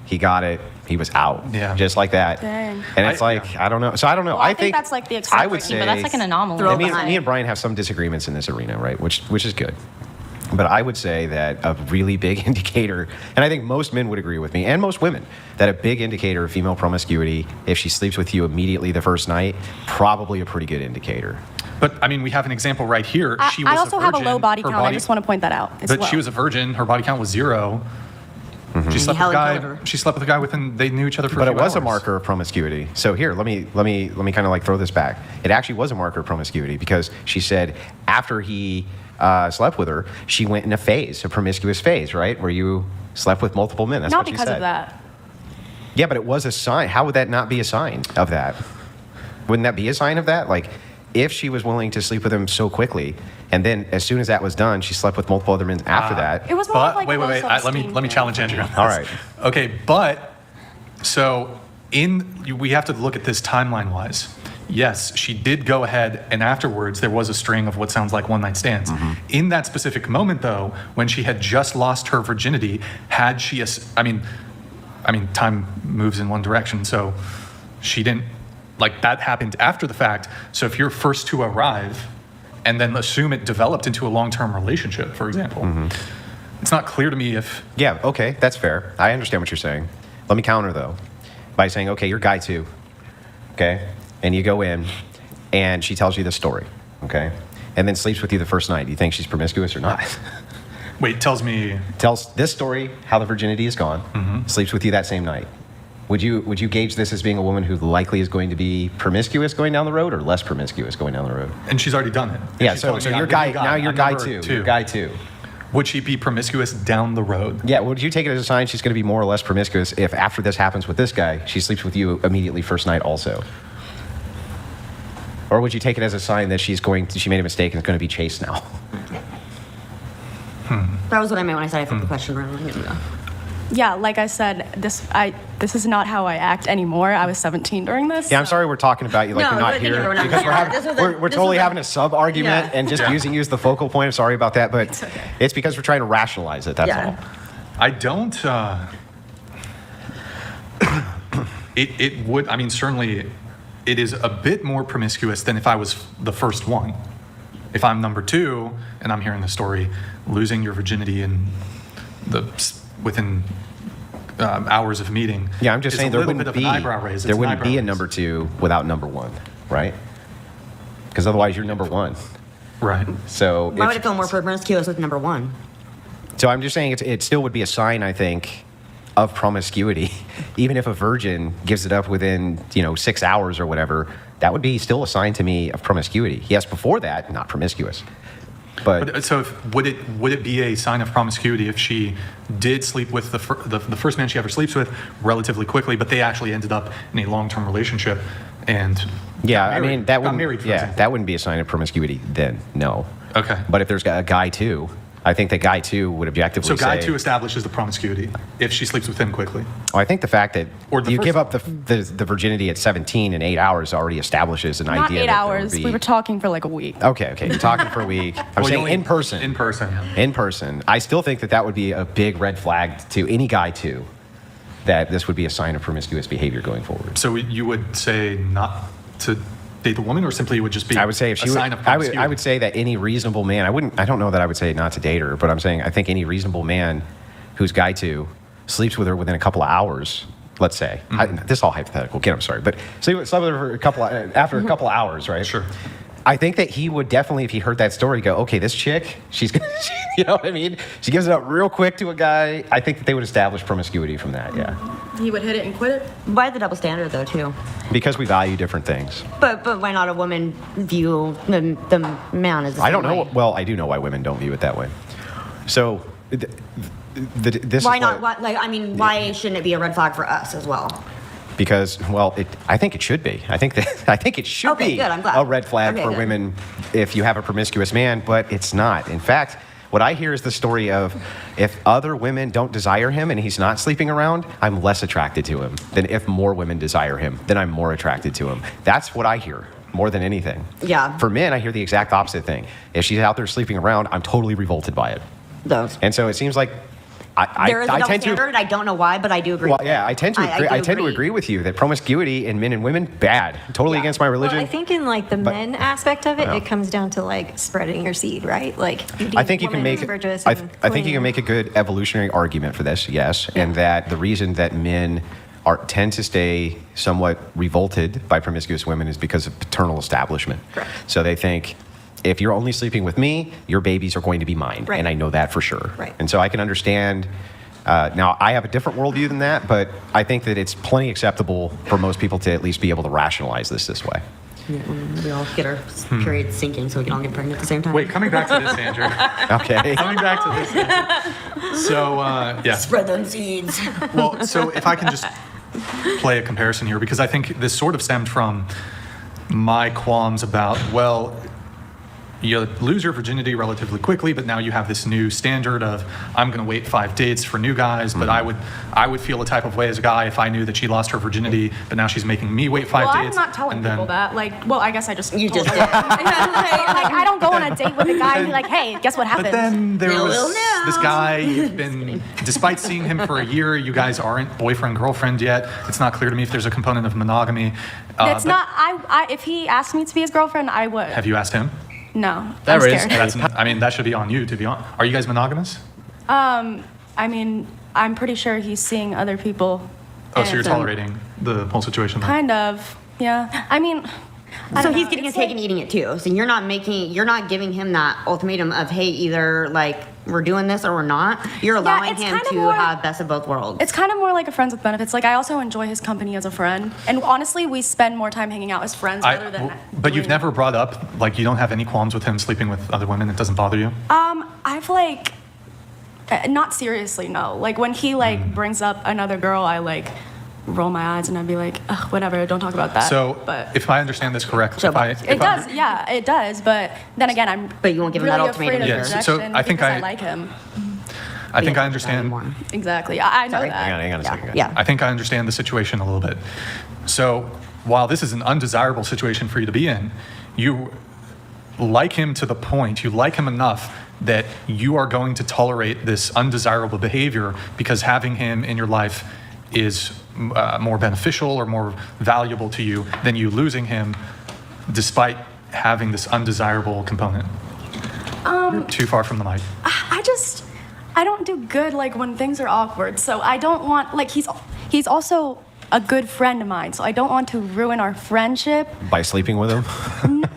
he got it, he was out. Yeah. Just like that. Dang. And it's I don't know. So I don't know. Well, I think that's like the I would exception, say but that's like an anomaly. Throw and it behind. me and Brian have some disagreements in this arena, right? Which is good. But I would say that a really big indicator, and I think most men would agree with me, and most women, that a big indicator of female promiscuity, if she sleeps with you immediately the first night, probably a pretty good indicator. But I mean, we have an example right here. She was I also a have a virgin. low body Her count. I just want to point that out. It's But low. she was a virgin. Her body count was 0. She slept with a Helen guy. killed her. She slept with a guy within. They knew each other for. But a it few was a hours. marker of promiscuity. So here, let me kind of like throw this back. It actually was a marker of promiscuity because she said after he slept with her, she went in a phase, a promiscuous phase, right, where you slept with multiple men. That's not what she because said. of that. Yeah, but it was a sign. How would that not be a sign of that? Wouldn't that be a sign of that? Like, if she was willing to sleep with him so quickly, and then as soon as that was done, she slept with multiple other men after that. It was more But of like wait. a low Let me self-esteem challenge thing. Andrew on this. All right. Okay, but so we have to look at this timeline wise. Yes, she did go ahead, and afterwards there was a string of what sounds like one night stands. In that specific moment, though, when she had just lost her virginity, had she? I mean, time moves in one direction, so she didn't. Like that happened after the fact. So if you're first to arrive, and then assume it developed into a long-term relationship, for example. It's not clear to me if... Yeah, okay, that's fair. I understand what you're saying. Let me counter, though, by saying, okay, you're guy 2, okay? And you go in, and she tells you this story, okay? And then sleeps with you the first night. Do you think she's promiscuous or not? Wait, tells this story, how the virginity is gone, sleeps with you that same night. Would you gauge this as being a woman who likely is going to be promiscuous going down the road or less promiscuous going down the road? And she's already done it. Yeah, so you're guy, now you're guy 2. You're guy 2. Would she be promiscuous down the road? Yeah, would you take it as a sign she's going to be more or less promiscuous if after this happens with this guy, she sleeps with you immediately first night also? Or would you take it as a sign that she made a mistake and is going to be chased now? That was what I meant when I said I flipped the question around. Yeah, like I said, this is not how I act anymore. I was 17 during this. Yeah, I'm sorry we're talking about you like you're not here because we're totally having a sub-argument and just using you as the focal point. I'm sorry about that, but it's because we're trying to rationalize it, that's all. I don't... it would... I mean, certainly it is a bit more promiscuous than if I was the first one. If I'm number 2 and I'm hearing the story, losing your virginity within hours of meeting. Yeah, I'm just saying there wouldn't be a number 2 without number 1, right? Because otherwise you're number 1. Right. So why would it feel more promiscuous with number 1? So I'm just saying it still would be a sign, I think, of promiscuity. Even if a virgin gives it up within 6 hours or whatever, that would be still a sign to me of promiscuity. Yes, before that, not promiscuous. But so would it be a sign of promiscuity if she did sleep with the first man she ever sleeps with relatively quickly, but they actually ended up in a long-term relationship and I mean that wouldn't be a sign of promiscuity then. No. Okay. But if there's a guy 2, I think that guy 2 would objectively say... So guy 2 establishes the promiscuity if she sleeps with him quickly. Oh, I think the fact that you give up the virginity at 17 in 8 hours already establishes an idea. Not 8 that hours. We were talking for like a week. Okay. You're talking for a week. I'm saying in person. In person. In person. I still think that would be a big red flag to any guy 2, that this would be a sign of promiscuous behavior going forward. So you would say not to date the woman, or simply it would just be a sign of promiscuity? I would say that any reasonable man, I don't know that I would say not to date her, but I'm saying I think any reasonable man who's guy 2 sleeps with her within a couple of hours, let's say. This is all hypothetical. Again, I'm sorry, but sleep with her after a couple of hours, right? Sure. I think that he would definitely, if he heard that story, go, okay, this chick, she's gonna, you know what I mean? She gives it up real quick to a guy. I think that they would establish promiscuity from that, yeah. He would hit it and quit it? Why the double standard, though, too? Because we value different things. But why not a woman view the man as the same I don't know. way? Well, I do know why women don't view it that way. So, this why is not? Why shouldn't it be a red flag for us as well? Because, I think it should be. I think it should be good, I'm glad. a red flag for women if you have a promiscuous man, but it's not. In fact, what I hear is the story of if other women don't desire him and he's not sleeping around, I'm less attracted to him than if more women desire him, then I'm more attracted to him. That's what I hear more than anything. Yeah. For men, I hear the exact opposite thing. If she's out there sleeping around, I'm totally revolted by it. Those. And so it seems like there is a double standard. I don't know why, but I do agree. Well, yeah, I tend to agree with you that promiscuity in men and women, bad. Totally against my religion. Well, I think in the men aspect of it, it comes down to spreading your seed, right? I think you can make I think you can make a good evolutionary argument for this, yes, and that the reason that men tend to stay somewhat revolted by promiscuous women is because of paternal establishment. Correct. So they think, if you're only sleeping with me, your babies are going to be mine. Right. And I know that for sure. Right. And so I can understand. Now, I have a different worldview than that, but I think that it's plenty acceptable for most people to at least be able to rationalize this way. Yeah, we all get our periods sinking so we can all get pregnant at the same time. Wait, coming back to this, Andrew. Okay. Coming back to this, Andrew. So, yeah. Spread them seeds. Well, so if I can just play a comparison here, because I think this sort of stemmed from my qualms about, you lose your virginity relatively quickly, but now you have this new standard of I'm going to wait 5 dates for new guys. But I would feel a type of way as a guy if I knew that she lost her virginity, but now she's making me wait 5 dates. I'm not telling people that. I guess I just you just did. I don't go on a date with a guy and be like, hey, guess what happened? But then there was this guy. You've been, despite seeing him for a year, you guys aren't boyfriend girlfriend yet. It's not clear to me if there's a component of monogamy. It's not. If he asked me to be his girlfriend, I would. Have you asked him? No. There I'm is. scared. I mean, that should be on you, to be honest. Are you guys monogamous? I mean, I'm pretty sure he's seeing other people. Oh, so you're tolerating the whole situation then? Kind of, yeah. I mean, So he's getting his cake and eating it too. So you're not giving him that ultimatum of, hey, either like we're doing this or we're not. You're allowing him to have best of both worlds. It's kind of more like a friends with benefits. Like I also enjoy his company as a friend, and honestly, we spend more time hanging out as friends rather than. But you've never brought up, like, you don't have any qualms with him sleeping with other women? It doesn't bother you? I've like, not seriously, no. Like when he like brings up another girl, I like roll my eyes and I'd be like, ugh, whatever, don't talk about that. So, but if I understand this correctly, it does. But then again, I'm. But you won't give him really that ultimatum. afraid of Yes. rejection So I think because I like him. I think I understand. Exactly, I know that. Hang on a second. Yeah. I think I understand the situation a little bit. So while this is an undesirable situation for you to be in, you like him to the point, you like him enough that you are going to tolerate this undesirable behavior because having him in your life is more beneficial or more valuable to you than you losing him despite having this undesirable component. You're too far from the mic. I don't do good like when things are awkward. So I don't want like he's also a good friend of mine. So I don't want to ruin our friendship By sleeping with him?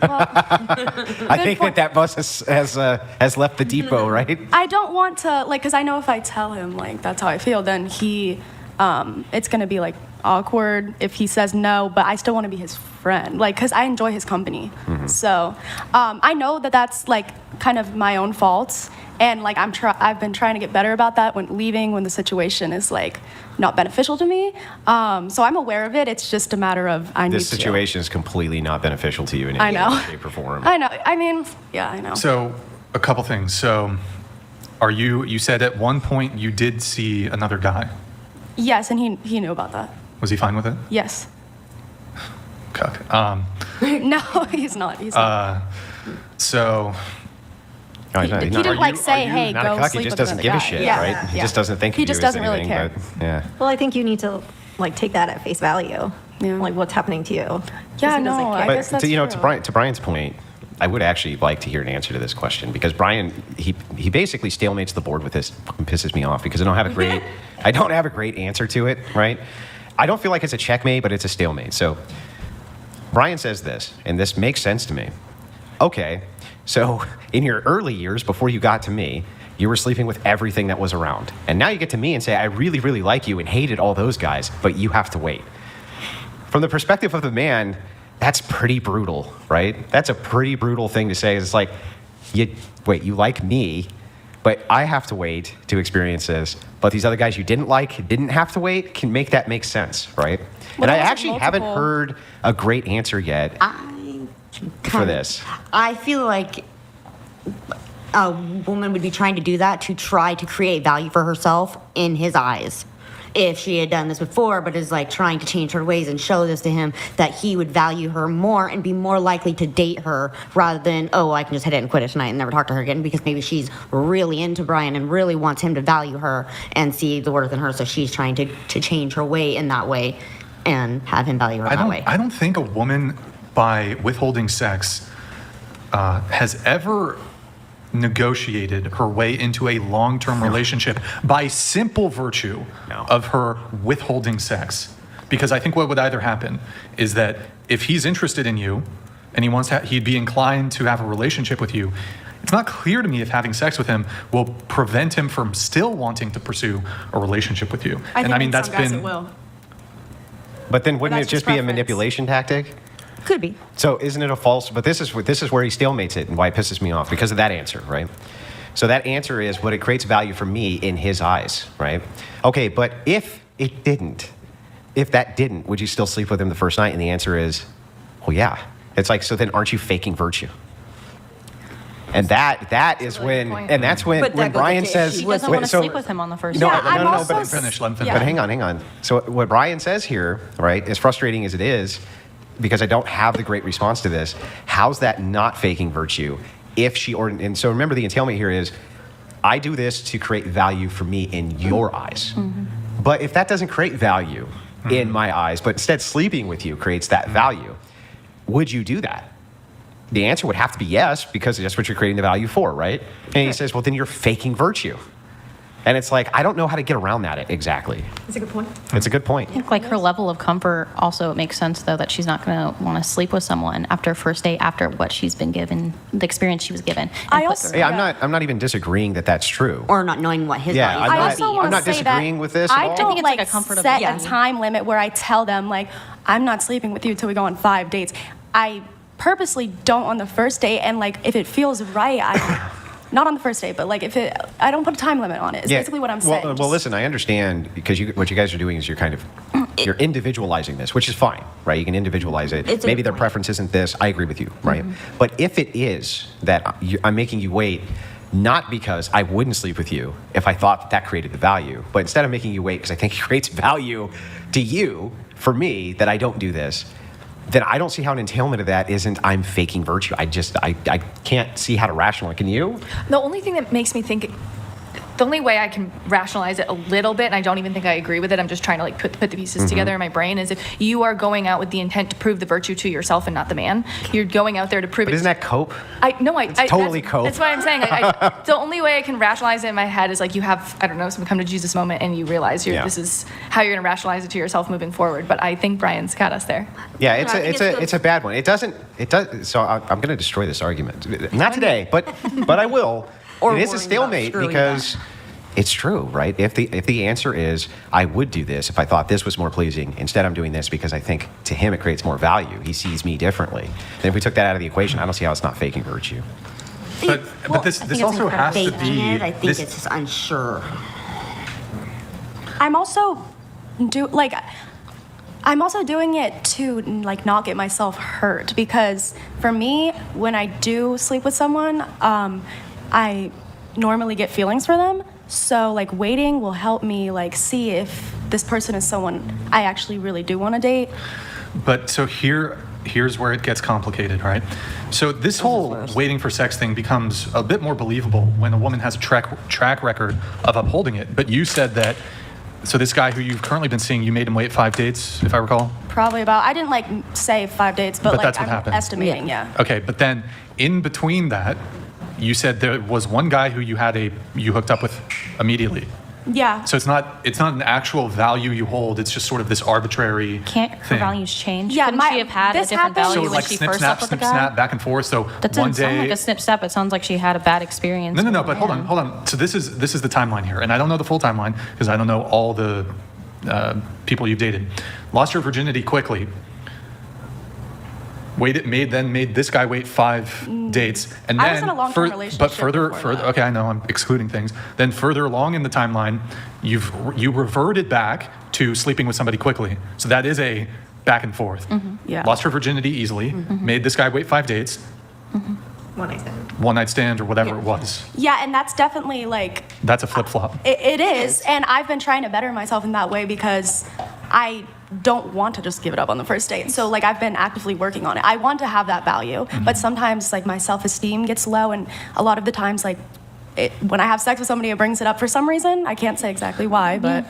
I think that bus has left the depot, right? I don't want to like because I know if I tell him like that's how I feel, then it's gonna be like awkward if he says no. But I still want to be his friend, like because I enjoy his company. So I know that that's like kind of my own faults. And like I've been trying to get better about that when the situation is like not beneficial to me. So I'm aware of it. It's just a matter of This situation is completely not beneficial to you in any way, shape, or form. I know. I mean, yeah, I know. So a couple things. So you said at one point you did see another guy. Yes, and he knew about that. Was he fine with it? Yes. Cuck. No, he's not. He's not. So. No, he didn't like say, "Hey, not go a cuck, sleep he just with doesn't another give a guy." shit, Yeah. right? He just doesn't think He of you just as doesn't really anything, care. but, yeah. Well, I think you need to like take that at face value. Yeah. Like what's happening to you. 'Cause Yeah, he doesn't no, care. I guess that's true. to Brian's point, I would actually like to hear an answer to this question because Brian, he basically stalemates the board with this. Fucking pisses me off because I don't have a great answer to it, right? I don't feel like it's a checkmate, but it's a stalemate. So Brian says this, and this makes sense to me. Okay, so in your early years before you got to me, you were sleeping with everything that was around. And now you get to me and say, I really, really like you and hated all those guys, but you have to wait. From the perspective of the man, that's pretty brutal, right? That's a pretty brutal thing to say. It's like, you like me, but I have to wait to experience this. But these other guys you didn't like, didn't have to wait, can make that make sense, right? Well, and I there's actually haven't heard a great answer yet for this. I feel like a woman would be trying to do that to try to create value for herself in his eyes. If she had done this before, but is like trying to change her ways and show this to him, that he would value her more and be more likely to date her rather than, oh, I can just hit it and quit it tonight and never talk to her again because maybe she's really into Brian and really wants him to value her and see the worth in her, so she's trying to change her way in that way and have him value her that way. I don't think a woman, by withholding sex, has ever negotiated her way into a long-term relationship by simple virtue of her withholding sex. Because I think what would either happen is that if he's interested in you and he'd be inclined to have a relationship with you, it's not clear to me if having sex with him will prevent him from still wanting to pursue a relationship with you. I mean, that's some guys been. it will. But then wouldn't it that's just just be a preference. manipulation tactic? Could be. So isn't it a false? But this is where he stalemates it and why it pisses me off because of that answer, right? So that answer is what it creates value for me in his eyes, right? Okay, but if that didn't, would you still sleep with him the first night? And the answer is, well, yeah. It's like, so then aren't you faking virtue? And that's when Brian says She doesn't want to sleep with him on the first No, night. no, Let but him finish. Let him finish. But hang on. So what Brian says here, right, as frustrating as it is, because I don't have the great response to this, how's that not faking virtue? And so remember the entailment here is, I do this to create value for me in your eyes. Mm-hmm. But if that doesn't create value in my eyes, but instead sleeping with you creates that value, would you do that? the answer would have to be yes, because that's what you're creating the value for, right? And he says, well, then you're faking virtue. And it's like, I don't know how to get around that exactly. That's a good point. It's a good point. I think like her level of comfort also, it makes sense though that she's not going to want to sleep with someone after a first date, after what she's been given, the experience she was given. Yeah, I'm not even disagreeing that that's true. Or not knowing what his value I'm would be. I'm not disagreeing with this at all. I don't it's like like a comfortable set value. a time limit where I tell them like I'm not sleeping with you until we go on 5 dates. I purposely don't on the first date, and like if it feels right, I not on the first date, but like I don't put a time limit on it. It's basically what I'm saying. Well, listen, I understand because what you guys are doing is you're individualizing this, which is fine, right? You can individualize it. Maybe their preference isn't this. I agree with you, right? But if it is that I'm making you wait, not because I wouldn't sleep with you if I thought that created the value, but instead of making you wait because I think it creates value to you, for me, that I don't do this, then I don't see how an entailment of that isn't I'm faking virtue. I can't see how to rationalize. Can you? The only thing that makes me think, the only way I can rationalize it a little bit, and I don't even think I agree with it, I'm just trying to like put the pieces together in my brain, is if you are going out with the intent to prove the virtue to yourself and not the man. You're going out there to prove But it. isn't that cope? It's totally cope. That's what I'm saying. The only way I can rationalize it in my head is like you have, I don't know, some come to Jesus moment and you realize this is how you're going to rationalize it to yourself moving forward. But I think Brian's got us there. Yeah, it's a bad one. It does. So I'm going to destroy this argument. Not today, but I will. It is a stalemate because it's true, right? If the answer is I would do this if I thought this was more pleasing, instead I'm doing this because I think to him it creates more value. He sees me differently. Then if we took that out of the equation, I don't see how it's not faking virtue. But this also has to be. I think it's just unsure. I'm also doing it to like not get myself hurt, because for me, when I do sleep with someone, I normally get feelings for them. So like waiting will help me like see if this person is someone I actually really do want to date. But so here's where it gets complicated, right? So this whole waiting for sex thing becomes a bit more believable when a woman has a track record of upholding it. But you said that, so this guy who you've currently been seeing, you made him wait 5 dates, if I recall? Probably about, I didn't like say 5 dates, but like that's what I'm happened. estimating, yeah. Okay, but then in between that, you said there was one guy who you hooked up with immediately. Yeah. So it's not an actual value you hold. It's just sort of this arbitrary Can't her thing. values change? Yeah, Couldn't she have had a different value So when like she snip, first snap, slept with the snip, guy? snap, back and forth. So That one doesn't sound day. like a snip step. It sounds like she had a bad experience. No, with but a hold man. on. So this is the timeline here, and I don't know the full timeline because I don't know all the people you've dated. Lost your virginity quickly. Made this guy wait 5 dates, and then I was in a long-term relationship But further, before that. okay, I know I'm excluding things. Then further along in the timeline, you reverted back to sleeping with somebody quickly. So that is a back and forth. Yeah. Lost her virginity easily. Made this guy wait 5 dates. One night stand or whatever it was. Yeah, and that's definitely like, That's a flip flop. it is. And I've been trying to better myself in that way because I don't want to just give it up on the first date. So like I've been actively working on it. I want to have that value, but sometimes like my self-esteem gets low, and a lot of the times like when I have sex with somebody, it brings it up for some reason. I can't say exactly why, but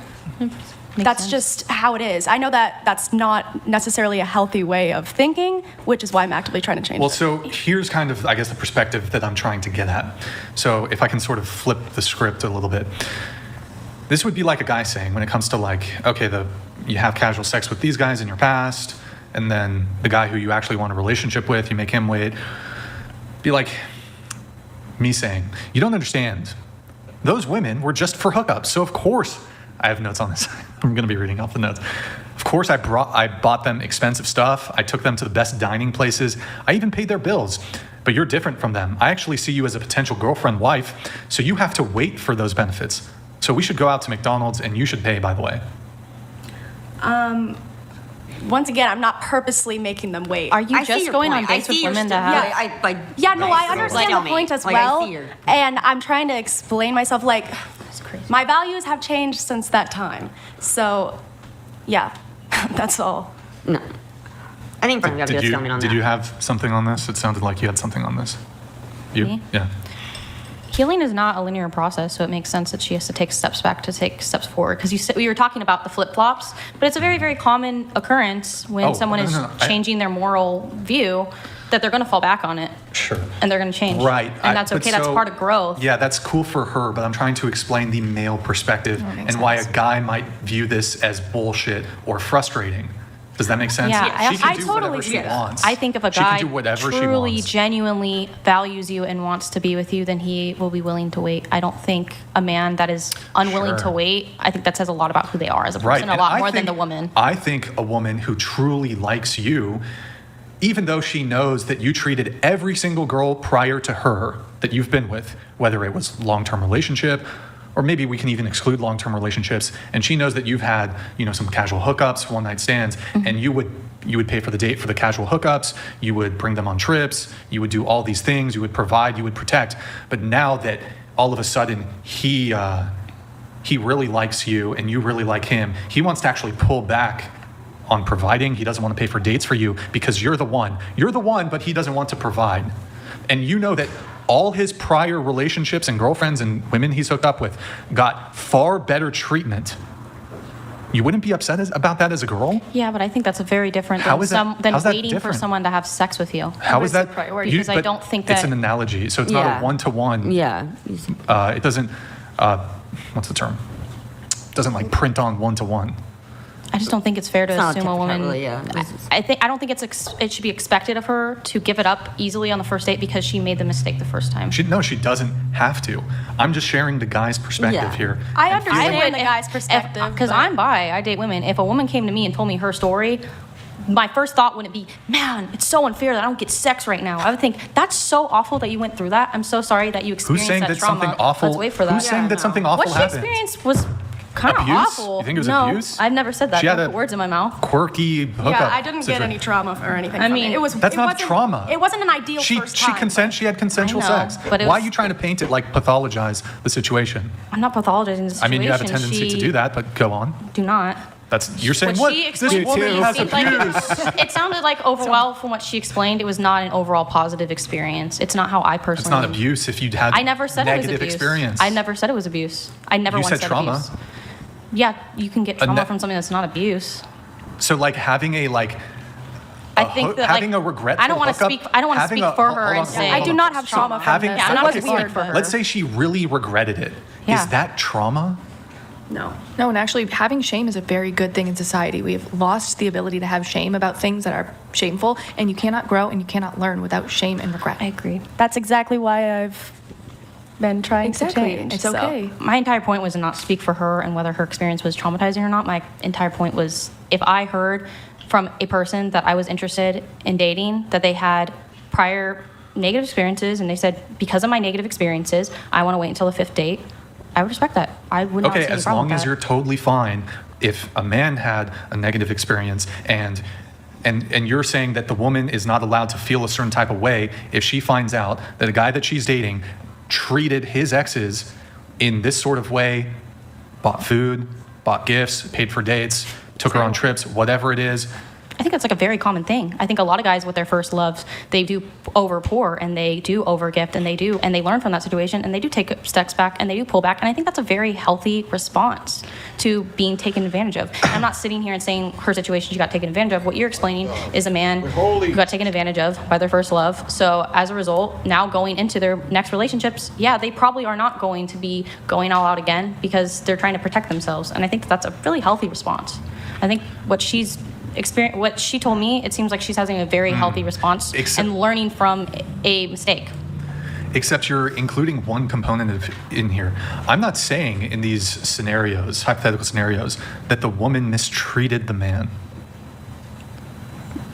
that's just how it is. I know that that's not necessarily a healthy way of thinking, which is why I'm actively trying to change it. So here's kind of, I guess, the perspective that I'm trying to get at. So if I can sort of flip the script a little bit. This would be like a guy saying when it comes to like, okay, you have casual sex with these guys in your past, and then the guy who you actually want a relationship with, you make him wait. Be like me saying, you don't understand. Those women were just for hookups. So of course, I have notes on this. I'm going to be reading off the notes. Of course, I bought them expensive stuff. I took them to the best dining places. I even paid their bills. But you're different from them. I actually see you as a potential girlfriend, wife, so you have to wait for those benefits. So we should go out to McDonald's, and you should pay, by the way. Once again, I'm not purposely making them wait. Are you just going on dates with women to have? I understand the point as well. And I'm trying to explain myself, like, my values have changed since that time. So, yeah, that's all. No. I think Brian got to be on that. Did you have something on this? It sounded like you had something on this. You? Me? Yeah. Healing is not a linear process, so it makes sense that she has to take steps back to take steps forward. Because we were talking about the flip-flops, but it's a very, very common occurrence when someone is changing their moral view. that they're going to fall back on it. Sure. And they're going to change. Right. And that's okay. That's part of growth. Yeah, that's cool for her, but I'm trying to explain the male perspective and why a guy might view this as bullshit or frustrating. Does that make sense? Yeah, she can I do totally whatever she see that. wants. I think if a She guy can do whatever she truly, wants. genuinely values you and wants to be with you, then he will be willing to wait. I don't think a man that is unwilling to wait, I think that says a lot about who they are as a person, Right. a And lot I more than think- the woman. I think a woman who truly likes you, even though she knows that you treated every single girl prior to her that you've been with, whether it was long-term relationship, or maybe we can even exclude long-term relationships, and she knows that you've had, some casual hookups, one-night stands, and you would pay for the date for the casual hookups, you would bring them on trips, you would do all these things, you would provide, you would protect. But now that all of a sudden he really likes you and you really like him, he wants to actually pull back on providing. He doesn't want to pay for dates for you because you're the one. You're the one, but he doesn't want to provide. And you know that all his prior relationships and girlfriends and women he's hooked up with got far better treatment. You wouldn't be upset about that as a girl? Yeah, but I think that's a very different How than, is that- than how's that waiting for different? someone to have sex with you. How is that? Because I don't think that It's an analogy, so it's not a one-to-one. Yeah. It doesn't, what's the term? It doesn't like print on one-to-one. I just don't think it's fair to It's not assume a woman. really, yeah. I don't think it should be expected of her to give it up easily on the first date because she made the mistake the first time. She doesn't have to. I'm just sharing the guy's perspective Yeah. here. I and feeling- understand the guy's perspective. Because I'm bi, I date women. If a woman came to me and told me her story, my first thought wouldn't be, man, it's so unfair that I don't get sex right now. I would think, that's so awful that you went through that. I'm so sorry that you Who's experienced saying that that trauma. something awful? Let's wait for that. Who's saying that something awful What she happened? experienced was kind of Abuse? awful. You think it was no, abuse? I've never said that. She had Don't a put words in my mouth. Quirky hookup. Yeah, I didn't get situation. any trauma or anything. I from mean, it was. That's it not wasn't- trauma. It wasn't an ideal She first time. she had consensual I know, sex. but it Why was- are you trying to paint it like pathologize the situation? I'm not pathologizing the situation. I mean, you have a tendency to do that, but go on. Do not. You're saying What what? she This explained to woman me has seemed like abuse. it sounded like overall from what she explained, it was not an overall positive experience. It's not how I personally. It's not abuse if you'd had I never said it was negative abuse. experience. I never said it was abuse. I never You once said trauma. abuse. Yeah, you can get A trauma ne- from something that's not abuse. So like having a like. I think that having like, a regretful I don't want to hookup, speak. I don't want to having speak a- for hold her on, and hold say on, I do not have trauma from Having this. Yeah, I'm not It was speaking weird. for her. Let's say she really regretted it. Is Yeah. that trauma? No. No, and actually, having shame is a very good thing in society. We've lost the ability to have shame about things that are shameful, and you cannot grow and you cannot learn without shame and regret. I agree. That's exactly why I've been trying Exactly. to change. It's so. okay. My entire point was to not speak for her and whether her experience was traumatizing or not. My entire point was if I heard from a person that I was interested in dating that they had prior negative experiences and they said, because of my negative experiences, I want to wait until the fifth date, I would respect that. I would not see Okay, any as problem long with as that. you're totally fine if a man had a negative experience and you're saying that the woman is not allowed to feel a certain type of way if she finds out that a guy that she's dating treated his exes in this sort of way, bought food, bought gifts, paid for dates, took her on trips, whatever it is. I think that's like a very common thing. I think a lot of guys with their first loves, they do over pour and they do over gift and they learn from that situation and they do take steps back and they do pull back. And I think that's a very healthy response to being taken advantage of. And I'm not sitting here and saying her situation, she got taken advantage of. What you're explaining is a man who got taken advantage of by their first love. So as a result, now going into their next relationships, yeah, they probably are not going to be going all out again because they're trying to protect themselves. And I think that's a really healthy response. I think what she told me, it seems like she's having a very healthy response and learning from a mistake. Except you're including one component in here. I'm not saying in these scenarios, hypothetical scenarios, that the woman mistreated the man.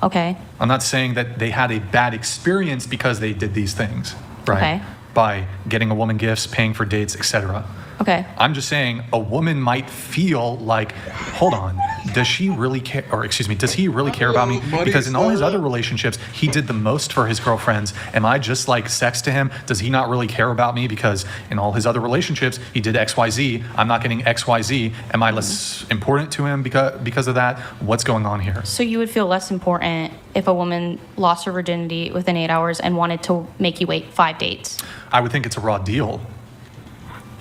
Okay. I'm not saying that they had a bad experience because they did these things, right? Okay. By getting a woman gifts, paying for dates, etc. Okay. I'm just saying a woman might feel like, hold on, does she really care, or excuse me, does he really care about me? Because in all his other relationships, he did the most for his girlfriends. Am I just like sex to him? Does he not really care about me? Because in all his other relationships, he did XYZ. I'm not getting XYZ. Am I less important to him because of that? What's going on here? So you would feel less important if a woman lost her virginity within 8 hours and wanted to make you wait 5 dates? I would think it's a raw deal.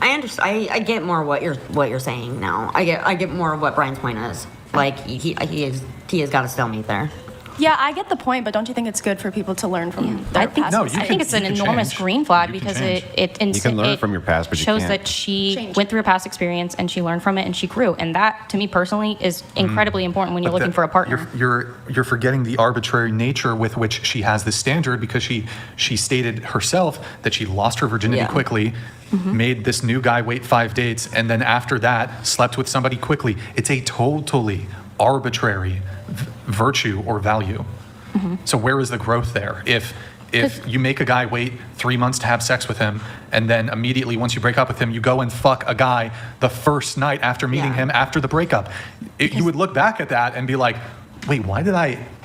I understand. I get more what you're saying now. I get more what Brian's point is. Like he has got a stalemate there. Yeah, I get the point, but don't you think it's good for people to learn from their past? No, mistakes? I think it's an enormous green flag because it You can learn from your past, but you shows can't. that she went through a past experience and she learned from it and she grew. And that, to me personally, is incredibly important when you're looking for a partner. You're forgetting the arbitrary nature with which she has this standard, because she stated herself that she lost her virginity quickly, made this new guy wait 5 dates, and then after that slept with somebody quickly. It's a totally arbitrary virtue or value. So where is the growth there? If you make a guy wait 3 months to have sex with him, and then immediately once you break up with him, you go and fuck a guy the first night after meeting him after the breakup, you would look back at that and be like, wait,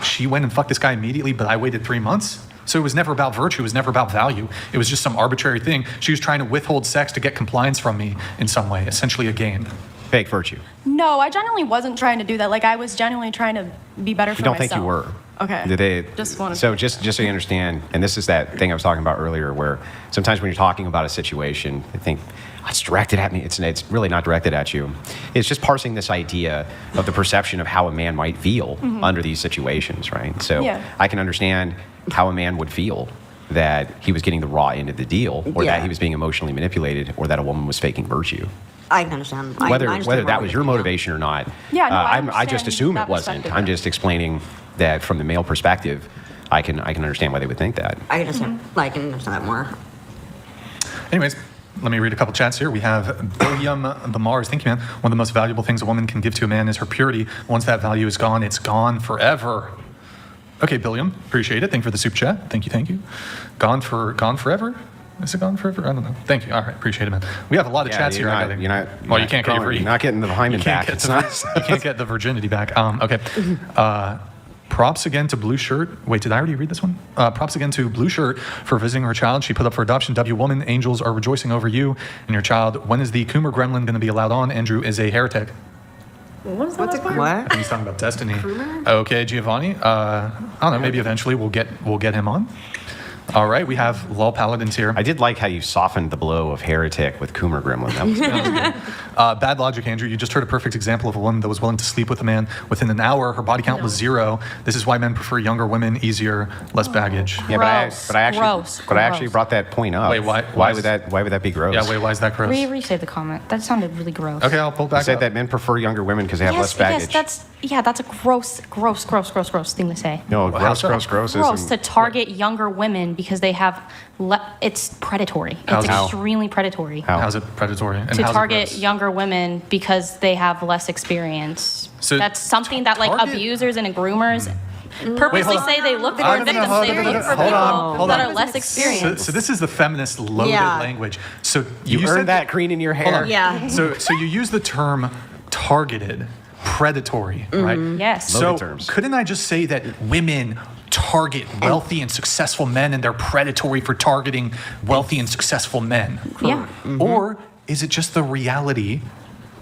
she went and fucked this guy immediately, but I waited 3 months? So it was never about virtue, it was never about value. It was just some arbitrary thing. She was trying to withhold sex to get compliance from me in some way, essentially a game. Fake virtue. No, I genuinely wasn't trying to do that. Like, I was genuinely trying to be better for You don't myself. think you were? Okay. Just wanted So just so you understand, and this is that thing I was talking about earlier, where sometimes when you're talking about a situation, I think, it's directed at me. It's really not directed at you. It's just parsing this idea of the perception of how a man might feel under these situations, right? So I can understand how a man would feel that he was getting the raw end of the deal, or that he was being emotionally manipulated, or that a woman was faking virtue. I can understand. Whether that was your motivation or not, I just assume it wasn't. I'm just explaining that from the male perspective, I can understand why they would think that. I can understand. I can understand that more. Anyways, let me read a couple chats here. We have William the Mars. Thank you, man. One of the most valuable things a woman can give to a man is her purity. Once that value is gone, it's gone forever. Okay, Billiam, appreciate it. Thank you for the super chat. Thank you. Gone forever? Is it gone forever? I don't know. Thank you. All right, appreciate it, man. We have a lot of chats here. You're not you can't get you're not getting the hymen back. You can't get the virginity back. Okay. Props again to Blue Shirt. Wait, did I already read this one? Props again to Blue Shirt for visiting her child. She put up for adoption. W woman, angels are rejoicing over you and your child. When is the Coomer Gremlin going to be allowed on? Andrew is a heretic. What's I think he's talking about Destiny. Okay, Giovanni. I don't know. Maybe eventually we'll get him on. All right, we have Lol Paladins here. I did like how you softened the blow of heretic with Coomer Gremlin. That was good. Bad logic, Andrew. You just heard a perfect example of a woman that was willing to sleep with a man within an hour. Her body count was 0. This is why men prefer younger women, easier, less baggage. Yeah, but I actually brought that point up. Wait, why would that be gross? Yeah, wait, why is that gross? Restate the comment. That sounded really gross. Okay, I'll pull back. You said that men prefer younger women because they have less baggage. Yes, that's a gross thing to say. No, gross Gross to target younger women because they have, it's predatory. It's extremely predatory. How's it predatory? And to target younger women because they have less experience. So that's something that like abusers and groomers purposely say they look for victims. They look for people that are less experienced. So this is the feminist loaded language. So you earned that green in your hair. Yeah. So you use the term targeted, predatory, right? Yes. So couldn't I just say that women target wealthy and successful men and they're predatory for targeting wealthy and successful men? Yeah. Or is it just the reality,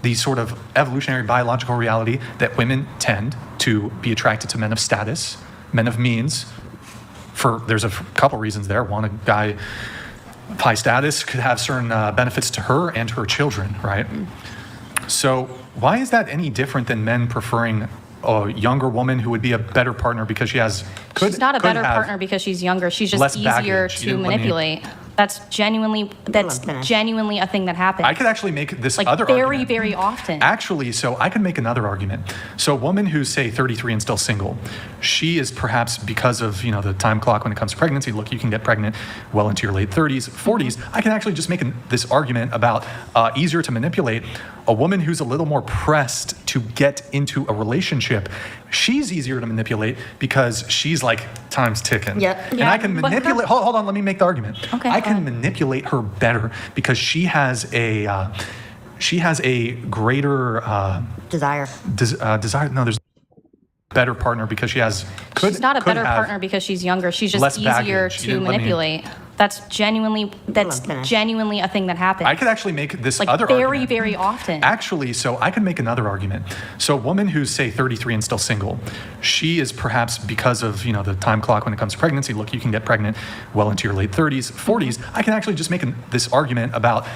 the sort of evolutionary biological reality that women tend to be attracted to men of status, men of means? There's a couple reasons there. One, a guy of high status could have certain benefits to her and her children, right? So why is that any different than men preferring a younger woman who would be a better partner because she's not a better partner because she's younger. She's just easier to manipulate. That's genuinely a thing that happens. I could actually make this like other very, argument. very often. Actually, so I could make another argument. So a woman who's, say, 33 and still single, she is perhaps, because of the time clock when it comes to pregnancy, look, you can get pregnant well into your late 30s, 40s. I can actually just make this argument about easier to manipulate. A woman who's a little more pressed to get into a relationship, she's easier to manipulate because she's like, time's ticking. Yep. And I can manipulate, hold on, let me make the argument. Okay, I can manipulate her better because she has a greater desire. Desire. No, there's better partner because she's not a better partner because she's younger. She's just easier to manipulate. That's genuinely a thing that happens. I could actually make this like other very, argument. very often. Actually, so I could make another argument. So a woman who's, say, 33 and still single, she is perhaps, because of, the time clock when it comes to pregnancy, look, you can get pregnant well into your late 30s, 40s. I can actually just make this argument about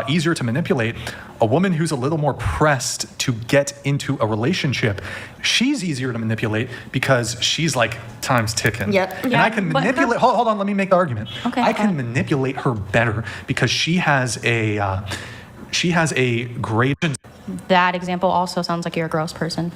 easier to manipulate. A woman who's a little more pressed to get into a relationship, she's easier to manipulate because she's like, time's ticking. Yep. And I can manipulate, hold on, let me make the argument. Okay. I can manipulate her better because she has a great... That example also sounds like you're a gross person.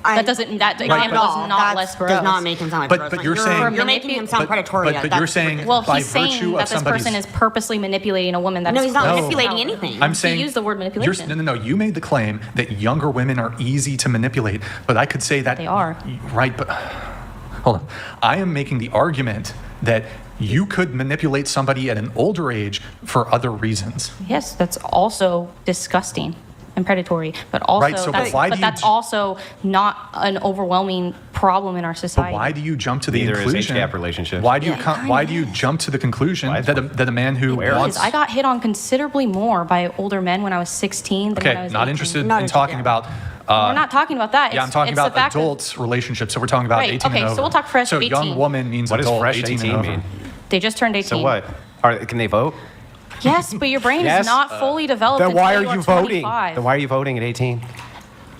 That example Not is not less gross. Does not make him sound like gross. But you're saying... You're making him sound predatory. But you're saying well, by he's saying virtue that of this somebody's... person is purposely manipulating a woman that No, is he's not close. manipulating anything. I'm saying... He used the word manipulation. No. You made the claim that younger women are easy to manipulate, but I could say that... They are. Right, but... Hold on. I am making the argument that you could manipulate somebody at an older age for other reasons. Yes, that's also disgusting and predatory, but also Right, so that's also not an overwhelming problem in our But society. why do you jump to the Neither is conclusion? age-gap relationships. Why do you jump to the conclusion that a man who wants... I got hit on considerably more by older men when I was 16 than when I was 18. Interested in talking about... we're not talking about that. I'm talking it's the about fact adults' relationships. So we're talking about Right, 18 okay, and over. so we'll talk fresh So 18. young woman means What does adult, fresh 18 18 and over. mean? They just turned 18. So what? Can they vote? Yes, but your brain Yes. is not fully developed Then why until are you are voting? 25. Then why are you voting at 18?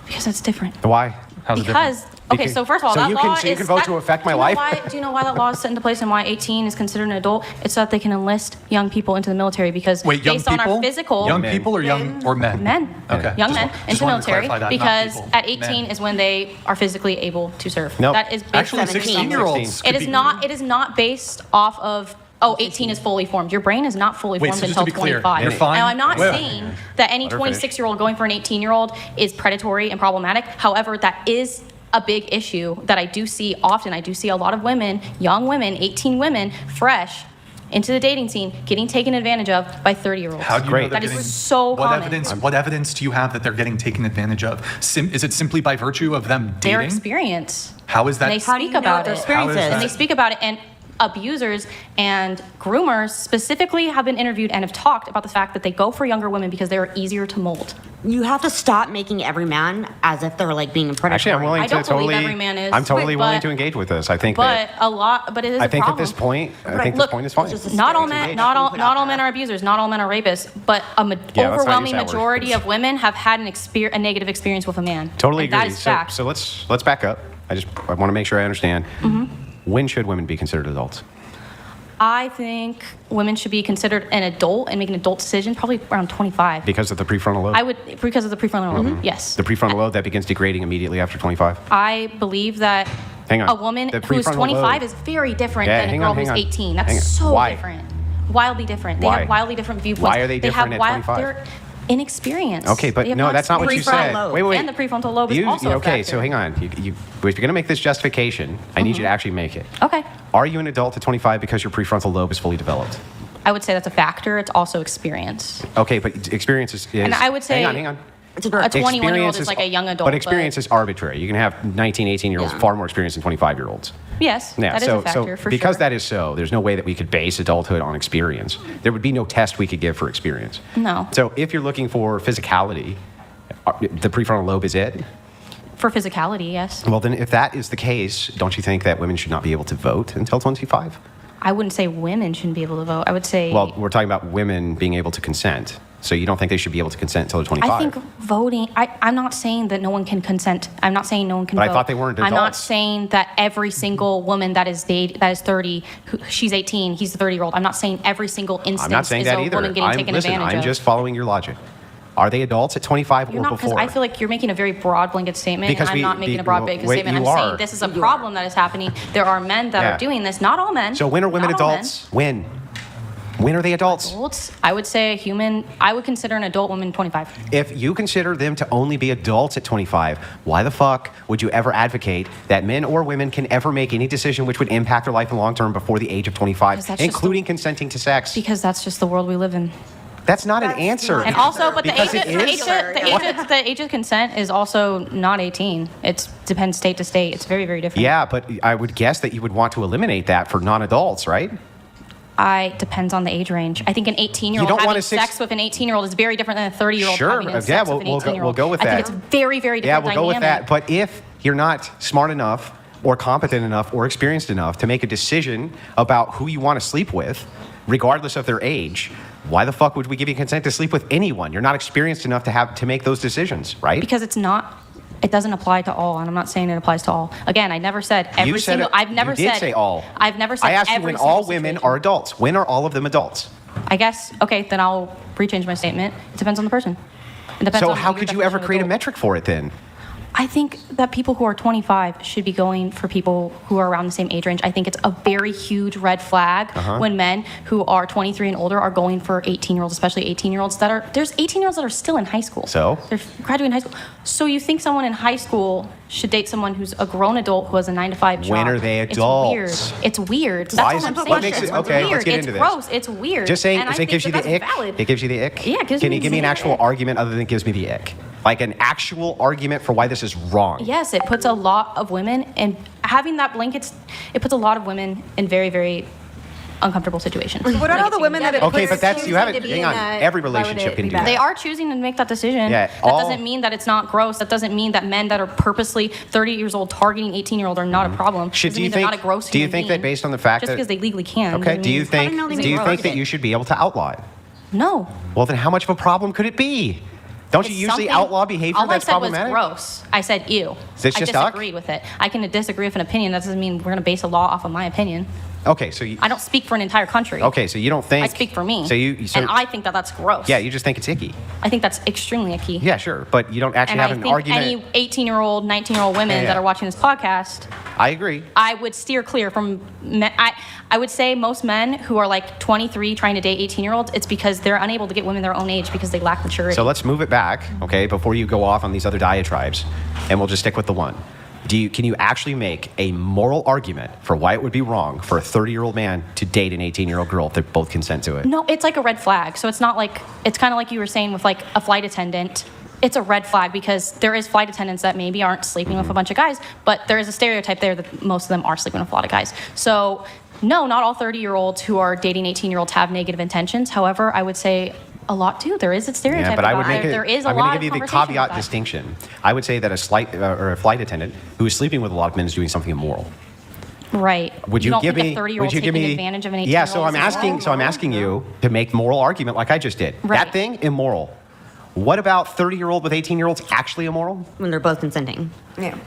Because that's different. Why? How's it Because, okay, so first of all, So that you law can- is... so you can vote to affect my life? Do you know why that law is set into place and why 18 is considered an adult? It's so that they can enlist young people into the military because Wait, young based on people? our physical... Young people or men? Men. Okay. Young Just men wa- just into the wanted to military clarify that, not because people. at 18 Men. is when they are physically able to serve. Nope. That is based Actually, on 16-year-olds It is not. It is not based off of. Oh, 18 is fully formed. Your brain is not fully Wait, formed so just until to be clear, 25. you're fine- Now, I'm not Wait. saying that any Let her finish. 26-year-old going for an 18-year-old is predatory and problematic. However, that is a big issue that I do see often. I do see a lot of women, young women, 18 women, fresh, into the dating scene, getting taken advantage of by 30-year-olds. How do you know they're That is getting, so what common. What evidence do you have that they're getting taken advantage of? Is it simply by virtue of them dating? Their experience. How is that? And they speak about their it. experiences? And they speak about it. And abusers and groomers specifically have been interviewed and have talked about the fact that they go for younger women because they are easier to mold. You have to stop making every man as if they're like being a predator. Actually, I'm willing I to don't believe totally. every man is, I'm totally but- willing to engage with this. I think But that. but it is I a think problem. at this point, I think Look, this point is fine. it's just a Not all stereotype men, that not you all, put not out all men there. are abusers. Not all men are rapists. But a Yeah, let's not use overwhelming that word. majority of women have had a negative experience with a man. Totally And agree. That is fact. So let's back up. I want to make sure I understand. When should women be considered adults? I think women should be considered an adult and make an adult decision probably around 25. Because of the prefrontal lobe. I would because of the prefrontal lobe. Yes. The prefrontal lobe that begins degrading immediately after 25. I believe that Hang on. a woman The who's prefrontal 25 lobe. is very different Yeah, than a hang girl on, hang who's on. 18. Hang on. That's so Why? different. Wildly different. They Why? have wildly different viewpoints. Why are they different at 25? They're inexperienced. Okay, but They have no, that's not what you experience. said. lobe. Wait. And the prefrontal lobe is also a okay, factor. so hang on. If you're going to make this justification, I need you to actually make it. Okay. Are you an adult at 25 because your prefrontal lobe is fully developed? I would say that's a factor. It's also experience. Okay, but experience is. And I would say Hang on. a 21-year-old Experience is like a young adult. But experience is arbitrary. You can have 19, 18-year-olds Yeah. far more experience than 25-year-olds. Yes, Yeah, that is a factor for because sure. that is so, there's no way that we could base adulthood on experience. There would be no test we could give for experience. No. So if you're looking for physicality, the prefrontal lobe is it? For physicality, yes. Well, then if that is the case, don't you think that women should not be able to vote until 25? I wouldn't say women shouldn't be able to vote. I would say. Well, we're talking about women being able to consent. So you don't think they should be able to consent until they're 25? I think voting. I'm not saying that no one can consent. I'm not saying no one can But I vote. thought they weren't I'm not adults. saying that every single woman that is 30, she's 18, he's a 30-year-old. I'm not saying every single instance I'm not saying is that a either. woman getting taken advantage I'm of. just following your logic. Are they adults at 25 You're or not, because before? I feel like you're making a very broad blanket statement, Because and I'm not making a broad blanket wait, statement. I'm you are. saying this is a problem that is happening. There are men that Yeah. are doing this. Not all men. So when are women Not all men. adults? When? When are they adults? Adults, I would say a human. I would consider an adult woman 25. If you consider them to only be adults at 25, why the fuck would you ever advocate that men or women can ever make any decision which would impact their life in the long term before the age of 25, Because that's just including consenting to sex? Because that's just the world we live in. That's not an answer. And also, but the Because age, it of, is? the age of consent is also not 18. It depends state to state. It's very, very different. Yeah, but I would guess that you would want to eliminate that for non-adults, right? Depends on the age range. I think an 18-year-old You don't having want a sex with an 18-year-old is very different than a 30-year-old Sure. having Yeah, sex we'll, with an we'll, 18-year-old. go with that. I think it's very, very Yeah, different we'll go with dynamic. that. But if you're not smart enough or competent enough or experienced enough to make a decision about who you want to sleep with, regardless of their age, why the fuck would we give you consent to sleep with anyone? You're not experienced enough to make those decisions, right? Because it doesn't apply to all, and I'm not saying it applies to all. Again, I never said every you said single. it, I've never you did said say all. I've never said I asked you every when all single women situation. are adults. When are all of them adults? I guess. Okay, then I'll rechange my statement. It depends on the person. It depends So on how your could you ever definition of create a adult. metric for it then? I think that people who are 25 should be going for people who are around the same age range. I think it's a very huge red flag when men who are 23 and older are going for 18-year-olds, especially 18-year-olds there's 18-year-olds that are still in high school. So? They're graduating high school. So you think someone in high school should date someone who's a grown adult who has a 9-to-5 job? When are they adults? It's weird. That's Why all is I'm it- saying. what makes it- It's okay, let's weird. get It's into this. gross. It's weird. Just saying, And I it think gives you that the that's ick. valid. It gives you the ick. Yeah, it gives Can me you give me an the actual ick. argument other than gives me the ick? Like an actual argument for why this is wrong. Yes, it puts a lot of women, and having that blanket, it puts a lot of women in very, very uncomfortable situations. What are all the women that it Okay, puts but that's you haven't. to be Hang in on. that, Every why would relationship it can be do bad? that. They are choosing to make that decision. Yeah, that all- doesn't mean that it's not gross. That doesn't mean that men that are purposely 30 years old targeting 18-year-old are not a problem. Should- Doesn't do you mean they're think- not a gross do you human think that being. based on the fact just that- because they legally can? Okay. doesn't Do you mean- think? know they Do make you a think that argument? you should be able to outlaw it? No. Well, then how much of a problem could it be? Don't you It's usually something- outlaw behavior all that's I said problematic? was gross. I said ew. It's I just talk? disagreed with it. I can disagree with an opinion. That doesn't mean we're going to base a law off of my opinion. Okay, so you. I don't speak for an entire country. Okay, so you don't think. I speak for me. So you. So, and I think that that's gross. yeah, you just think it's icky. I think that's extremely icky. Yeah, sure, but you don't actually And I have an think argument. any 18-year-old, 19-year-old women Yeah. that are watching this podcast, I agree. I would steer clear from men. I would say most men who are like 23 trying to date 18-year-olds, it's because they're unable to get women their own age because they lack maturity. So let's move it back, okay, before you go off on these other diatribes, and we'll just stick with the one. Can you actually make a moral argument for why it would be wrong for a 30-year-old man to date an 18-year-old girl if they both consent to it? No, it's like a red flag. So it's not like, it's kind of like you were saying with like a flight attendant. It's a red flag because there is flight attendants that maybe aren't sleeping with a bunch of guys, but there is a stereotype there that most of them are sleeping with a lot of guys. So no, not all 30-year-olds who are dating 18-year-olds have negative intentions. However, I would say a lot do. There is a stereotype. Yeah, but I would about make it. it. There is a I'm lot going of to give you the conversation caveat about that. distinction. I would say that a flight attendant who is sleeping with a lot of men is doing something immoral. Right. Would you don't give think me? a 30-year-old Would you give taking me? advantage of an 18-year-old? Yeah. So I'm is asking. immoral? So I'm asking you to make moral argument like I just did. Right. That thing immoral. What about 30-year-old with 18-year-olds actually immoral? When they're both consenting. Yeah.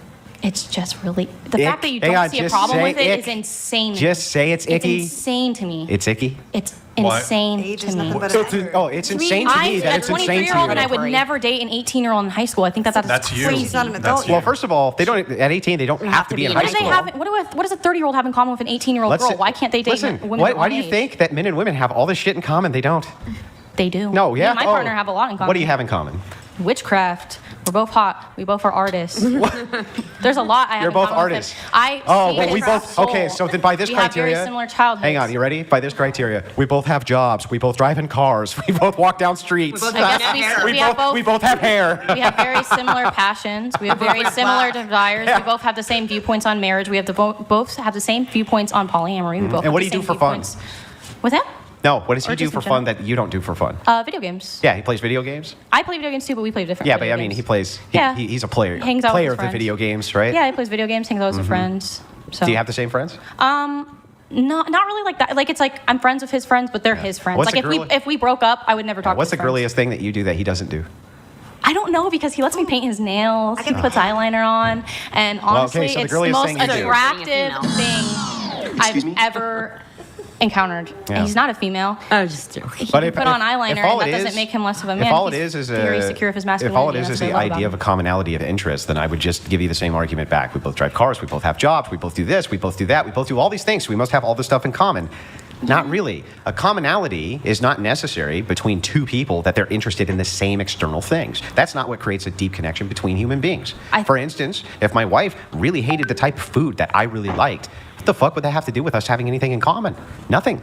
It's just really the Ick. fact that you Hang don't on, see a just problem say with it ick. is insane. Just say it's icky. It's insane to me. It's icky. It's Why? insane Age to is me. nothing but So a it's, number. oh, it's insane to me I'm that a it's insane to 23-year-old and I you. would never date an 18-year-old in high school. I think that's That's you. crazy. She's not an That's adult you. Well, first of all, they don't at 18. They don't have to be in high What do they school. have? What does a 30-year-old have in common with an 18-year-old Let's girl? say- Why can't they date Listen, women why their own do you age? think that men and women have all this shit in common? They don't. They do? No, yeah. Me and my partner have a lot in common. What do you have in common? Witchcraft. We're both hot. We both are artists. There's a lot I have You're in both common with artists. them. I Oh, see well, it we as a both. soul. Okay, so then by this we criteria. have very similar childhoods. Hang on, you ready? By this criteria, we both have jobs. We both drive in cars. We both walk down streets. both I guess we both have hair. We have very similar passions. We have very similar desires. We both have the same viewpoints on marriage. We have both have the same viewpoints on polyamory. We both And have what the do you do same for fun? viewpoints. What's that? No, what does he Or do just for in fun general? that you don't do for fun? Video games. Yeah, he plays video games. I play video games too, but we play different. Yeah, but video I mean, games. he plays. Yeah. He's a player. Hangs out with player his of the friends. video games, right? Yeah, he plays video games, hangs out with his friends. So. Do you have the same friends? Not really like that. Like it's like I'm friends with his friends, but they're his friends. What's like the if we broke up, I would never talk. What's to the his friends. girliest thing that you do that he doesn't do? I don't know because he lets me paint his nails. He puts eyeliner on, and honestly, so the it's the girliest most thing you do. attractive Female. thing I've ever encountered. Yeah. And he's not a female. I was just joking. He can put on eyeliner, all and that it doesn't make him less of a man. If all it He's is very secure of his masculinity. if all it and is that's the what I love idea about of a commonality of interest, then I would just give you the same argument back. We both drive cars. We both have jobs. We both do this. We both do that. We both do all these things. So we must have all this stuff in common. Not really. A commonality is not necessary between two people that they're interested in the same external things. That's not what creates a deep connection between human beings. For instance, if my wife really hated the type of food that I really liked, what the fuck would that have to do with us having anything in common? Nothing.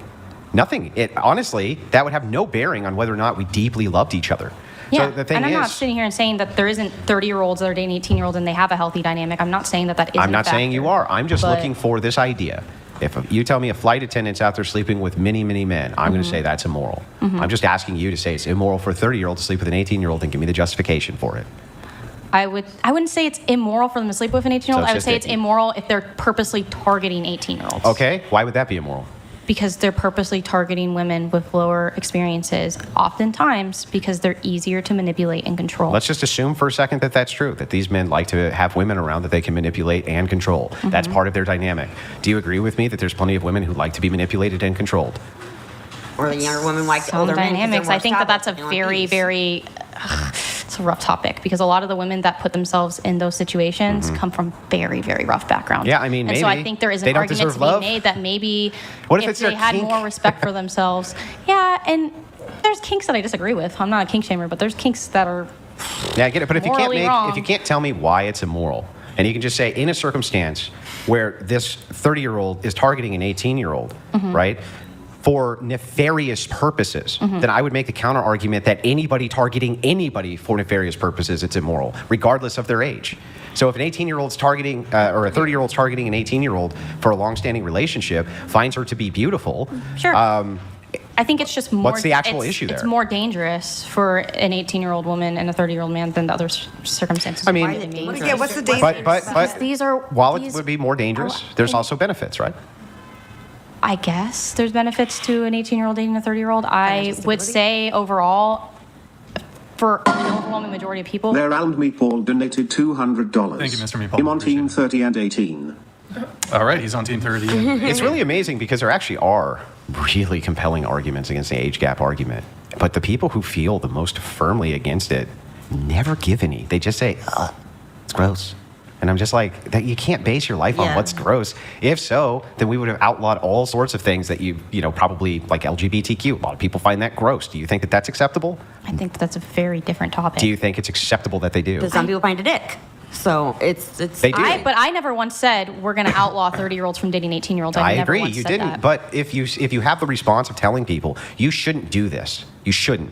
Nothing. Honestly, that would have no bearing on whether or not we deeply loved each other. Yeah, So the thing and I'm is, not sitting here and saying that there isn't 30-year-olds that are dating 18-year-olds and they have a healthy dynamic. I'm not saying that isn't. I'm not saying you are. I'm just But- looking for this idea If you tell me a flight attendant's out there sleeping with many, many men, I'm going to say that's immoral. I'm just asking you to say it's immoral for a 30-year-old to sleep with an 18-year-old and give me the justification for it. I wouldn't say it's immoral for them to sleep with an 18-year-old. So I would say it's immoral if they're purposely targeting 18-year-olds. Okay, why would that be immoral? Because they're purposely targeting women with lower experiences, oftentimes because they're easier to manipulate and control. Let's just assume for a second that that's true, that these men like to have women around that they can manipulate and control. That's part of their dynamic. Do you agree with me that there's plenty of women who like to be manipulated and controlled? Or the younger women like Some older men 'cause they're dynamics. more I think that that's a established, they want very, peace. very, it's a rough topic because a lot of the women that put themselves in those situations come from very, very rough backgrounds. Yeah, I mean, and so maybe. I think there is They an don't argument to deserve be love. made that maybe What if it's they their had kink? more respect for themselves. Yeah, and there's kinks that I disagree with. I'm not a kink shamer, but there's kinks that are Yeah, I get it. But if morally wrong. you can't tell me why it's immoral, and you can just say in a circumstance where this 30-year-old is targeting an 18-year-old, right, for nefarious purposes, then I would make the counter argument that anybody targeting anybody for nefarious purposes, it's immoral, regardless of their age. So if an 18-year-old's targeting, or a 30-year-old's targeting an 18-year-old for a long-standing relationship, finds her to be beautiful. Sure. I think it's just more. What's the actual it's- issue there? It's more dangerous for an 18-year-old woman and a 30-year-old man than the other circumstances. I mean- Why is it dangerous? Yeah, what's the danger? But These are while it these- would be more dangerous, there's also benefits, right? I guess there's benefits to an 18-year-old dating a 30-year-old. I would say overall, for an overwhelming majority of people, Their round meatball donated $200. Thank you, Mr. Meatball. Him on team 30 and 18. All right, he's on team 30. It's really amazing because there actually are really compelling arguments against the age gap argument. But the people who feel the most firmly against it never give any. They just say, it's gross. And I'm just like, that you can't base your life on Yeah. what's gross. If so, then we would have outlawed all sorts of things that you know, probably like LGBTQ. A lot of people find that gross. Do you think that that's acceptable? I think that's a very different topic. Do you think it's acceptable that they do? Because some people find it ick. So it's They do. But I never once said we're going to outlaw 30-year-olds from dating 18-year-olds. I never agree, once you said didn't. that. But if you have the response of telling people you shouldn't do this, you shouldn't,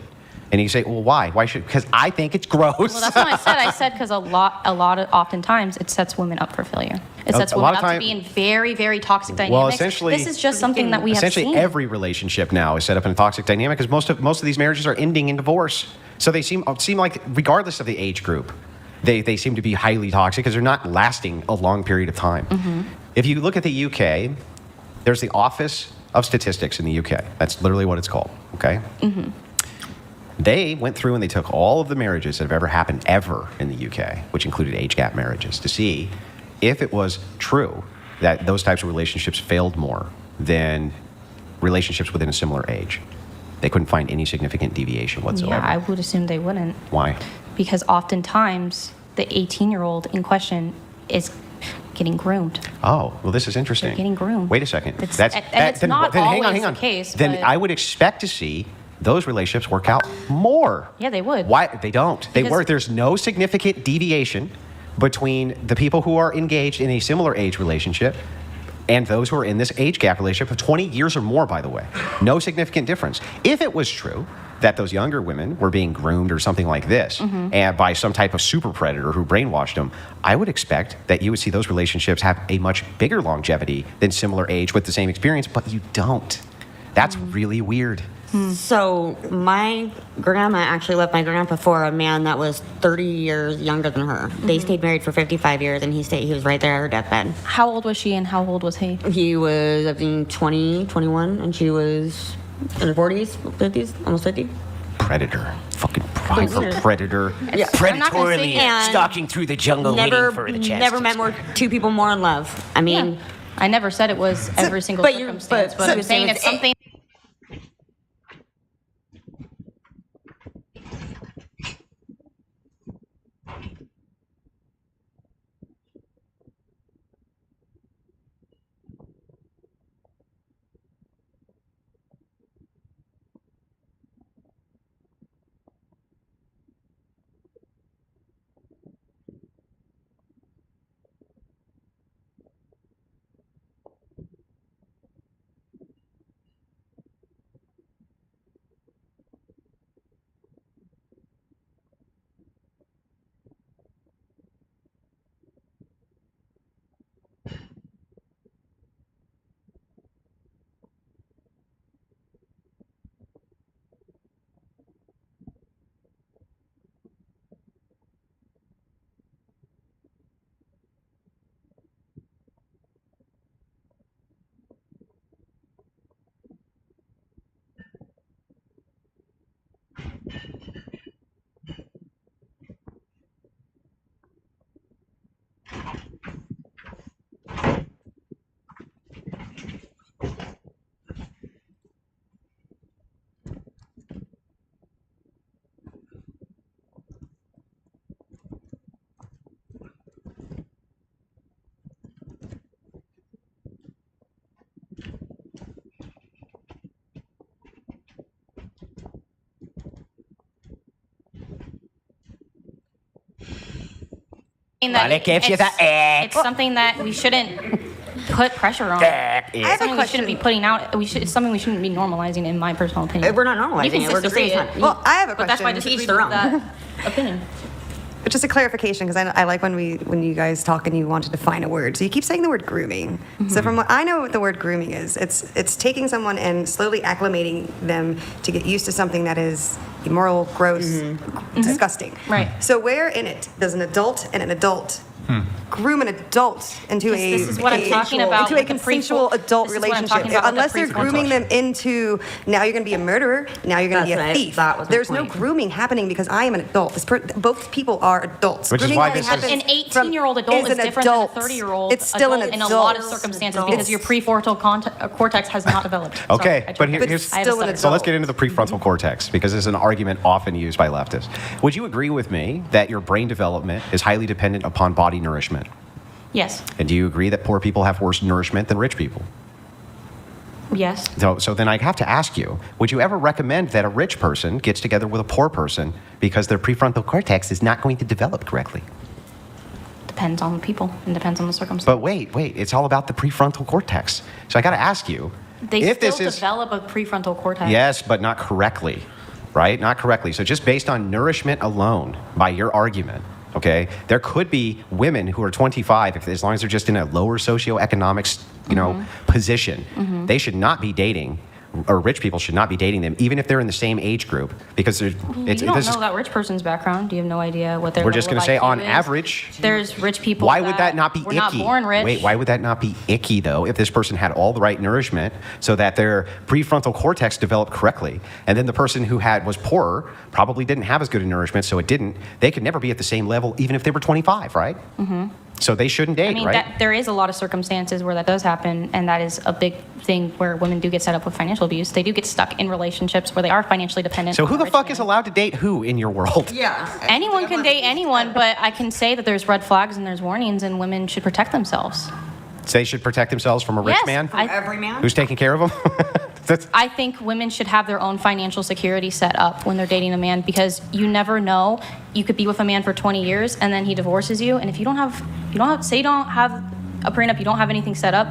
and you say, well, why? Why should? Because I think it's gross. Well, that's what I said. I said because a lot of oftentimes it sets women up for failure. It sets A women lot of up to time- be in very, very toxic dynamics. Well, essentially, this is just something that we have essentially seen. every relationship now is set up in a toxic dynamic because most of these marriages are ending in divorce. So they seem like, regardless of the age group, they seem to be highly toxic because they're not lasting a long period of time. If you look at the UK, there's the Office of Statistics in the UK. That's literally what it's called. Okay. They went through and they took all of the marriages that have ever happened ever in the UK, which included age gap marriages, to see if it was true that those types of relationships failed more than relationships within a similar age. They couldn't find any significant deviation whatsoever. Yeah, I would assume they wouldn't. Why? Because oftentimes the 18-year-old in question is getting groomed. Oh, well, this is interesting. They're getting groomed. Wait a second. It's not always the case, Then but- I would expect to see those relationships work out more. Yeah, they would. Why? They don't. They Because- work. There's no significant deviation between the people who are engaged in a similar age relationship and those who are in this age gap relationship of 20 years or more, by the way. No significant difference. If it was true that those younger women were being groomed or something like this and by some type of super predator who brainwashed them, I would expect that you would see those relationships have a much bigger longevity than similar age with the same experience, but you don't. That's really weird. So my grandma actually left my grandpa for a man that was 30 years younger than her. They stayed married for 55 years, and he was right there at her deathbed. How old was she and how old was he? He was, I think, 20, 21, and she was in her 40s, 50s, almost 50. Predator. Fucking prime for Weird. predator. Yeah. Predatorily And stalking through the jungle Never, waiting for the chance never to met two people more in love. I mean, Yeah. I never said it was every single but circumstance, but but I'm you're saying saying if something. That it gives you the it's something that we shouldn't put pressure on. It's something we shouldn't be putting out. It's something we shouldn't be normalizing, in my personal opinion. We're not normalizing it. We're just saying it's not. Well, I have a But that's why I question. disagree with that opinion. But just a clarification, because I like when you guys talk and you want to define a word. So you keep saying the word grooming. So from what I know, what the word grooming is, it's taking someone and slowly acclimating them to get used to something that is immoral, gross, disgusting. Right. So where in it does an adult and an adult groom an adult into This is what I'm talking about into a with the consensual adult this is what I'm relationship? talking about with Unless the they're grooming them into now you're going to be a murderer, now you're going to be a thief. There's no grooming happening because I am an adult. Both people are adults. Which is Grooming why only this is- happens An 18-year-old adult is an different adult. than a 30-year-old It's still an adult in a adult. lot of circumstances because your prefrontal cortex has not developed. Okay, Sorry, but I here's still an so let's adult. get into the prefrontal cortex because it's an argument often used by leftists. Would you agree with me that your brain development is highly dependent upon body nourishment? Yes. And do you agree that poor people have worse nourishment than rich people? Yes. So then I have to ask you, would you ever recommend that a rich person gets together with a poor person because their prefrontal cortex is not going to develop correctly? Depends on the people and depends on the circumstance. But wait, it's all about the prefrontal cortex. So I got to ask you, They if still this is develop a prefrontal cortex. yes, but not correctly, right? Not correctly. So just based on nourishment alone, by your argument, okay, there could be women who are 25, as long as they're just in a lower socioeconomic, position, they should not be dating, or rich people should not be dating them, even if they're in the same age group, because You don't know that rich person's background. You have no idea what their we're just going to say IQ on is. average. There's rich people. Why would that not be were icky? not born rich. Wait, why would that not be icky though? If this person had all the right nourishment, so that their prefrontal cortex developed correctly, and then the person who was poorer probably didn't have as good a nourishment, so it didn't. They could never be at the same level, even if they were 25, right? So they shouldn't date, I mean, right? there is a lot of circumstances where that does happen, and that is a big thing where women do get set up with financial abuse. They do get stuck in relationships where they are financially dependent. So on who a the rich fuck man. is allowed to date who in your world? Yeah. Anyone can date anyone, but I can say that there's red flags and there's warnings, and women should protect themselves. They should protect themselves from a rich Yes, man Every man. who's taking care of them. I think women should have their own financial security set up when they're dating a man, because you never know. You could be with a man for 20 years and then he divorces you, and if you don't have a prenup, you don't have anything set up,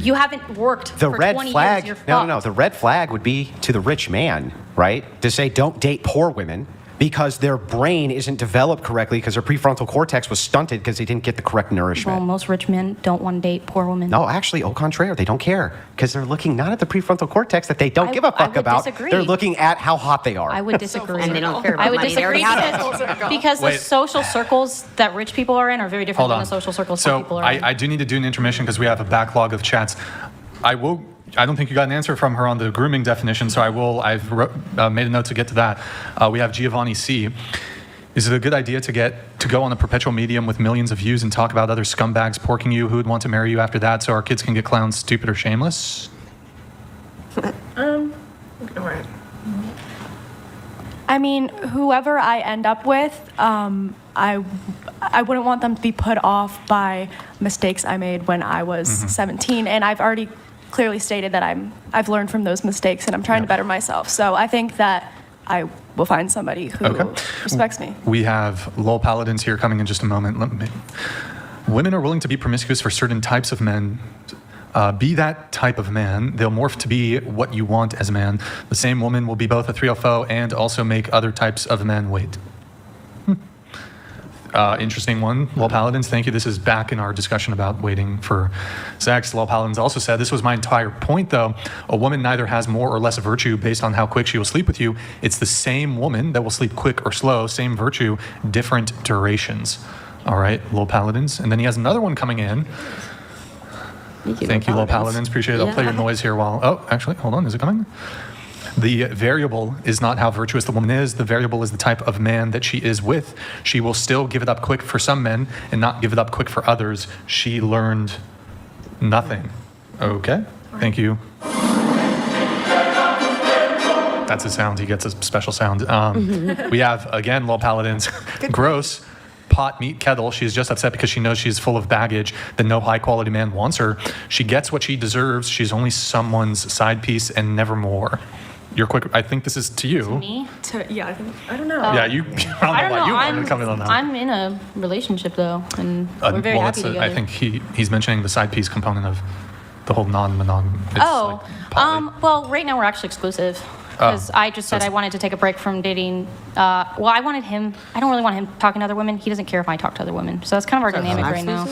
you haven't worked The for red 20 flag, years. You're no, fucked. the red flag would be to the rich man, right? To say don't date poor women because their brain isn't developed correctly because their prefrontal cortex was stunted because they didn't get the correct nourishment. Well, most rich men don't want to date poor women. No, actually, au contraire, they don't care because they're looking not at the prefrontal cortex that they don't give a I fuck would about. disagree. They're looking at how hot they are. I would disagree. And they don't care about I would money. They disagree already have it. because the Wait. social circles that rich people are in are very different Hold than on. the social circles so poor people are in. I do need to do an intermission because we have a backlog of chats. I don't think you got an answer from her on the grooming definition, so I've made a note to get to that. We have Giovanni C. Is it a good idea to go on a perpetual medium with millions of views and talk about other scumbags porking you who would want to marry you after that so our kids can get clowns stupid or shameless? I mean, whoever I end up with, I wouldn't want them to be put off by mistakes I made when I was 17, and I've already clearly stated that I've learned from those mistakes and I'm trying to better myself. So I think that I will find somebody who respects me. We have Lowell Paladins here coming in just a moment. Women are willing to be promiscuous for certain types of men. Be that type of man. They'll morph to be what you want as a man. The same woman will be both a 304 and also make other types of men wait. Interesting one. Lowell Paladins, thank you. This is back in our discussion about waiting for sex. Lowell Paladins also said, this was my entire point though. A woman neither has more or less virtue based on how quick she will sleep with you. It's the same woman that will sleep quick or slow, same virtue, different durations. All right, Lowell Paladins. And then he has another one coming in. Thank you, Lowell Paladins. Appreciate it. I'll play your noise here while... Oh, actually, hold on. Is it coming? The variable is not how virtuous the woman is. The variable is the type of man that she is with. She will still give it up quick for some men and not give it up quick for others. She learned nothing. Okay. Thank you. That's a sound. He gets a special sound. We have, again, Lowell Paladins. Gross. Pot, meat, kettle. She's just upset because she knows she's full of baggage, that no high-quality man wants her. She gets what she deserves. She's only someone's side piece and never more. Your quick. I think this is to you. To me? I don't know. Yeah, you. I don't know why you wanted to comment on that. I'm in a relationship though, and we're very happy together. I think he's mentioning the side piece component of the whole non-monogamy. Well, right now we're actually exclusive. Because I just said I wanted to take a break from dating. Well, I wanted him. I don't really want him talking to other women. He doesn't care if I talk to other women. So that's kind of our dynamic right now.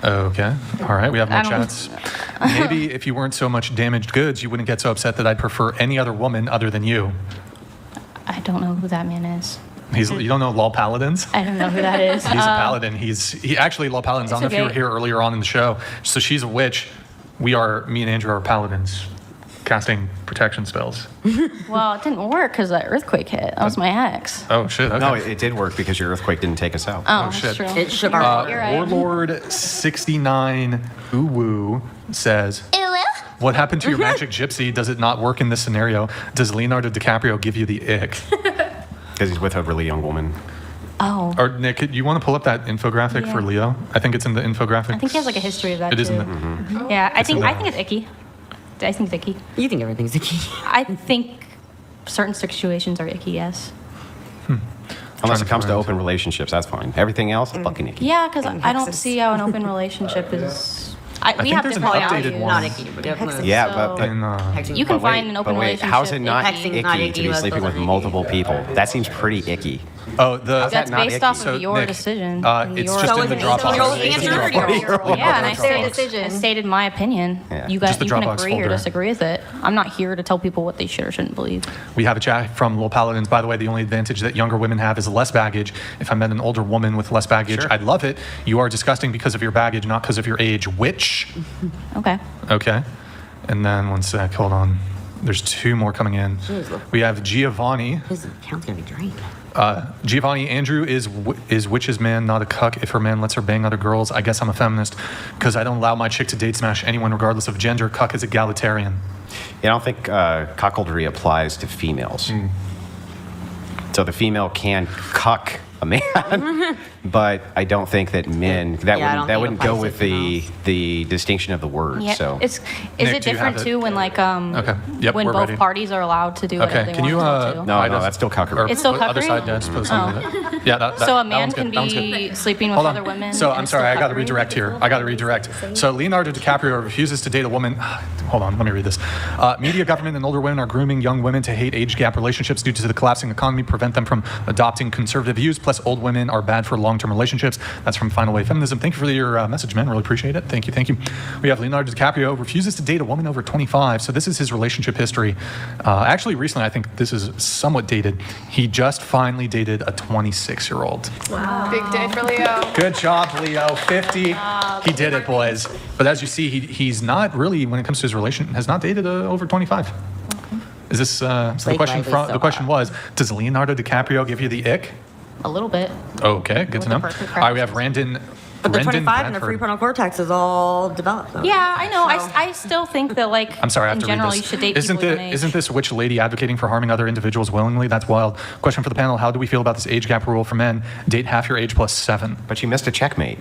Okay. All right. We have more chats. Maybe if you weren't so much damaged goods, you wouldn't get so upset that I'd prefer any other woman other than you. I don't know who that man is. You don't know Lol Paladins? I don't know who that is. He's a paladin. He actually Lol Paladins. I don't know if you were here earlier on in the show. So she's a witch. Me and Andrew are paladins, casting protection spells. Well, it didn't work because that earthquake hit. That was my ex. Oh shit! Okay. No, it did work because your earthquake didn't take us out. Oh shit! True. It shook our You're right. Warlord 69 Uwu says, "What happened to your magic gypsy? Does it not work in this scenario? Does Leonardo DiCaprio give you the ick?" Because he's with a really young woman. Oh. Or Nick, you want to pull up that infographic for Leo? I think it's in the infographic. I think he has like a history of that. It is in too. the. Yeah, I think it's icky. I think it's icky. You think everything's icky? I think certain situations are icky. Yes. Unless it comes to open relationships, that's fine. Everything else, fucking icky. Yeah, because I don't see how an open relationship is. We have there's an different updated values. one. Not icky, but definitely. Yeah, So- but You can find an open but wait, relationship. how's it not Hexing's icky not to icky, be but sleeping those with are multiple people? That seems pretty icky. Oh, That's not based icky? off So, of your Nick, decision. it's your just in the Dropbox. Yeah, and I decision. stated my opinion. Yeah. You guys, Just the you can Dropbox agree or folder. disagree with it. I'm not here to tell people what they should or shouldn't believe. We have a chat from Lil Paladins. By the way, the only advantage that younger women have is less baggage. If I met an older woman with less baggage, Sure. I'd love it. You are disgusting because of your baggage, not because of your age. Which? Okay. Okay. And then one sec, hold on. There's two more coming in. We have Giovanni. His account's gonna be drained. Giovanni, Andrew is witch's man, not a cuck. If her man lets her bang other girls, I guess I'm a feminist because I don't allow my chick to date smash anyone regardless of gender. Cuck is egalitarian. Yeah, I don't think cuckoldry applies to females. So the female can cuck a man, but I don't think that men that wouldn't go with the distinction of the word. Yeah. So Is Nick, it do you have different it? too when Okay. Yep, when we're both ready. parties are allowed to do whatever Okay, they can you? want to? no, that's still cuckery. It's still Other cuckery? side, yeah, suppose something. Yeah, that So a that man one's can good. That one's good. be sleeping with Hold on. other women. So and I'm it's sorry, still I got to cuckery? redirect here. I got to redirect. So Leonardo DiCaprio refuses to date a woman. Hold on, let me read this. Media, government, and older women are grooming young women to hate age gap relationships due to the collapsing economy, prevent them from adopting conservative views. Plus, old women are bad for long-term relationships. That's from Final Wave Feminism. Thank you for your message, man. Really appreciate it. Thank you, thank you. We have Leonardo DiCaprio refuses to date a woman over 25. So this is his relationship history. Actually, recently, I think this is somewhat dated. He just finally dated a 26-year-old. Wow. Big day for Leo. Good job, Leo. 50. He did it, boys. But as you see, he's not really, when it comes to his relation, has not dated over 25. Is this, so the question was, does Leonardo DiCaprio give you the ick? A little bit. Okay, good to know. perfect All right, we have Randon. But the Brendan 25 and the Bradford. prefrontal cortex is all developed. Though. Yeah, I know. I still think that I'm sorry, I have in to general read you this. should date Isn't people your own age. Isn't this witch lady advocating for harming other individuals willingly? That's wild. Question for the panel: how do we feel about this age gap rule for men? Date half your age plus 7. But you missed a checkmate.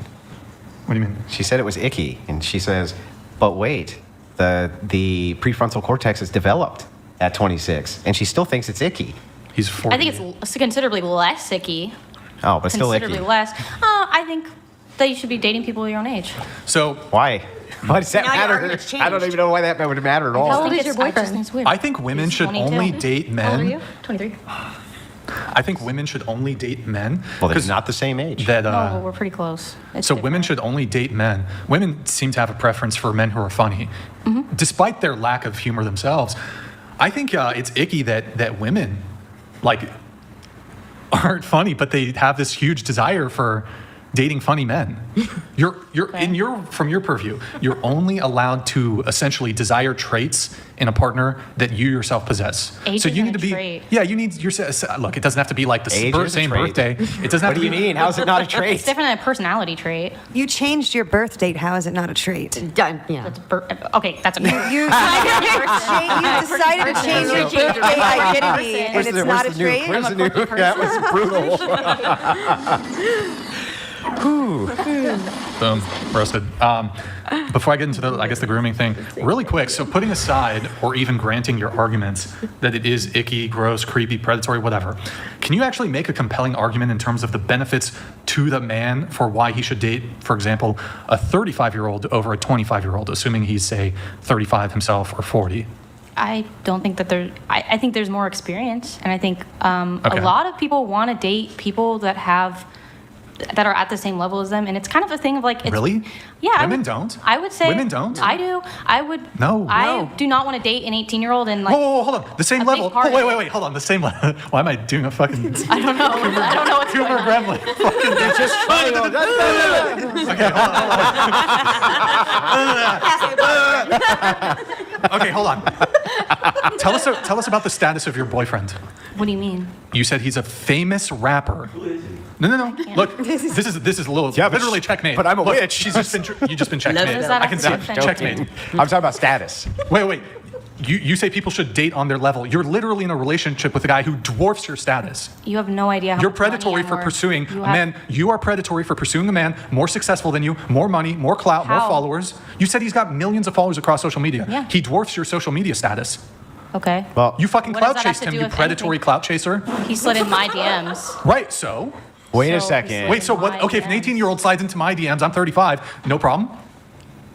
What do you mean? She said it was icky, and she says, "But wait, the prefrontal cortex is developed at 26, and she still thinks it's icky." He's 40. I think it's considerably less icky. Oh, but still icky. Considerably less. I think that you should be dating people your own age. So why? Why does that Now your matter? argument's changed. I don't even know why that would matter at all. How old is your boyfriend? It's weird. I think women He's should 22. only date men. How old are you? 23. I think women should only date men. Well, they're not the same age. That, No, we're pretty close. It's so different. women should only date men. Women seem to have a preference for men who are funny, despite their lack of humor themselves. I think it's icky that women like aren't funny, but they have this huge desire for dating funny men. You're from your purview, you're only allowed to essentially desire traits in a partner that you yourself possess. Age so you isn't need to a be trait. yeah, you need look, it doesn't have to be like the Age is a same trait. birthday. It doesn't have What to do be you mean? How is it not a trait? It's different than a personality trait. You changed your birth date. How is it not a trait? Yeah. Okay, that's a You decided to change your birth date identity, and it's not a trait. Where's the new? That was brutal. Boom, roasted. Before I get into the grooming thing, really quick. So putting aside or even granting your arguments that it is icky, gross, creepy, predatory, whatever, can you actually make a compelling argument in terms of the benefits to the man for why he should date, for example, a 35-year-old over a 25-year-old, assuming he's, say, 35 himself or 40? I don't think that I think there's more experience, and I think a lot of people want to date people that are at the same level as them, and it's kind of a thing of like, really? Yeah. Women don't. I would say women don't. I do. I would. No. I do not want to date an 18-year-old and like. Whoa, hold on. The same level. Wait. Hold on. The same level. Why am I doing a fucking? I don't know. I don't know what's going on. Gremlin. They're just trying Okay, hold on. Tell us about the status of your boyfriend. What do you mean? You said he's a famous rapper. No. Look, this is a little literally checkmate. But I'm a witch. You just been checkmate. I can see checkmate. I'm talking about status. Wait. You say people should date on their level. You're literally in a relationship with a guy who dwarfs your status. You have no idea how You're much money predatory I'm for worth. pursuing a man. You are predatory for pursuing a man more successful than you, more money, more clout, more How? followers. You said he's got millions of followers across social media. Yeah. He dwarfs your social media status. Okay. Well, You fucking What does clout that have chased to him, do you with predatory anything? clout chaser. He slid in my DMs. Right, so? wait a So- second. Wait, so what? My Okay, if an DMs. 18-year-old slides into my DMs, I'm 35, no problem.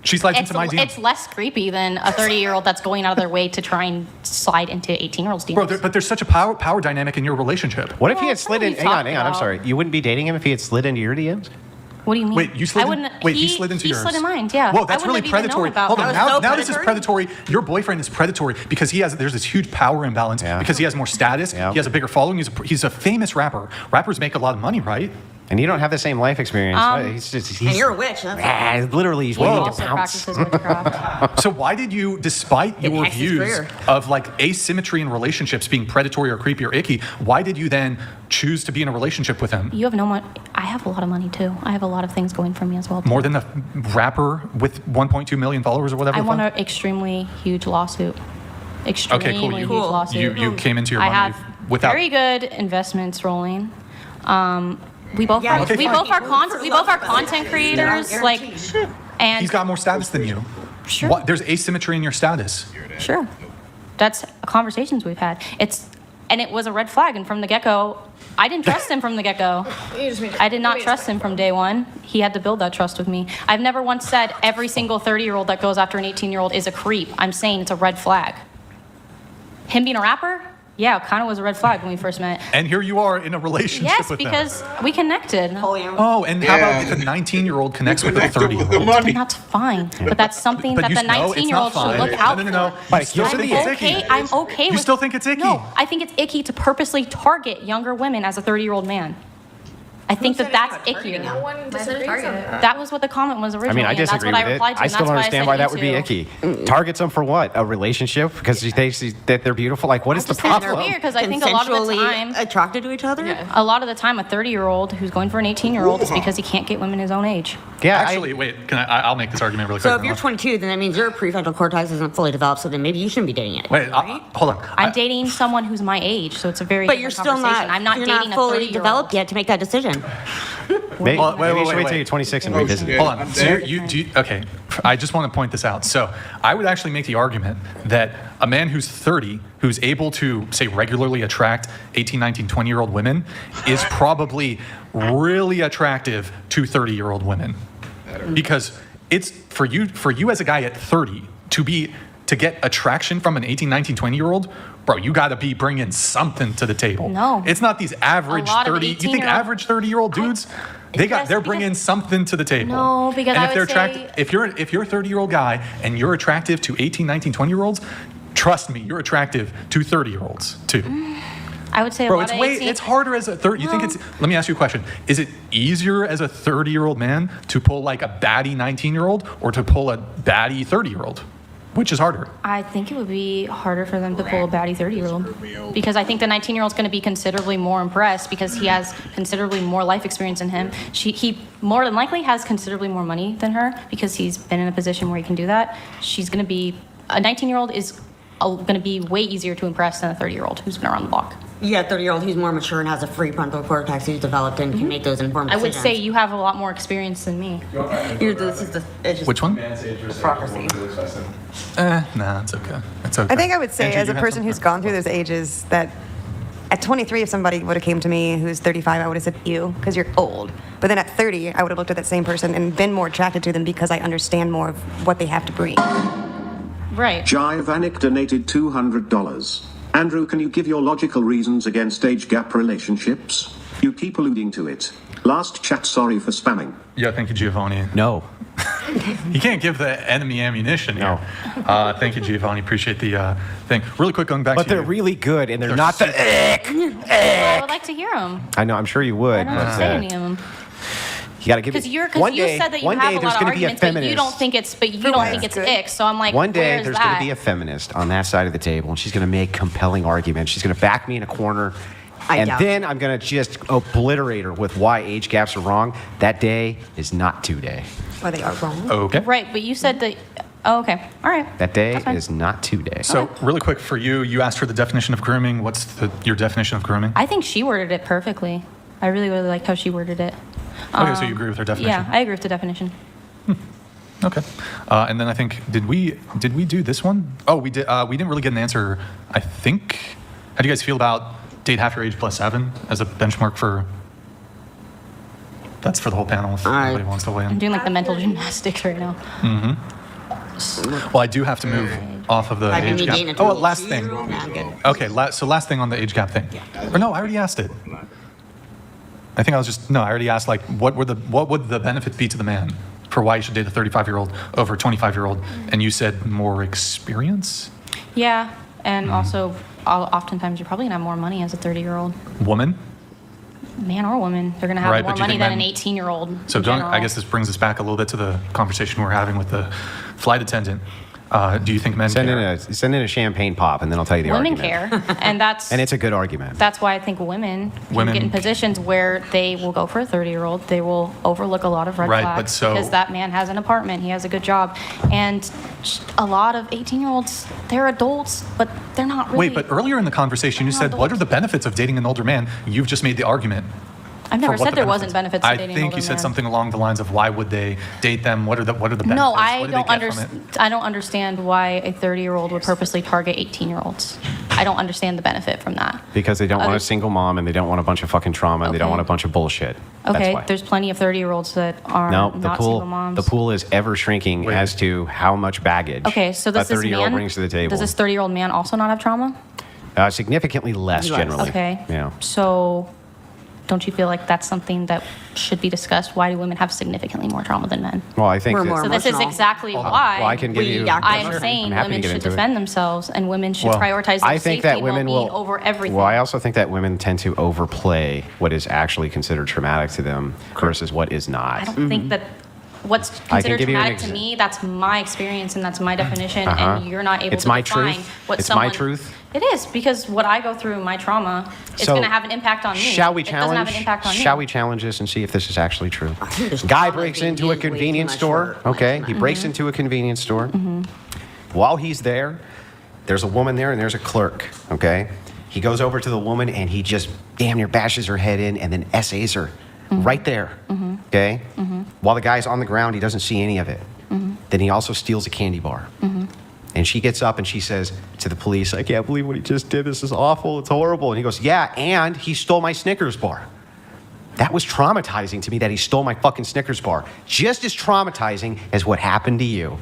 She slides into my DMs. It's less creepy than a 30-year-old that's going out of their way to try and slide into 18-year-olds' DMs. Bro, but there's such a power dynamic in your relationship. What if he Well, had slid in? that's what we Hang on. I'm talked sorry. You wouldn't be dating him if he had slid into your DMs? What do you mean? Wait, you slid I in? wouldn't. Wait, he slid into He yours. slid in mine. Yeah. Whoa, that's I really wouldn't have even known predatory. about Hold that. on, That was so now this is predatory. Your boyfriend is predatory because there's this huge power imbalance because he has more status, he has a bigger following, he's a famous rapper. Rappers make a lot of money, right? And you don't have the same life experience. And you're a witch. That's Literally, he's He waiting to also pounce. practices witchcraft. So why did you, despite your hacks his views career. of like asymmetry in relationships being predatory or creepy or icky, why did you then choose to be in a relationship with him? You have no money. I have a lot of money too. I have a lot of things going for me as well. More than the rapper with 1.2 million followers or whatever? I the won fuck? an extremely huge lawsuit. Extremely Okay, cool. huge lawsuit. You came into your I money have without... very good investments rolling. We both Yeah, are, okay, we fine. both are content creators. Like, and He's got more status than you. Sure. There's asymmetry in your status. Sure. That's conversations we've had. And it was a red flag. And from the get-go, I didn't trust him from the get-go. I did not trust him from day one. He had to build that trust with me. I've never once said every single 30-year-old that goes after an 18-year-old is a creep. I'm saying it's a red flag. Him being a rapper? Yeah, it kind of was a red flag when we first met. And here you are in a relationship Yes, with because we connected. Oh, and how about if a 19-year-old connects with a 30-year-old? That's fine. But that's something that the 19-year-old should look out for. No. But you I'm still think it's okay. icky. I'm okay You with. still think it's icky? No, I think it's icky to purposely target younger women as a 30-year-old man. I think that's ickier. No one disagrees on it. That was what the comment was I originally. mean, I and that's disagree what with I it. replied to. I and still that's don't understand why I that said would be you icky. too. Targets them for what? A relationship? Because he thinks that they're beautiful? Like, what is the just think it's problem? weird because I think a lot of the Consensually time, attracted to each other? a lot of the time, a 30-year-old who's going for an 18-year-old is because he can't get women his own age. Yeah, Actually, wait, I'll make this argument really quick. So if you're 22, then that means your prefrontal cortex isn't fully developed, so then maybe you shouldn't be dating it. Wait, hold on. I'm dating someone who's my age, so it's a very But different you're still conversation. not, I'm not you're dating not a fully 30-year-old. developed yet to make that decision. Maybe, Well, wait, maybe you should wait, wait till wait. you're 26 and revisit it. Hold on. So okay, I just want to point this out. So I would actually make the argument that a man who's 30, who's able to, say, regularly attract 18, 19, 20-year-old women is probably really attractive to 30-year-old women. Because it's, for you as a guy at 30, to get attraction from an 18, 19, 20-year-old, bro, you got to be bringing something to the table. No. It's not these average A lot of 30. You think 18-year-old average 30-year-old dudes? They're bringing something to the table. No, because and I if they're would attracted, say- if you're a 30-year-old guy and you're attractive to 18, 19, 20-year-olds, trust me, you're attractive to 30-year-olds too. I would say Bro, a lot of 18. it's harder as a 30. You think it's? Let me ask you a question. Is it easier as a 30-year-old man to pull like a baddie 19-year-old or to pull a baddie 30-year-old? Which is harder? I think it would be harder for them to pull a baddie 30-year-old because I think the 19-year-old's going to be considerably more impressed because he has considerably more life experience than him. He more than likely has considerably more money than her because he's been in a position where he can do that. She's going to be a 19-year-old is going to be way easier to impress than a 30-year-old who's been around the block. Yeah, 30-year-old who's more mature and has a free frontal cortex who's developed and can make those informed I decisions. would say you have a lot more experience than me. It's just Which one? hypocrisy. Nah, it's okay. It's okay. I think I would say, Andrew, as a you have person something? who's gone through those ages, that at 23, if somebody would have came to me who's 35, I would have said, ew, because you're old. But then at 30, I would have looked at that same person and been more attracted to them because I understand more of what they have to bring. Right. Jai Vanik donated $200. Andrew, can you give your logical reasons against age gap relationships? You keep alluding to it. Last chat, sorry for spamming. Yeah, thank you, Giovanni. No. You can't give the enemy ammunition here. No. Thank you, Giovanni. Appreciate the thing. Really quick, going back But to they're you. really good, and they're not the I would like to hear them. I know, I'm sure you would. I don't but, understand any of them. You got to give Because it. you one day, said that you one have day a there's lot of gonna be a arguments, but feminist. you don't think it's ick. So I'm like, One day where's there's that? going to be a feminist on that side of the table, and she's going to make compelling arguments. She's going to back me in a corner, and doubt then I'm going to just obliterate her with why age gaps are wrong. That day is not today. Or they are wrong. Okay. Right, but you said that. Oh, okay. All right. That day That's fine. is not today. So, really quick for you, you asked her the definition of grooming. What's your definition of grooming? I think she worded it perfectly. I really liked how she worded it. Okay, so you agree with her definition? Yeah, I agree with the definition. Okay. And then I think, did we do this one? Oh, we did. We didn't really get an answer, I think. How do you guys feel about date half your age plus 7 as a benchmark for... That's for the whole panel if anybody wants to weigh I'm in. doing like the mental gymnastics right now. Well, I do have to move off of the I've been age dating gap. a Oh, last 22-year-old. thing. Nah, I'm good. Okay, so last thing on the age gap thing. Or no, I already asked it. I think I was just, no, I already asked, like, what would the benefit be to the man for why you should date a 35-year-old over a 25-year-old? And you said more experience? Yeah, and also, oftentimes you're probably gonna have more money as a 30-year-old. Woman? Man or woman, they're gonna have Right, more but do you money think than an men- 18-year-old. So I guess this brings us back a little bit to the conversation we were having with the flight attendant. Do you think men Send care? in a champagne pop, and then I'll tell you the Women argument. care, and that's And it's a good argument. that's why I think women Women- get in positions where they will go for a 30-year-old. They will overlook a lot of red Right, but flags so- because that man has an apartment, he has a good job, and a lot of 18-year-olds, they're adults, but they're not really. Wait, but earlier in the conversation you said, what are the benefits of dating an older man? You've just made the argument. I've never for what said the there wasn't benefits to I dating an think older you said man. something along the lines of why would they date them? What are the benefits? No, What I do they don't get from understand. it? I don't understand why a 30-year-old would purposely target 18-year-olds. I don't understand the benefit from that. Because they don't want a Others- single mom, and they don't want a bunch of fucking trauma, and they don't Okay. want a bunch of bullshit. That's Okay, why. there's plenty of 30-year-olds that are No, the not single pool, moms. the pool is ever shrinking as to how much baggage Okay, so a does this 30-year-old man brings to the table. does this 30-year-old man also not have trauma? Significantly less, generally. Okay. Yeah. So, don't you feel like that's something that should be discussed? Why do women have significantly more trauma than men? Well, I think We're that, more So this is emotional. exactly why well, I can give you. I Sure. am saying I'm happy to women get should into it. defend themselves and women should Well, prioritize their I think safety that and women well-being will over everything. Well, I also think that women tend to overplay what is actually considered traumatic to them versus what is not. I don't think that what's I can considered give you an traumatic to me, that's my experience and that's my definition, Uh-huh. and you're not able It's to my define truth. what It's someone... my truth. It is, because what I go through, my trauma, it's So, going to have an impact on me. Shall we It doesn't have challenge? an impact on Shall you. we challenge this and see if this is actually true? this Guy trauma breaks thing into a is way too convenience much store. for my Okay, he tonight. breaks into a convenience store. While he's there, there's a woman there and there's a clerk. Okay, he goes over to the woman and he just damn near bashes her head in and then essays her right there. Okay, while the guy's on the ground, he doesn't see any of it. Then he also steals a candy bar. And she gets up and she says to the police, I can't believe what he just did. This is awful. It's horrible. And he goes, yeah, and he stole my Snickers bar. That was traumatizing to me that he stole my fucking Snickers bar. Just as traumatizing as what happened to you.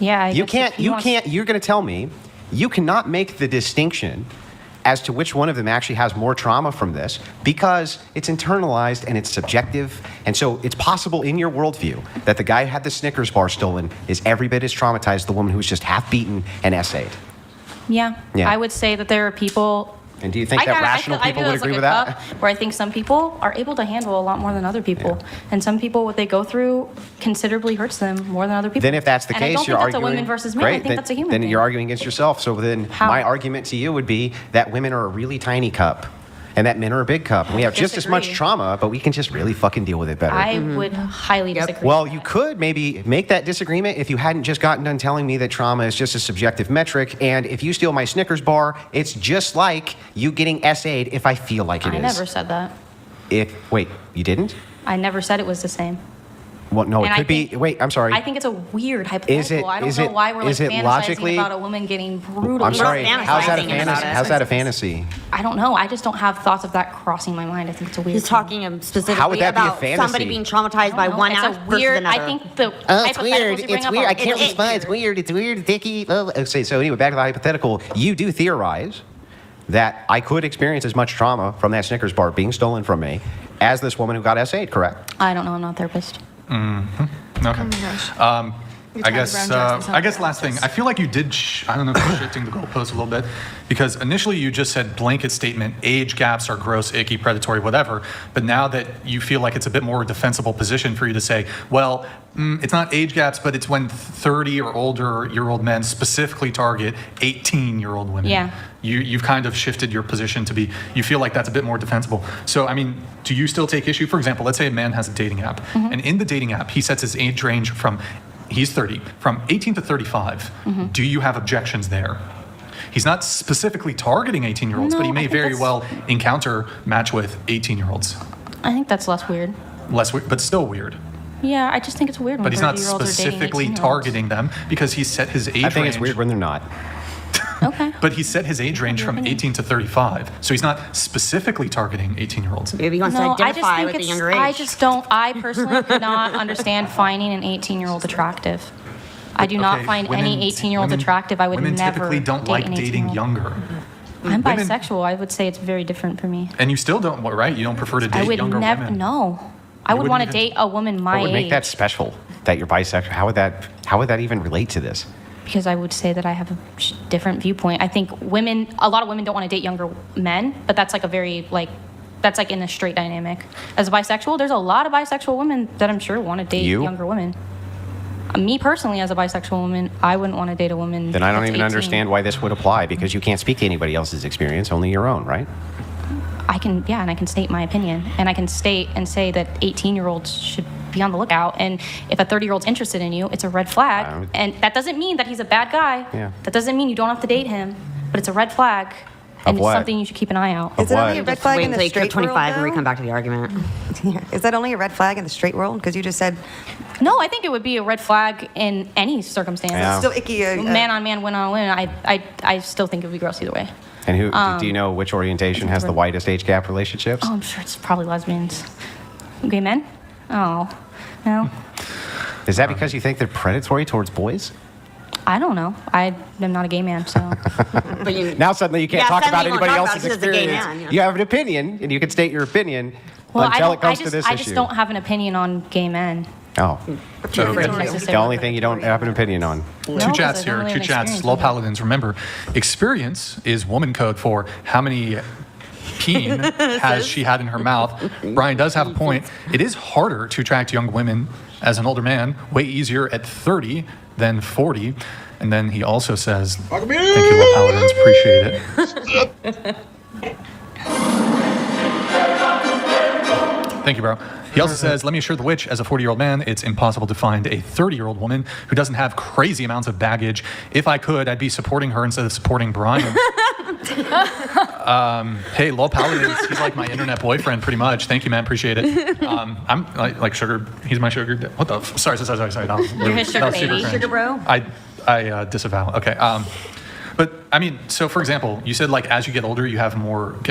Yeah, I You guess can't, if he you wants- can't, you're going to tell me, you cannot make the distinction as to which one of them actually has more trauma from this because it's internalized and it's subjective. And so it's possible in your worldview that the guy who had the Snickers bar stolen is every bit as traumatized as the woman who's just half beaten and essayed. Yeah. Yeah. I would say that there are people... And do you think that rational people would agree with that? Where I think some people are able to handle a lot more than other people. And some people, what they go through considerably hurts them more than other people. Then if that's the And I case, don't you're think that's arguing... a women versus men. Great, I think then, that's a human then thing. you're arguing against yourself. So then How? my argument to you would be that women are a really tiny cup. and that men are a big cup. And we have just as much Disagree. trauma, but we can just really fucking deal with it better. I would highly disagree. Well, with you that. could maybe make that disagreement if you hadn't just gotten done telling me that trauma is just a subjective metric, and if you steal my Snickers bar, it's just like you getting SA'd if I feel like it I is. never said that. Wait, you didn't? I never said it was the same. Well, no, And it I could be. think- Wait, I'm sorry. I think it's a weird hypothetical. I don't is know it- why we're like is it fantasizing logically- about a woman getting brutally. I'm sorry. fantasizing How's that a about fantasy? it. How's that a fantasy? I don't know. I just don't have thoughts of that crossing my mind. I think it's a weird. He's thing. talking specifically How would that be a about fantasy? somebody being traumatized by No, one it's act a versus weird. another. I think the Oh, it's hypotheticals weird. you bring It's up weird. are I can't weird. respond. It's weird. It's weird. Dicky. Okay, so anyway, back to the hypothetical. You do theorize that I could experience as much trauma from that Snickers bar being stolen from me as this woman who got SA'd, correct? I don't know. I'm not a therapist. Okay. I guess last thing. I feel like you did. I don't know if you're shifting the goalpost a little bit, because initially you just said blanket statement: age gaps are gross, icky, predatory, whatever. But now that you feel like it's a bit more defensible position for you to say, well, it's not age gaps, but it's when 30 or older-year-old men specifically target 18-year-old women. Yeah. You've kind of shifted your position to be. You feel like that's a bit more defensible. So I mean, do you still take issue? For example, let's say a man has a dating app, and in the dating app he sets his age range from. He's 30, from 18 to 35. Do you have objections there? He's not specifically targeting 18-year-olds, but No, he I may think very that's- well match with 18-year-olds. I think that's less weird. Less weird, but still weird. Yeah, I just think it's weird when But he's not 30-year-olds are dating specifically 18-year-olds. targeting them because he set his age range. I think it's weird when they're not. Okay. But he set his age range from 18 to 35. So he's not specifically targeting 18-year-olds. Maybe he wants to No, I just identify think with the it's. younger age. I just don't. I personally could not understand finding an 18-year-old attractive. I do not Okay, find women- any 18-year-olds women- attractive. I would women never typically don't date like an dating 18-year-old. younger. I'm Women- bisexual. I would say it's very different for me. And you still don't, right? You don't prefer to I date would younger never. women. No, I You would wouldn't want to even- date a woman my What would make age that special? That you're bisexual? How would that even relate to this? because I would say that I have a different viewpoint. I think a lot of women don't want to date younger men, but that's like a very that's like in a straight dynamic. As a bisexual, there's a lot of bisexual women that I'm sure want to date You? younger women. Me personally, as a bisexual woman, I wouldn't want to date a woman. Then I don't that's even 18. understand why this would apply, because you can't speak to anybody else's experience, only your own, right? I can, and I can state my opinion, and I can state and say that 18-year-olds should be on the lookout, and if a 30-year-old's interested in you, it's a red flag, and that doesn't mean that he's a bad guy. Yeah. That doesn't mean you don't have to date him, but it's a red flag, and what? it's something you should keep an eye out. Is it only a red flag Wait in the until you turn straight world, 25 and we though? come back to the argument. Is that only a red flag in the straight world? Because you just said No, I think it would be a red flag in any circumstance. Yeah. still icky. Man on man, win on win. I still think it would be gross either way. And do you know which orientation has the widest age gap relationships? Oh, I'm sure it's probably lesbians. Gay men? Oh, no. Is that because you think they're predatory towards boys? I don't know. I am not a gay man, so. But you, Now suddenly you can't Yeah, talk suddenly about you won't anybody talk about else's it 'cause it's a gay experience. man, yeah. You have an opinion, and you can state your opinion Well, until I it comes to this I issue. just don't have an opinion on gay men. Oh, Necessarily. the only thing you don't have an opinion on. No, Two 'cause chats I don't here, really two have chats. experience Low with it. Paladins, remember, experience is woman code for how many peen has she had in her mouth. Brian does have a point. It is harder to attract young women as an older man, way easier at 30 than 40. And then he also says, thank you, Low Paladins, appreciate it. Thank you, bro. He also says, let me assure the witch, as a 40-year-old man, it's impossible to find a 30-year-old woman who doesn't have crazy amounts of baggage. If I could, I'd be supporting her instead of supporting Brian. Hey, Low Paladins, he's like my internet boyfriend, pretty much. Thank you, man. Appreciate it. I'm like sugar. He's my sugar. What the? Sorry. No, You're his sugar baby. cringe. Sugar bro? I disavow. Okay. But I mean, so for example, you said like as you get older, you get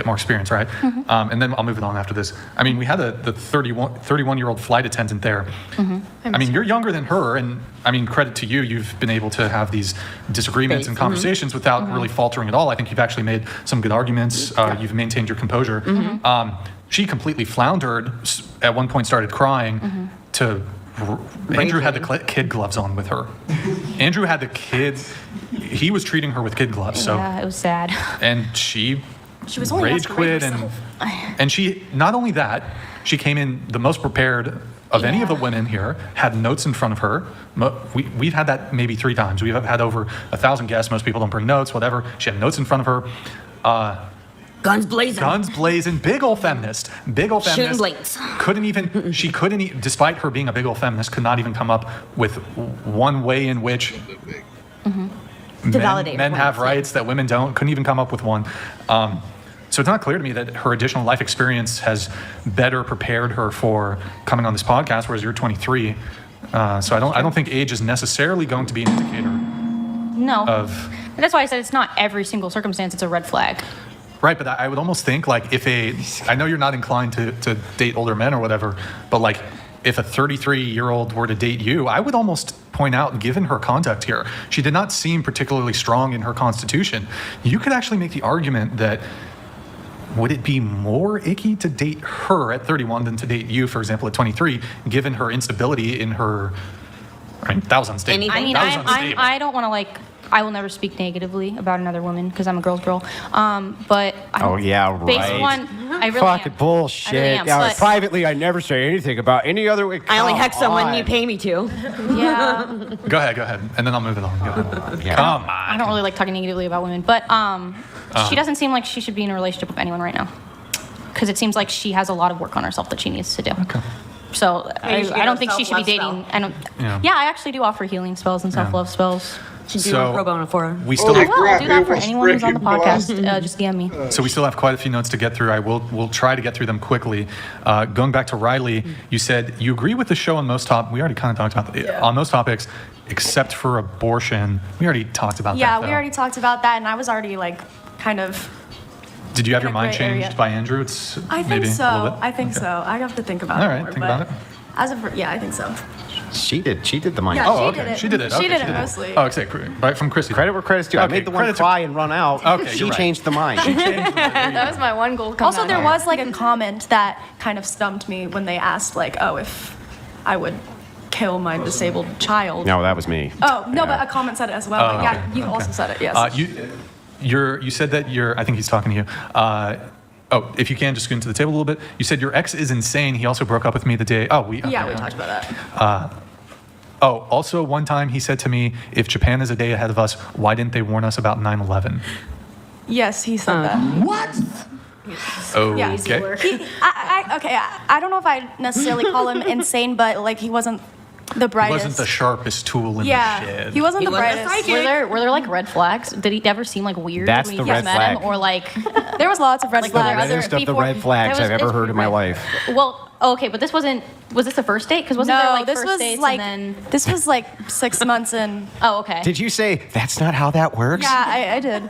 more experience, right? And then I'll move it on after this. I mean, we had the 31-year-old flight attendant there. I mean, you're younger than her, and I mean, credit to you, you've been able to have these disagreements and conversations without really faltering at all. I think you've actually made some good arguments. You've maintained your composure. She completely floundered. At one point, started crying. Andrew had the kid gloves on with her. Andrew had the kid. He was treating her with kid gloves. So Yeah, it was sad. and she was only rage quit, and she not only that, she came in the most prepared of any of the women here. Had notes in front of her. We've had that maybe 3 times. We've had over 1,000 guests. Most people don't bring notes. Whatever. She had notes in front of her. Guns blazing. Guns blazing. Big ol' feminist. Big ol' feminist. Shooting blades. She couldn't, despite her being a big ol' feminist, could not even come up with one way in which men have rights that women don't. Couldn't even come up with one. So it's not clear to me that her additional life experience has better prepared her for coming on this podcast, whereas you're 23. So I don't think age is necessarily going to be an indicator. No. Of. That's why I said it's not every single circumstance. It's a red flag. Right, but I would almost think like I know you're not inclined to date older men or whatever, but like if a 33-year-old were to date you, I would almost point out, given her conduct here, she did not seem particularly strong in her constitution. You could actually make the argument that would it be more icky to date her at 31 than to date you, for example, at 23, given her instability in her, right, that was unstable. I mean, I don't want to I will never speak negatively about another woman because I'm a girl's girl. But based on, I really fucking am. bullshit. I really am, Yeah, but- privately, I never say anything about any other way. I only hex someone you pay me to. Yeah. Go ahead, and then I'll move it on. Go ahead. Yeah. Come on. I don't really like talking negatively about women, but she doesn't seem like she should be in a relationship with anyone right now. Because it seems like she has a lot of work on herself that she needs to do. Okay. So Maybe she I get don't a think she should be self-love dating. spell. Yeah, I actually do offer healing spells and self-love spells. Should do a pro bono for her. We still I will. I'll do that for anyone who's on the podcast. Just DM me. So we still have quite a few notes to get through. We'll try to get through them quickly. Going back to Riley, you said you agree with the show on most we already kind of talked about on most topics, except for abortion. We already talked about that. Yeah, though. we already talked about that, and I was already kind of. Did you have in your a mind gray area. changed by Andrew? It's I think maybe so. a little bit? I think so. I have to think about All it right, more. think but about it. As of I think so. She did the mind. Yeah, Oh, she okay. did it. She did it. She Okay, did it mostly. Oh, okay. Right from Chrissy. Credit where credit's due. I Okay, made the one credit to- cry and run out. Okay, She you're right. changed the mind. That was my one goal. Also, there was a comment that kind of stumped me when they asked if I would kill my disabled child. No, that was me. Oh no, Yeah. but a comment said it as well. Oh, Yeah, okay. you Okay. also said it. Yes. You said that I think he's talking to you. If you can, just go into the table a little bit. You said your ex is insane. He also broke up with me the day. we talked about that. Also one time he said to me, if Japan is a day ahead of us, why didn't they warn us about 9/11? Yes, he said that. What? Oh, Yeah. okay. I don't know if I necessarily call him insane, but he wasn't the He brightest. wasn't the sharpest tool in Yeah, the shed. he wasn't He the wasn't brightest. Were there red flags? Did he ever seem weird That's when the you red met flag. him, or There was lots of red The flags. reddest of the red flags I've ever heard in my life. Well, okay, but this wasn't. Was this the first date? Because wasn't No, there this first was dates like and then? this was 6 months in. Oh, okay. Did you say that's not how that works? Yeah, I did.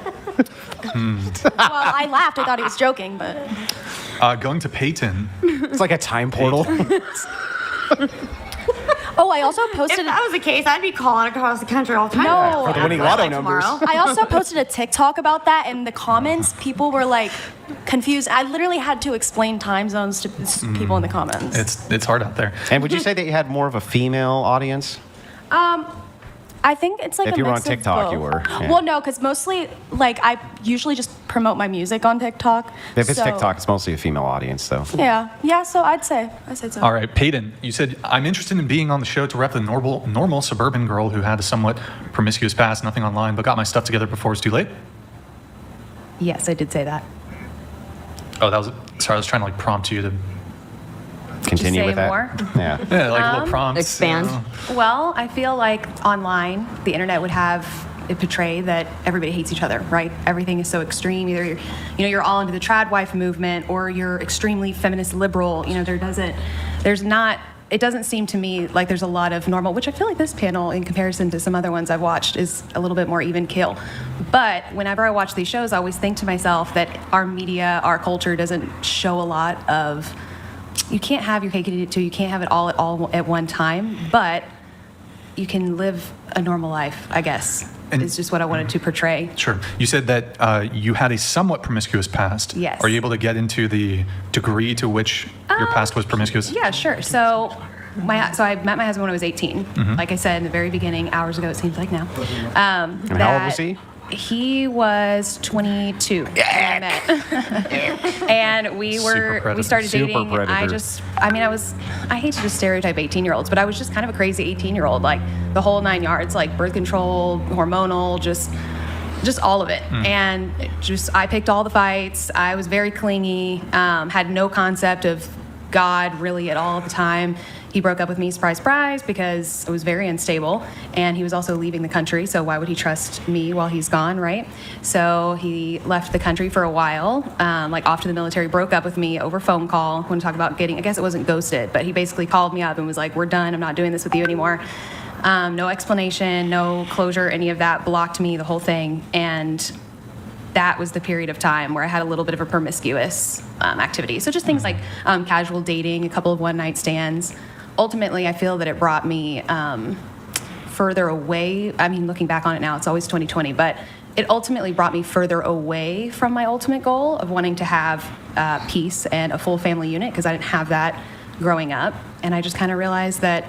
Well, I laughed. I thought he was joking, but Going to Peyton. It's like a time portal. oh, I also posted. If that was the case, I'd be calling across the country all the time. No. For the winning lotto numbers. I also posted a TikTok about that, and the comments, people were confused. I literally had to explain time zones to people in the comments. It's hard out there. And would you say that you had more of a female audience? I think it's If a you were mix on of TikTok, both. you were, yeah. Well, no, because mostly I usually just promote my music on TikTok. If it's so- TikTok, it's mostly a female audience, though. Yeah. So I'd say so. All right, Peyton, you said, I'm interested in being on the show to rep the normal suburban girl who had a somewhat promiscuous past, nothing online, but got my stuff together before it's too late. Yes, I did say that. Oh, sorry, I was trying to prompt you to Continue say with that. more? Yeah. little prompts. Expand. Well, I feel like online, the internet would have it portray that everybody hates each other, right? Everything is so extreme. Either you're all into the trad wife movement, or you're extremely feminist liberal. It doesn't seem to me like there's a lot of normal, which I feel like this panel, in comparison to some other ones I've watched, is a little bit more even kill. But whenever I watch these shows, I always think to myself that our media, our culture doesn't show a lot of. You can't have your cake and eat it too. You can't have it all at one time, but you can live a normal life, I guess, is just what I wanted to portray. Sure. You said that you had a somewhat promiscuous past. Yes. Are you able to get into the degree to which your past was promiscuous? Yeah, sure. So I met my husband when I was 18. Mhm. Like I said in the very beginning, hours ago, it seems like now. And how old was he? He was 22 when I met. And we started dating. Predator. I hate to just stereotype 18-year-olds, but I was just kind of a crazy 18-year-old, the whole 9 yards, birth control, hormonal, just just all of it. And I picked all the fights. I was very clingy, had no concept of God really at all at the time. He broke up with me, surprise, surprise, because I was very unstable, and he was also leaving the country, so why would he trust me while he's gone, right? So he left the country for a while, off to the military, broke up with me over phone call. When talk about getting, I guess it wasn't ghosted, but he basically called me up and was like, we're done, I'm not doing this with you anymore. No explanation, no closure, any of that, blocked me, the whole thing, and that was the period of time where I had a little bit of a promiscuous activity. So just things like casual dating, a couple of one-night stands. Ultimately, I feel that it brought me further away. I mean, looking back on it now, it's always 2020, but it ultimately brought me further away from my ultimate goal of wanting to have peace and a full family unit, because I didn't have that growing up. And I just kind of realized that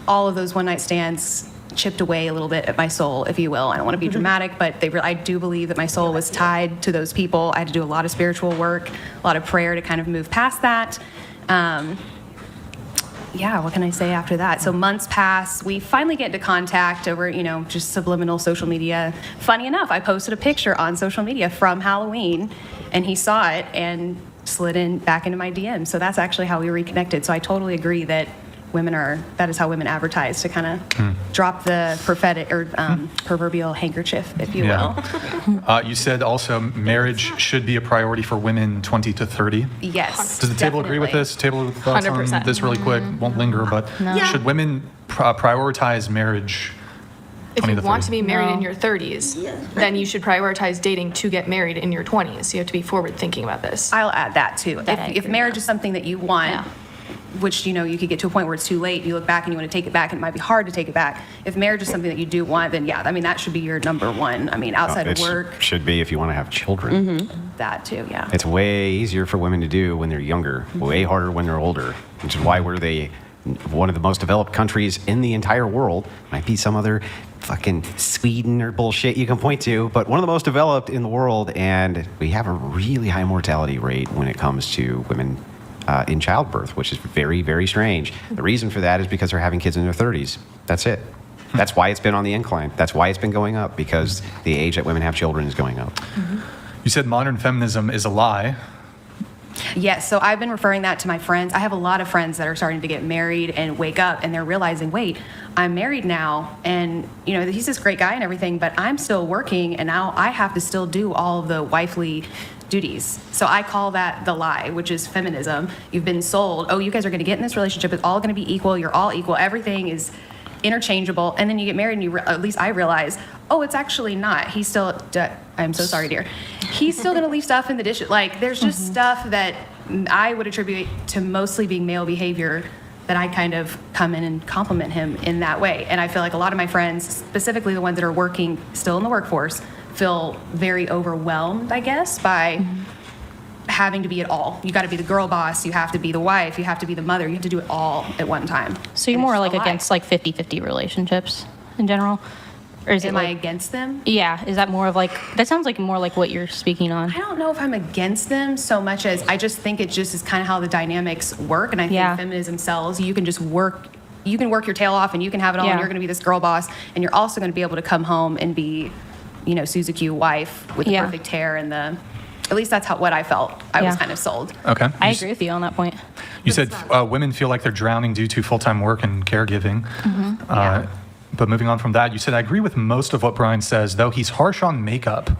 all of those one-night stands chipped away a little bit at my soul, if you will. I don't want to be dramatic, but I do believe that my soul was tied to those people. I had to do a lot of spiritual work, a lot of prayer to kind of move past that. What can I say after that? So months pass. We finally get into contact over, just subliminal social media. Funny enough, I posted a picture on social media from Halloween, and he saw it and slid back into my DM. So that's actually how we reconnected. So I totally agree that that is how women advertise, to kind of drop the prophetic or proverbial handkerchief, if you will. You said also marriage should be a priority for women 20 to 30. Yes. Does the table agree with this? Table thoughts 100%. On this really quick? Won't linger, but should women prioritize marriage? If you want to be married in your 30s, then you should prioritize dating to get married in your 20s. You have to be forward thinking about this. I'll add that too. If marriage is something that you want, which, you could get to a point where it's too late, you look back and you want to take it back, and it might be hard to take it back. If marriage is something that you do want, then that should be your number one. I mean, outside of work. Should be if you want to have children. That too, yeah. It's way easier for women to do when they're younger, way harder when they're older, which is why we're one of the most developed countries in the entire world. Might be some other fucking Sweden or bullshit you can point to, but one of the most developed in the world, and we have a really high mortality rate when it comes to women in childbirth, which is very, very strange. The reason for that is because they're having kids in their 30s. That's it. That's why it's been on the incline. That's why it's been going up, because the age that women have children is going up. You said modern feminism is a lie. Yes, so I've been referring that to my friends. I have a lot of friends that are starting to get married and wake up, and they're realizing, wait, I'm married now, and he's this great guy and everything, but I'm still working, and now I have to still do all of the wifely duties. So I call that the lie, which is feminism. You've been sold, oh, you guys are going to get in this relationship, it's all going to be equal, you're all equal, everything is interchangeable, and then you get married and at least I realize, oh, it's actually not. He's still, I'm so sorry, dear. He's still going to leave stuff in the dishes. There's just stuff that I would attribute to mostly being male behavior that I kind of come in and compliment him in that way. And I feel like a lot of my friends, specifically the ones that are working still in the workforce, feel very overwhelmed, I guess, by having to be it all. You got to be the girl boss, you have to be the wife, you have to be the mother, you have to do it all at one time. So you're more against 50-50 relationships in general? Or is Am I against them? Yeah, is that more of that sounds like more like what you're speaking on. I don't know if I'm against them so much as I just think it just is kind of how the dynamics work, and I think feminism sells. You can just work your tail off and you can have it all, and you're going to be this girl boss, and you're also going to be able to come home and be Suzuki wife with the perfect hair and at least that's what I felt. I was kind of sold. Okay. I agree with you on that point. You said women feel like they're drowning due to full-time work and caregiving. But moving on from that, you said, I agree with most of what Brian says, though he's harsh on makeup.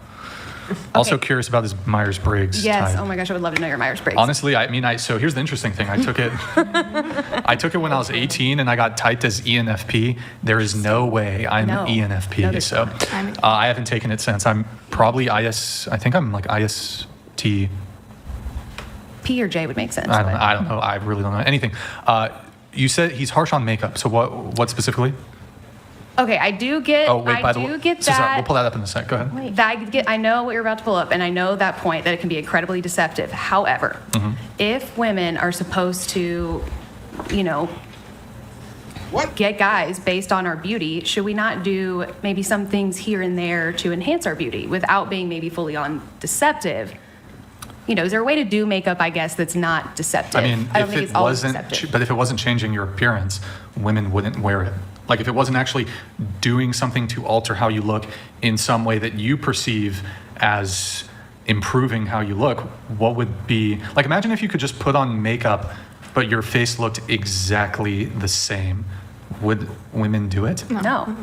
Also curious about his Myers-Briggs Yes. type. Oh my gosh, I would love to know your Myers-Briggs. Honestly, so here's the interesting thing. I took it when I was 18 and I got typed as ENFP. There is no way I'm ENFP. No, I haven't taken it since. I'm probably I think I'm IST. P or J would make sense. I don't know. I really don't know anything. You said he's harsh on makeup. So what specifically? Okay, I do get. Oh wait, by the way, get so that. sorry, we'll pull that up in a sec. Go ahead. I know what you're about to pull up, and I know that point that it can be incredibly deceptive. However, if women are supposed to, get guys based on our beauty, should we not do maybe some things here and there to enhance our beauty without being maybe fully on deceptive? Is there a way to do makeup, I guess, that's not deceptive? I mean, I don't think it's always deceptive. But if it wasn't changing your appearance, women wouldn't wear it. Like if it wasn't actually doing something to alter how you look in some way that you perceive as improving how you look, what would be, like imagine if you could just put on makeup, but your face looked exactly the same. Would women do it? No.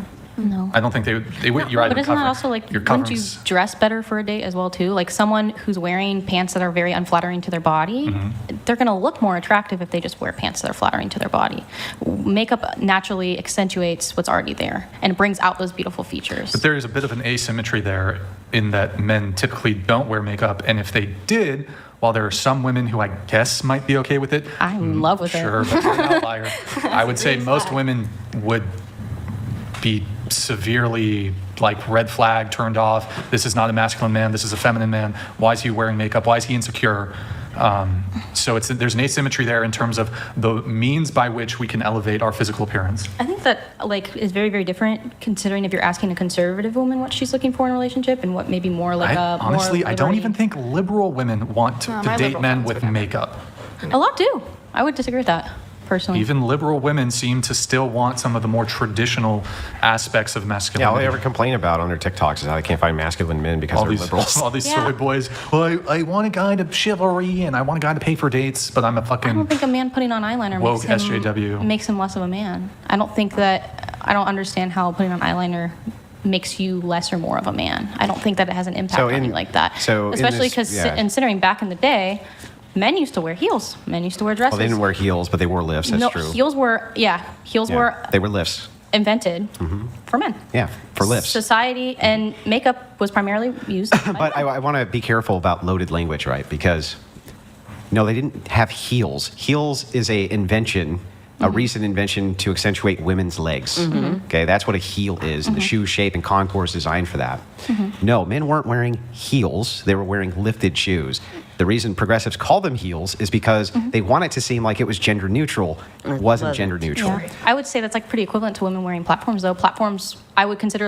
I don't think they would. You're either But isn't that also like, wouldn't you dress better for a date as well too? Like someone who's wearing pants that are very unflattering to their body, they're going to look more attractive if they just wear pants that are flattering to their body. Makeup naturally accentuates what's already there and brings out those beautiful features. But there is a bit of an asymmetry there in that men typically don't wear makeup, and if they did, while there are some women who I guess might be okay with it, I'm in love with it. Sure, but you're an outlier. I would say most women would be severely like red flag, turned off. This is not a masculine man. This is a feminine man. Why is he wearing makeup? Why is he insecure? So there's an asymmetry there in terms of the means by which we can elevate our physical appearance. I think that like is very, very different considering if you're asking a conservative woman what she's looking for in a relationship and what maybe more like Honestly, more I don't even think liberal women want to date men with makeup. A lot do. I would disagree with that. Personally. Even liberal women seem to still want some of the more traditional aspects of masculinity. Yeah, all they ever complain about on their TikToks is how they can't find masculine men because they're liberals. All these soy boys. Well, I want a guy to chivalry and I want a guy to pay for dates, but I'm a fucking. I don't think a man putting on eyeliner woke SJW makes him less of a man. I don't understand how putting on eyeliner makes you less or more of a man. I don't think that it has an impact on you like that. So especially because considering back in the day, men used to wear heels. Men used to wear dresses. Well, they didn't wear heels, but they wore lifts. That's true. Heels were They were lifts. Invented for men. Yeah, for lifts. Society and makeup was primarily used. But I want to be careful about loaded language, right? Because no, they didn't have heels. Heels is a invention. A recent invention to accentuate women's legs. Okay, that's what a heel is, and the shoe shape and contour is designed for that. No, men weren't wearing heels, they were wearing lifted shoes. The reason progressives call them heels is because they want it to seem like it was gender neutral. It wasn't gender neutral. Yeah. I would say that's like pretty equivalent to women wearing platforms, though. Platforms, I would consider